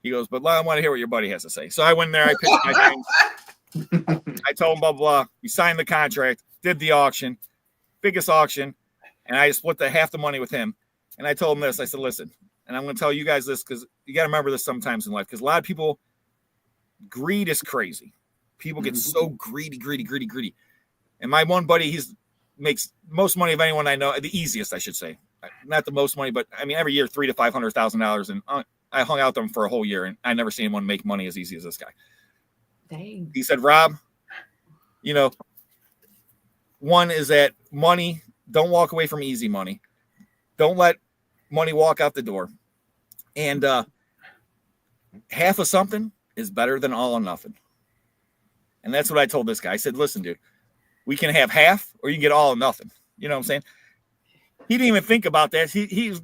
He goes, but I want to hear what your buddy has to say. So I went there. I pitched my things. I told him, blah, blah, blah. We signed the contract, did the auction. Biggest auction, and I split half the money with him. And I told him this. I said, listen, and I'm going to tell you guys this because you got to remember this sometimes in life because a lot of people, greed is crazy. People get so greedy. And my one buddy, makes most money of anyone I know, the easiest, I should say. Not the most money, but I mean, every year, $300,000 to $500,000. And I hung out with him for a whole year, and I never seen anyone make money as easy as this guy. Dang. He said, Rob, one is that money, don't walk away from easy money. Don't let money walk out the door. And half of something is better than all or nothing. And that's what I told this guy. I said, listen, dude, we can have half or you can get all or nothing. You know what I'm saying? He didn't even think about that. He's,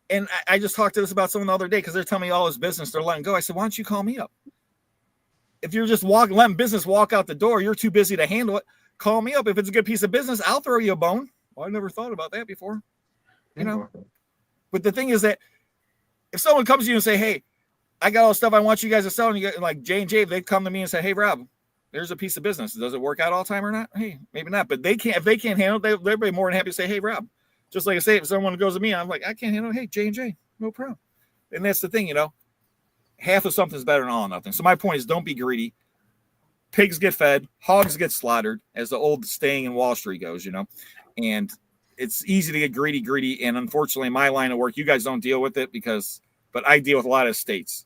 and I just talked to this about someone the other day because they're telling me all his business they're letting go. I said, why don't you call me up? If you're just letting business walk out the door, you're too busy to handle it. Call me up. If it's a good piece of business, I'll throw you a bone. Well, I never thought about that before, But the thing is that if someone comes to you and say, hey, I got all the stuff I want you guys to sell, and you get like J&J, they come to me and say, hey, Rob, there's a piece of business. Does it work out all the time or not? Hey, maybe not. But if they can't handle it, they'll be more than happy to say, hey, Rob. Just like I say, if someone goes to me, I'm like, I can't handle it. Hey, J&J, no problem. And that's the thing, half of something is better than all or nothing. So my point is don't be greedy. Pigs get fed, hogs get slaughtered, as the old saying in Wall Street goes, and it's easy to get greedy. And unfortunately, my line of work, you guys don't deal with it but I deal with a lot of estates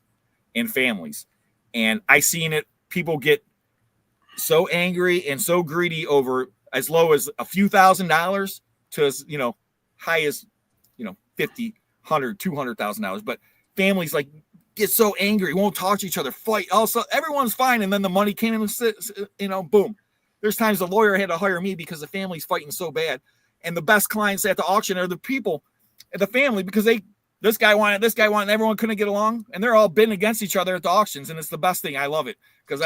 and families. And I seen it. People get so angry and so greedy over as low as a few $1,000s to as, high as, $50,000, $100,000, $200,000. But families get so angry, won't talk to each other, fight. Also, everyone's fine. And then the money came in, boom. There's times the lawyer had to hire me because the family's fighting so bad. And the best clients at the auction are the people at the family because this guy wanted, and everyone couldn't get along. And they're all bidding against each other at the auctions. And it's the best thing. I love it because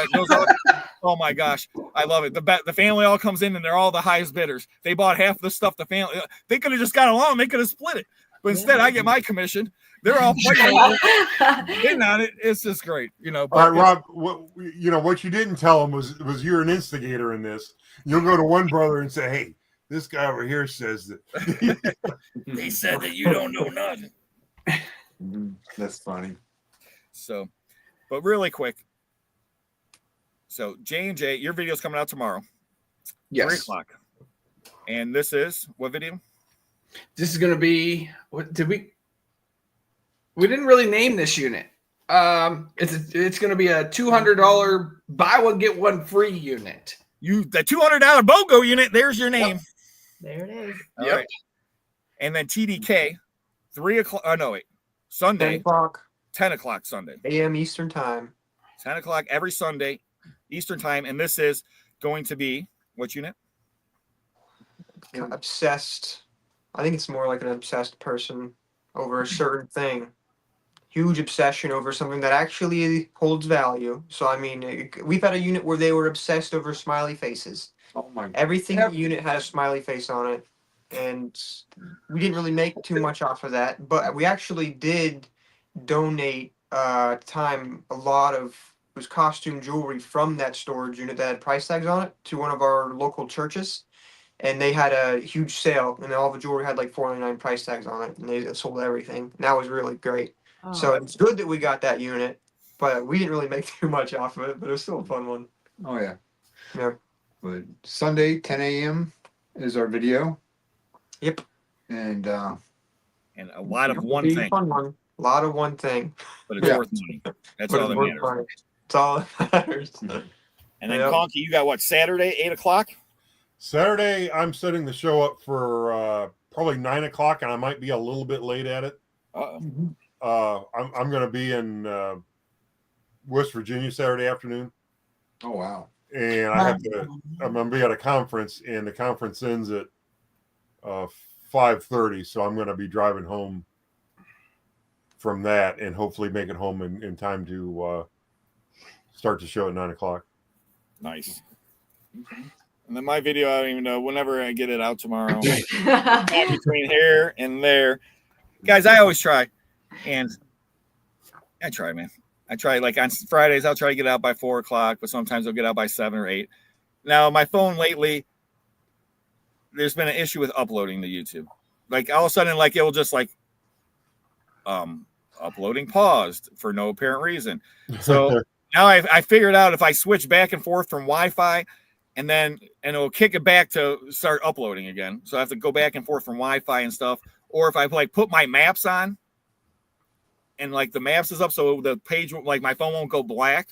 oh my gosh, I love it. The family all comes in and they're all the highest bidders. They bought half the stuff the family, they could have just got along. They could have split it. But instead, I get my commission. They're all fighting on it. It's just great, All right, Rob. What you didn't tell them was you're an instigator in this. You'll go to one brother and say, "Hey, this guy over here says that." They said that you don't know nothing. That's funny. So, but really quick. So J&J, your video's coming out tomorrow. 3 Yes. o'clock. And this is what video? This is going to be, what did we didn't really name this unit. It's going to be a $200 buy one, get one free unit. The $200 BOGO unit, there's your name. Yep. There it is. All Yep. right. And then TDK, 3 o'clock. Oh, no, wait. 10 Sunday, o'clock 10 o'clock Sunday. a.m. Eastern time. 10 o'clock every Sunday, Eastern time. And this is going to be what unit? Obsessed. I think it's more like an obsessed person over a certain thing. Huge obsession over something that actually holds value. So, I mean, we've had a unit where they were obsessed over smiley faces. Oh my! Everything in the unit had a smiley face on it. And we didn't really make too much off of that. But we actually did donate time a lot of it was costume jewelry from that storage unit that had price tags on it to one of our local churches. And they had a huge sale, and all the jewelry had like $4.99 price tags on it, and they sold everything. And that was really great. Oh. So it's good that we got that unit, but we didn't really make too much off of it. But it was still a fun one. Oh yeah. Yeah. But Sunday, 10 a.m. is our video. Yep. And And a lot of one Be a thing, fun one. A lot of one thing. but it's Yeah. worth money. That's But all it's that worth matters. money. It's all that matters. And then Yep. Conky, you got what, Saturday, 8 o'clock? Saturday, I'm setting the show up for probably 9 o'clock, and I might be a little bit late at it. Uh-oh. I'm going to be in West Virginia Saturday afternoon, oh wow. and I'm going to be at a conference, and the conference ends at 5:30, so I'm going to be driving home from that, and hopefully make it home in time to start the show at 9 o'clock. Nice. And then my video, I don't even know. Whenever I get it out tomorrow, between here and there, guys, I always try, and I try, man. I try. Like on Fridays, I'll try to get out by 4 o'clock, but sometimes I'll get out by 7 or 8. Now, my phone lately, there's been an issue with uploading to YouTube. Like all of a sudden, like it will just like, uploading paused for no apparent reason. So now I figured out if I switch back and forth from Wi-Fi. And it'll kick it back to start uploading again. So I have to go back and forth from Wi-Fi and stuff. Or if I like put my maps on and like the maps is up, so the page, like my phone won't go black.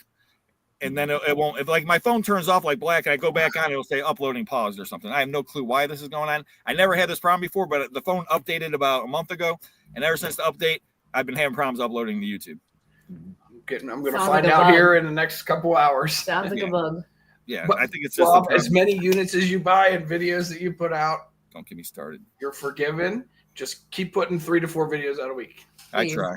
And then it won't, if like my phone turns off like black and I go back on, it'll say uploading paused or something. I have no clue why this is going on. I never had this problem before, but the phone updated about a month ago. And ever since the update, I've been having problems uploading to YouTube. I'm going to Sounds find like a out bug. here in the next couple hours. Sounds like a bug. Yeah, But, I think it's just Rob, a as many units as you buy and videos that you put out, Don't get me started. you're forgiven. Just keep putting 3 to 4 videos out a week. I Please. try.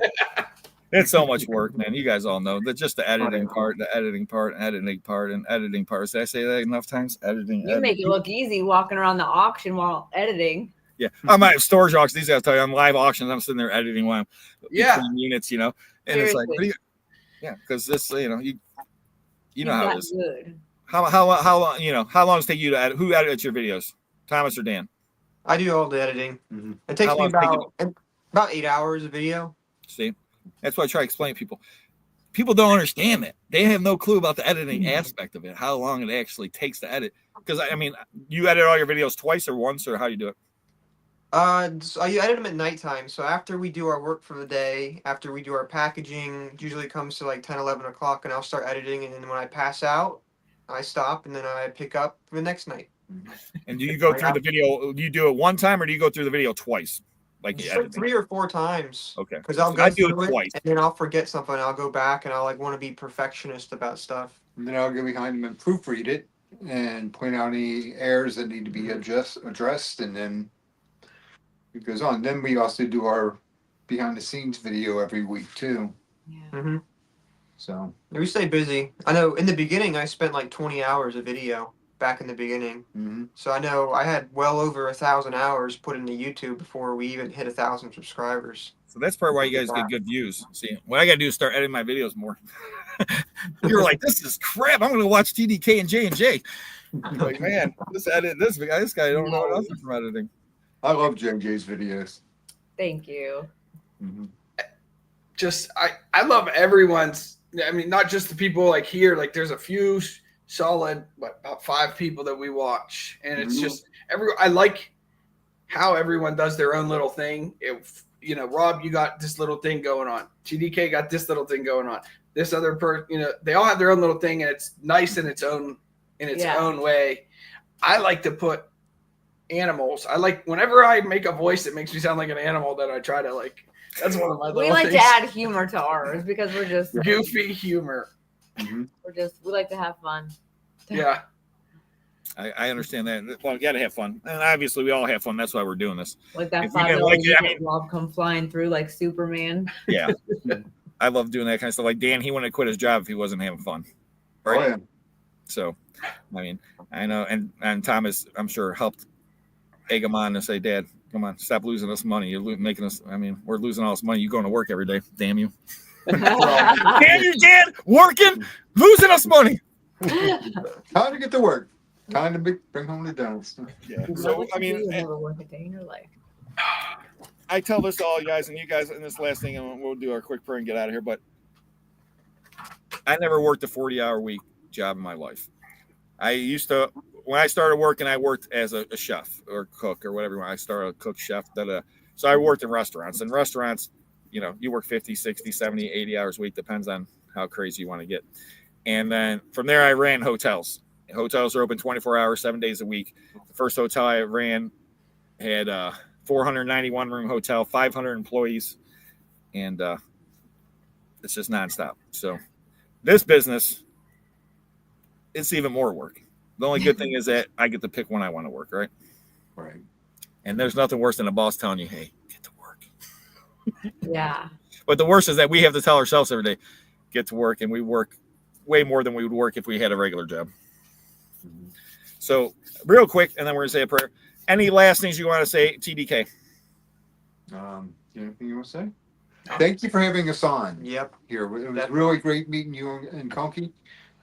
It's so much work, man. You guys all know that just the editing part, the editing part, editing part, and editing part. Did I say that enough times? Editing. You make it look easy walking around the auction while editing. Yeah, I'm at storage auctions. These guys tell you I'm live auctions. I'm sitting there editing while I'm Yeah. between units, you know. And it's like, what do you, yeah, because this, you know, you know how it is. Good. How long, you know, how long does it take you to edit? Who edits your videos, Thomas or Dan? I do all the editing. Mm-hmm. It takes How me long does it about 8 hours a video. See, that's what I try to explain to people. People don't understand that. They have no clue about the editing aspect of it, how long it actually takes to edit. Because I mean, you edit all your videos twice or once, or how you do it? So I edit them at nighttime. So after we do our work for the day, after we do our packaging, it usually comes to like 10, 11 o'clock, and I'll start editing. And then when I pass out, I stop, and then I pick up for the next night. And do you go through the video? Do you do it one time, or do you go through the video twice? Like Just you like 3 or 4 times. Okay. Because I'll go I do it through twice. and then I'll forget something. I'll go back, and I'll like want to be perfectionist about stuff. And then I'll go behind them and proofread it and point out any errors that need to be addressed, and then it goes on. Then we also do our behind the scenes video every week too. Yeah. Mm-hmm. So We stay busy. I know in the beginning I spent like 20 hours of video back in the beginning. mm-hmm. So I know I had well over 1,000 hours put into YouTube before we even hit 1,000 subscribers. So that's part why you guys get good views. See, what I got to do is start editing my videos more. You're like, this is crap. I'm going to watch TDK and J&J. Like, man, this guy don't know nothing from editing. I love JJ's videos. Thank you. Mm-hmm. Just I love everyone's. I mean, not just the people like here. Like there's a few solid, about 5 people that we watch, and it's just I like how everyone does their own little thing. If Rob, you got this little thing going on. TDK got this little thing going on. This other person, they all have their own little thing, and it's nice in its own own way. I like to put animals. I like whenever I make a voice that makes me sound like an animal, that I try to like. That's one of my. We like things. to add humor to ours because we're just goofy humor. We like to have fun. Yeah. I understand that. Well, you got to have fun, and obviously we all have fun. That's why we're doing this. Like that If you didn't like it, I mean- Rob come flying through like Superman. Yeah, I love doing that kind of stuff. Like Dan, he wouldn't have quit his job if he wasn't having fun. Right. Oh, yeah. So, I mean, I know, and Thomas, I'm sure, helped egg him on to say, "Dad, come on, stop losing us money. You're making us. I mean, we're losing all this money. You going to work every day? Damn you! Damn you, Dad! Working, losing us money. Time to get to work. Time to bring home the donuts. Yeah. So, I mean, never work a day in your life. I tell this to all you guys, and you guys in this last thing, and we'll do our quick prayer and get out of here. But I never worked a 40-hour week job in my life. I used to, when I started working, I worked as a chef or cook or whatever. When I started a cook chef, so I worked in restaurants. And restaurants, you work 50, 60, 70, 80 hours a week, depends on how crazy you want to get. And then from there, I ran hotels. Hotels are open 24 hours, 7 days a week. The first hotel I ran had 491 room hotel, 500 employees, and it's just nonstop. So this business, it's even more work. The only good thing is that I get to pick when I want to work, right? Right. And there's nothing worse than a boss telling you, "Hey, get to work." Yeah. But the worst is that we have to tell ourselves every day, "Get to work," and we work way more than we would work if we had a regular job. So real quick, and then we're going to say a prayer. Any last things you want to say, TDK? Anything you want to say? Thank you for having us on. Yep. Here, it was really great meeting you and Conky.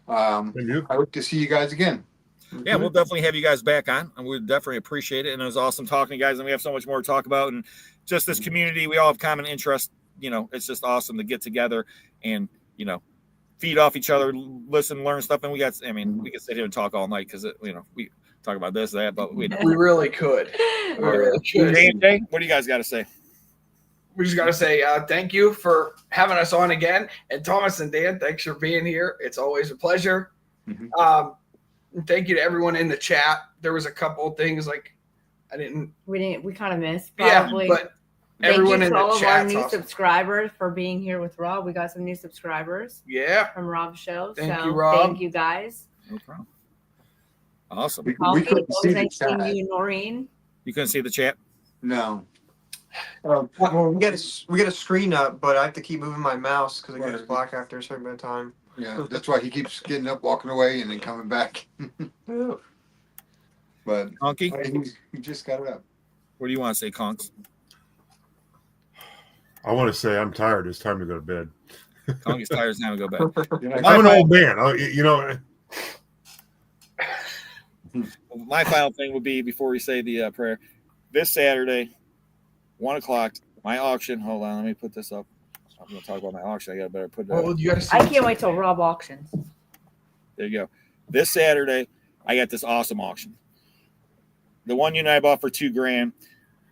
And you? I hope to see you guys again. Yeah, we'll definitely have you guys back on, and we definitely appreciate it. And it was awesome talking to you guys, and we have so much more to talk about. And just this community, we all have common interests. It's just awesome to get together and feed off each other, listen, learn stuff. And we can sit here and talk all night because we talk about this, that, but we really could. We really could. Jay, what do you guys got to say? We just got to say thank you for having us on again. And Thomas and Dan, thanks for being here. It's always a pleasure. Thank you to everyone in the chat. There was a couple of things like we kind of missed probably. Yeah, but thank everyone you in to all the of our chat. new subscribers for being here with Rob. We got some new subscribers. Yeah. From Rob's show. Thank you, Rob. Thank you guys. No problem. Awesome. We couldn't see the Nice seeing chat. you, Noreen. You couldn't see the chat? No. Well, we get a screen up, but I have to keep moving my mouse because it goes black after a certain amount of time. Yeah, that's why he keeps getting up, walking away, and then coming back. But Conky, he just got it up. what do you want to say, Conks? I want to say I'm tired. It's time to go to bed. Conky's tired. It's time to go back. I'm an old man. My final thing would be before we say the prayer. This Saturday, 1:00, my auction. Hold on, let me put this up. I'm going to talk about my auction. I got to better put that up. You gotta see I can't wait till Rob auctions. There you go. This Saturday, I got this awesome auction. The one unit I bought for $2,000.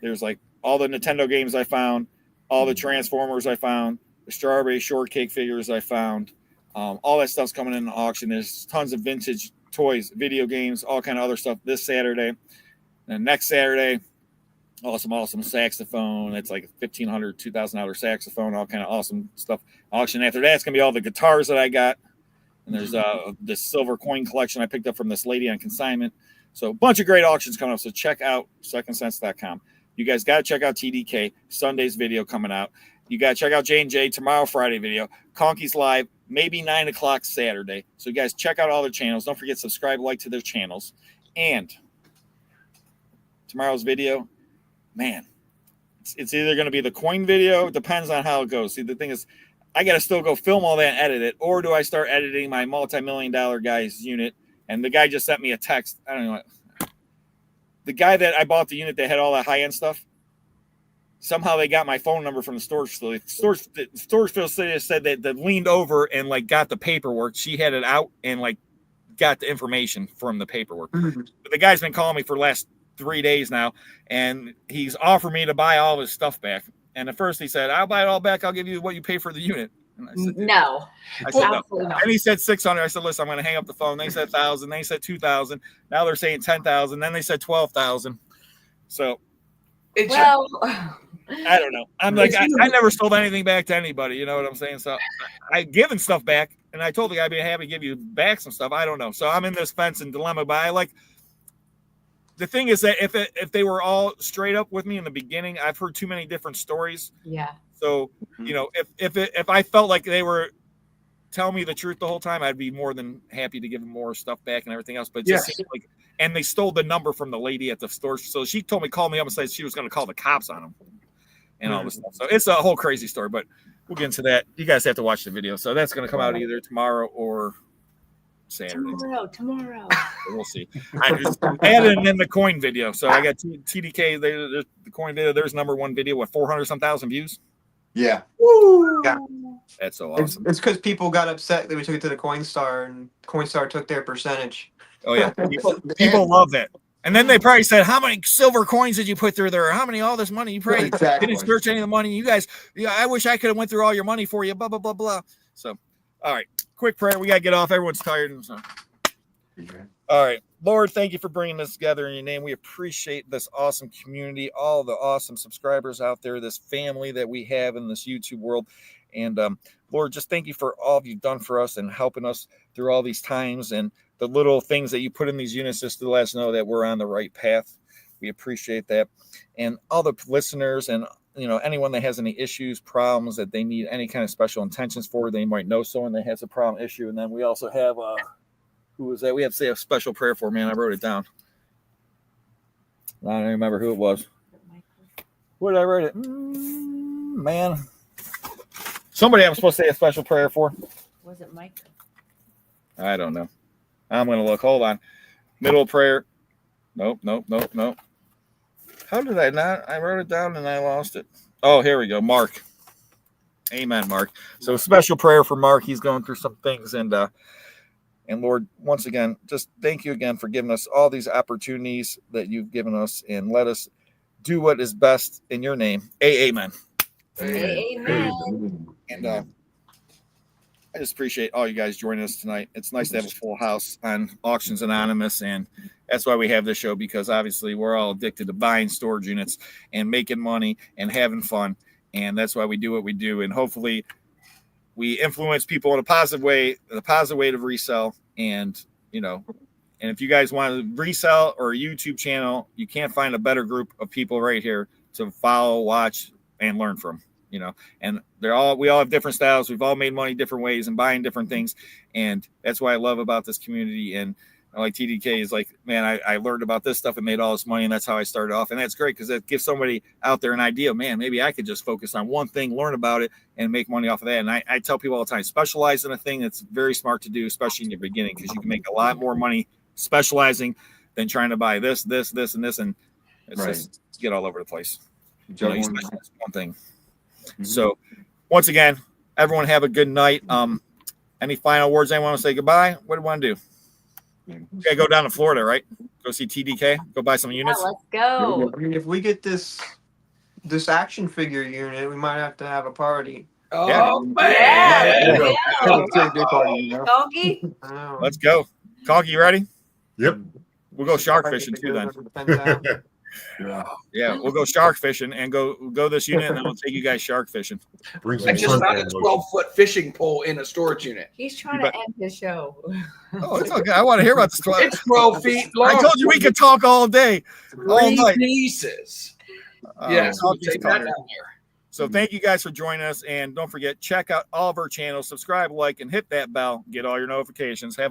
There's like all the Nintendo games I found, all the Transformers I found, the Strawberry Shortcake figures I found. All that stuff's coming in the auction. There's tons of vintage toys, video games, all kind of other stuff this Saturday. And next Saturday, awesome saxophone. It's like a $1,500, $2,000 saxophone, all kind of awesome stuff. Auction after that, it's going to be all the guitars that I got. And there's this silver coin collection I picked up from this lady on consignment. So a bunch of great auctions coming up. So check out secondsense.com. You guys got to check out TDK, Sunday's video coming out. You got to check out J&J tomorrow, Friday video. Conky's live, maybe 9:00 Saturday. So you guys check out all their channels. Don't forget, subscribe, like to their channels. And tomorrow's video, man, it's either going to be the coin video. It depends on how it goes. See, the thing is, I got to still go film all that and edit it. Or do I start editing my multi-million-dollar guy's unit? And the guy just sent me a text. I don't know. The guy that I bought the unit that had all that high-end stuff, somehow they got my phone number from the storage facility. The storage facility said that leaned over and like got the paperwork. She had it out and like got the information from the paperwork. Mhm. But the guy's been calling me for the last 3 days now, and he's offered me to buy all of his stuff back. And at first he said, I'll buy it all back. I'll give you what you pay for the unit. And I said, No, I said, no. absolutely not. And he said 600. I said, listen, I'm going to hang up the phone. They said 1,000. They said 2,000. Now they're saying 10,000. Then they said 12,000. So It's Well, I don't know. I'm like, I never sold anything back to anybody. You know what I'm saying? So I've given stuff back, and I told the guy I'd be happy to give you back some stuff. I don't know. So I'm in this fence and dilemma. But I like, the thing is that if they were all straight up with me in the beginning, I've heard too many different stories. yeah. So, you know, if I felt like they were telling me the truth the whole time, I'd be more than happy to give them more stuff back and everything else. But it just seemed like, and they stole the number from the lady at the store. So she told me, call me up and said she was going to call the cops on them and all this stuff. So it's a whole crazy story, but we'll get into that. You guys have to watch the video. So that's going to come out either tomorrow or Saturday. Tomorrow. We'll see. I added in the coin video. So I got TDK, the coin video. There's number one video with 400 some thousand views. Yeah. Yeah. That's so awesome. It's because people got upset that we took it to the Coinstar, and Coinstar took their percentage. Oh yeah, people love that. And then they probably said, "How many silver coins did you put through there? How many all this money you probably didn't search any of the money? You guys, yeah, I wish I could have went through all your money for you." Blah blah blah blah. So, all right, quick prayer. We gotta get off. Everyone's tired. So. All right, Lord, thank you for bringing this together in your name. We appreciate this awesome community, all the awesome subscribers out there, this family that we have in this YouTube world. And Lord, just thank you for all you've done for us and helping us through all these times and the little things that you put in these units just to let us know that we're on the right path. We appreciate that. And all the listeners and, you know, anyone that has any issues, problems that they need any kind of special intentions for, they might know someone that has a problem issue. And then we also have, who was that? We have to say a special prayer for, man. I wrote it down. I don't remember who it was. Where did I write it? Man. Somebody I'm supposed to say a special prayer for. Was it Mike? I don't know. I'm going to look. Hold on. Middle of prayer. Nope. How did I not? I wrote it down and I lost it. Oh, here we go. Mark. Amen, Mark. So special prayer for Mark. He's going through some things. And Lord, once again, just thank you again for giving us all these opportunities that you've given us. And let us do what is best in your name. Amen. Amen. And I just appreciate all you guys joining us tonight. It's nice to have a full house on Auctions Anonymous, and that's why we have this show, because obviously we're all addicted to buying storage units and making money and having fun, and that's why we do what we do. And hopefully we influence people in a positive way to resell. And, you know, and if you guys want to resell or a YouTube channel, you can't find a better group of people right here to follow, watch, and learn from. You know, and we all have different styles. We've all made money different ways and buying different things. And that's what I love about this community. And like TDK is like, man, I learned about this stuff and made all this money. And that's how I started off. And that's great, because it gives somebody out there an idea, man, maybe I could just focus on one thing, learn about it, and make money off of that. And I tell people all the time, specialize in a thing. That's very smart to do, especially in your beginning, because you can make a lot more money specializing than trying to buy this, and this. And it's just get all over the place. You know, you specialize in one thing. So once again, everyone have a good night. Any final words? Anyone want to say goodbye? What do you want to do? Okay, go down to Florida, right? Go see TDK. Go buy some units. Let's go. I mean, if we get this action figure unit, we might have to have a party. Oh, man. Yeah. Conky. I know. Let's go. Conky, you ready? Yep. We'll go shark fishing too then. Yeah, we'll go shark fishing and go this unit, and then we'll take you guys shark fishing. Bring I some just found a suntan lotion. 12-foot fishing pole in a storage unit. He's trying to end his show. Oh, it's okay. I want to hear about this. It's 12 feet long. I told you we could talk all day, all 3 night. pieces. Yes, we'll take that down there. So thank you guys for joining us, and don't forget, check out all of our channels, subscribe, like, and hit that bell. Get all your notifications. Have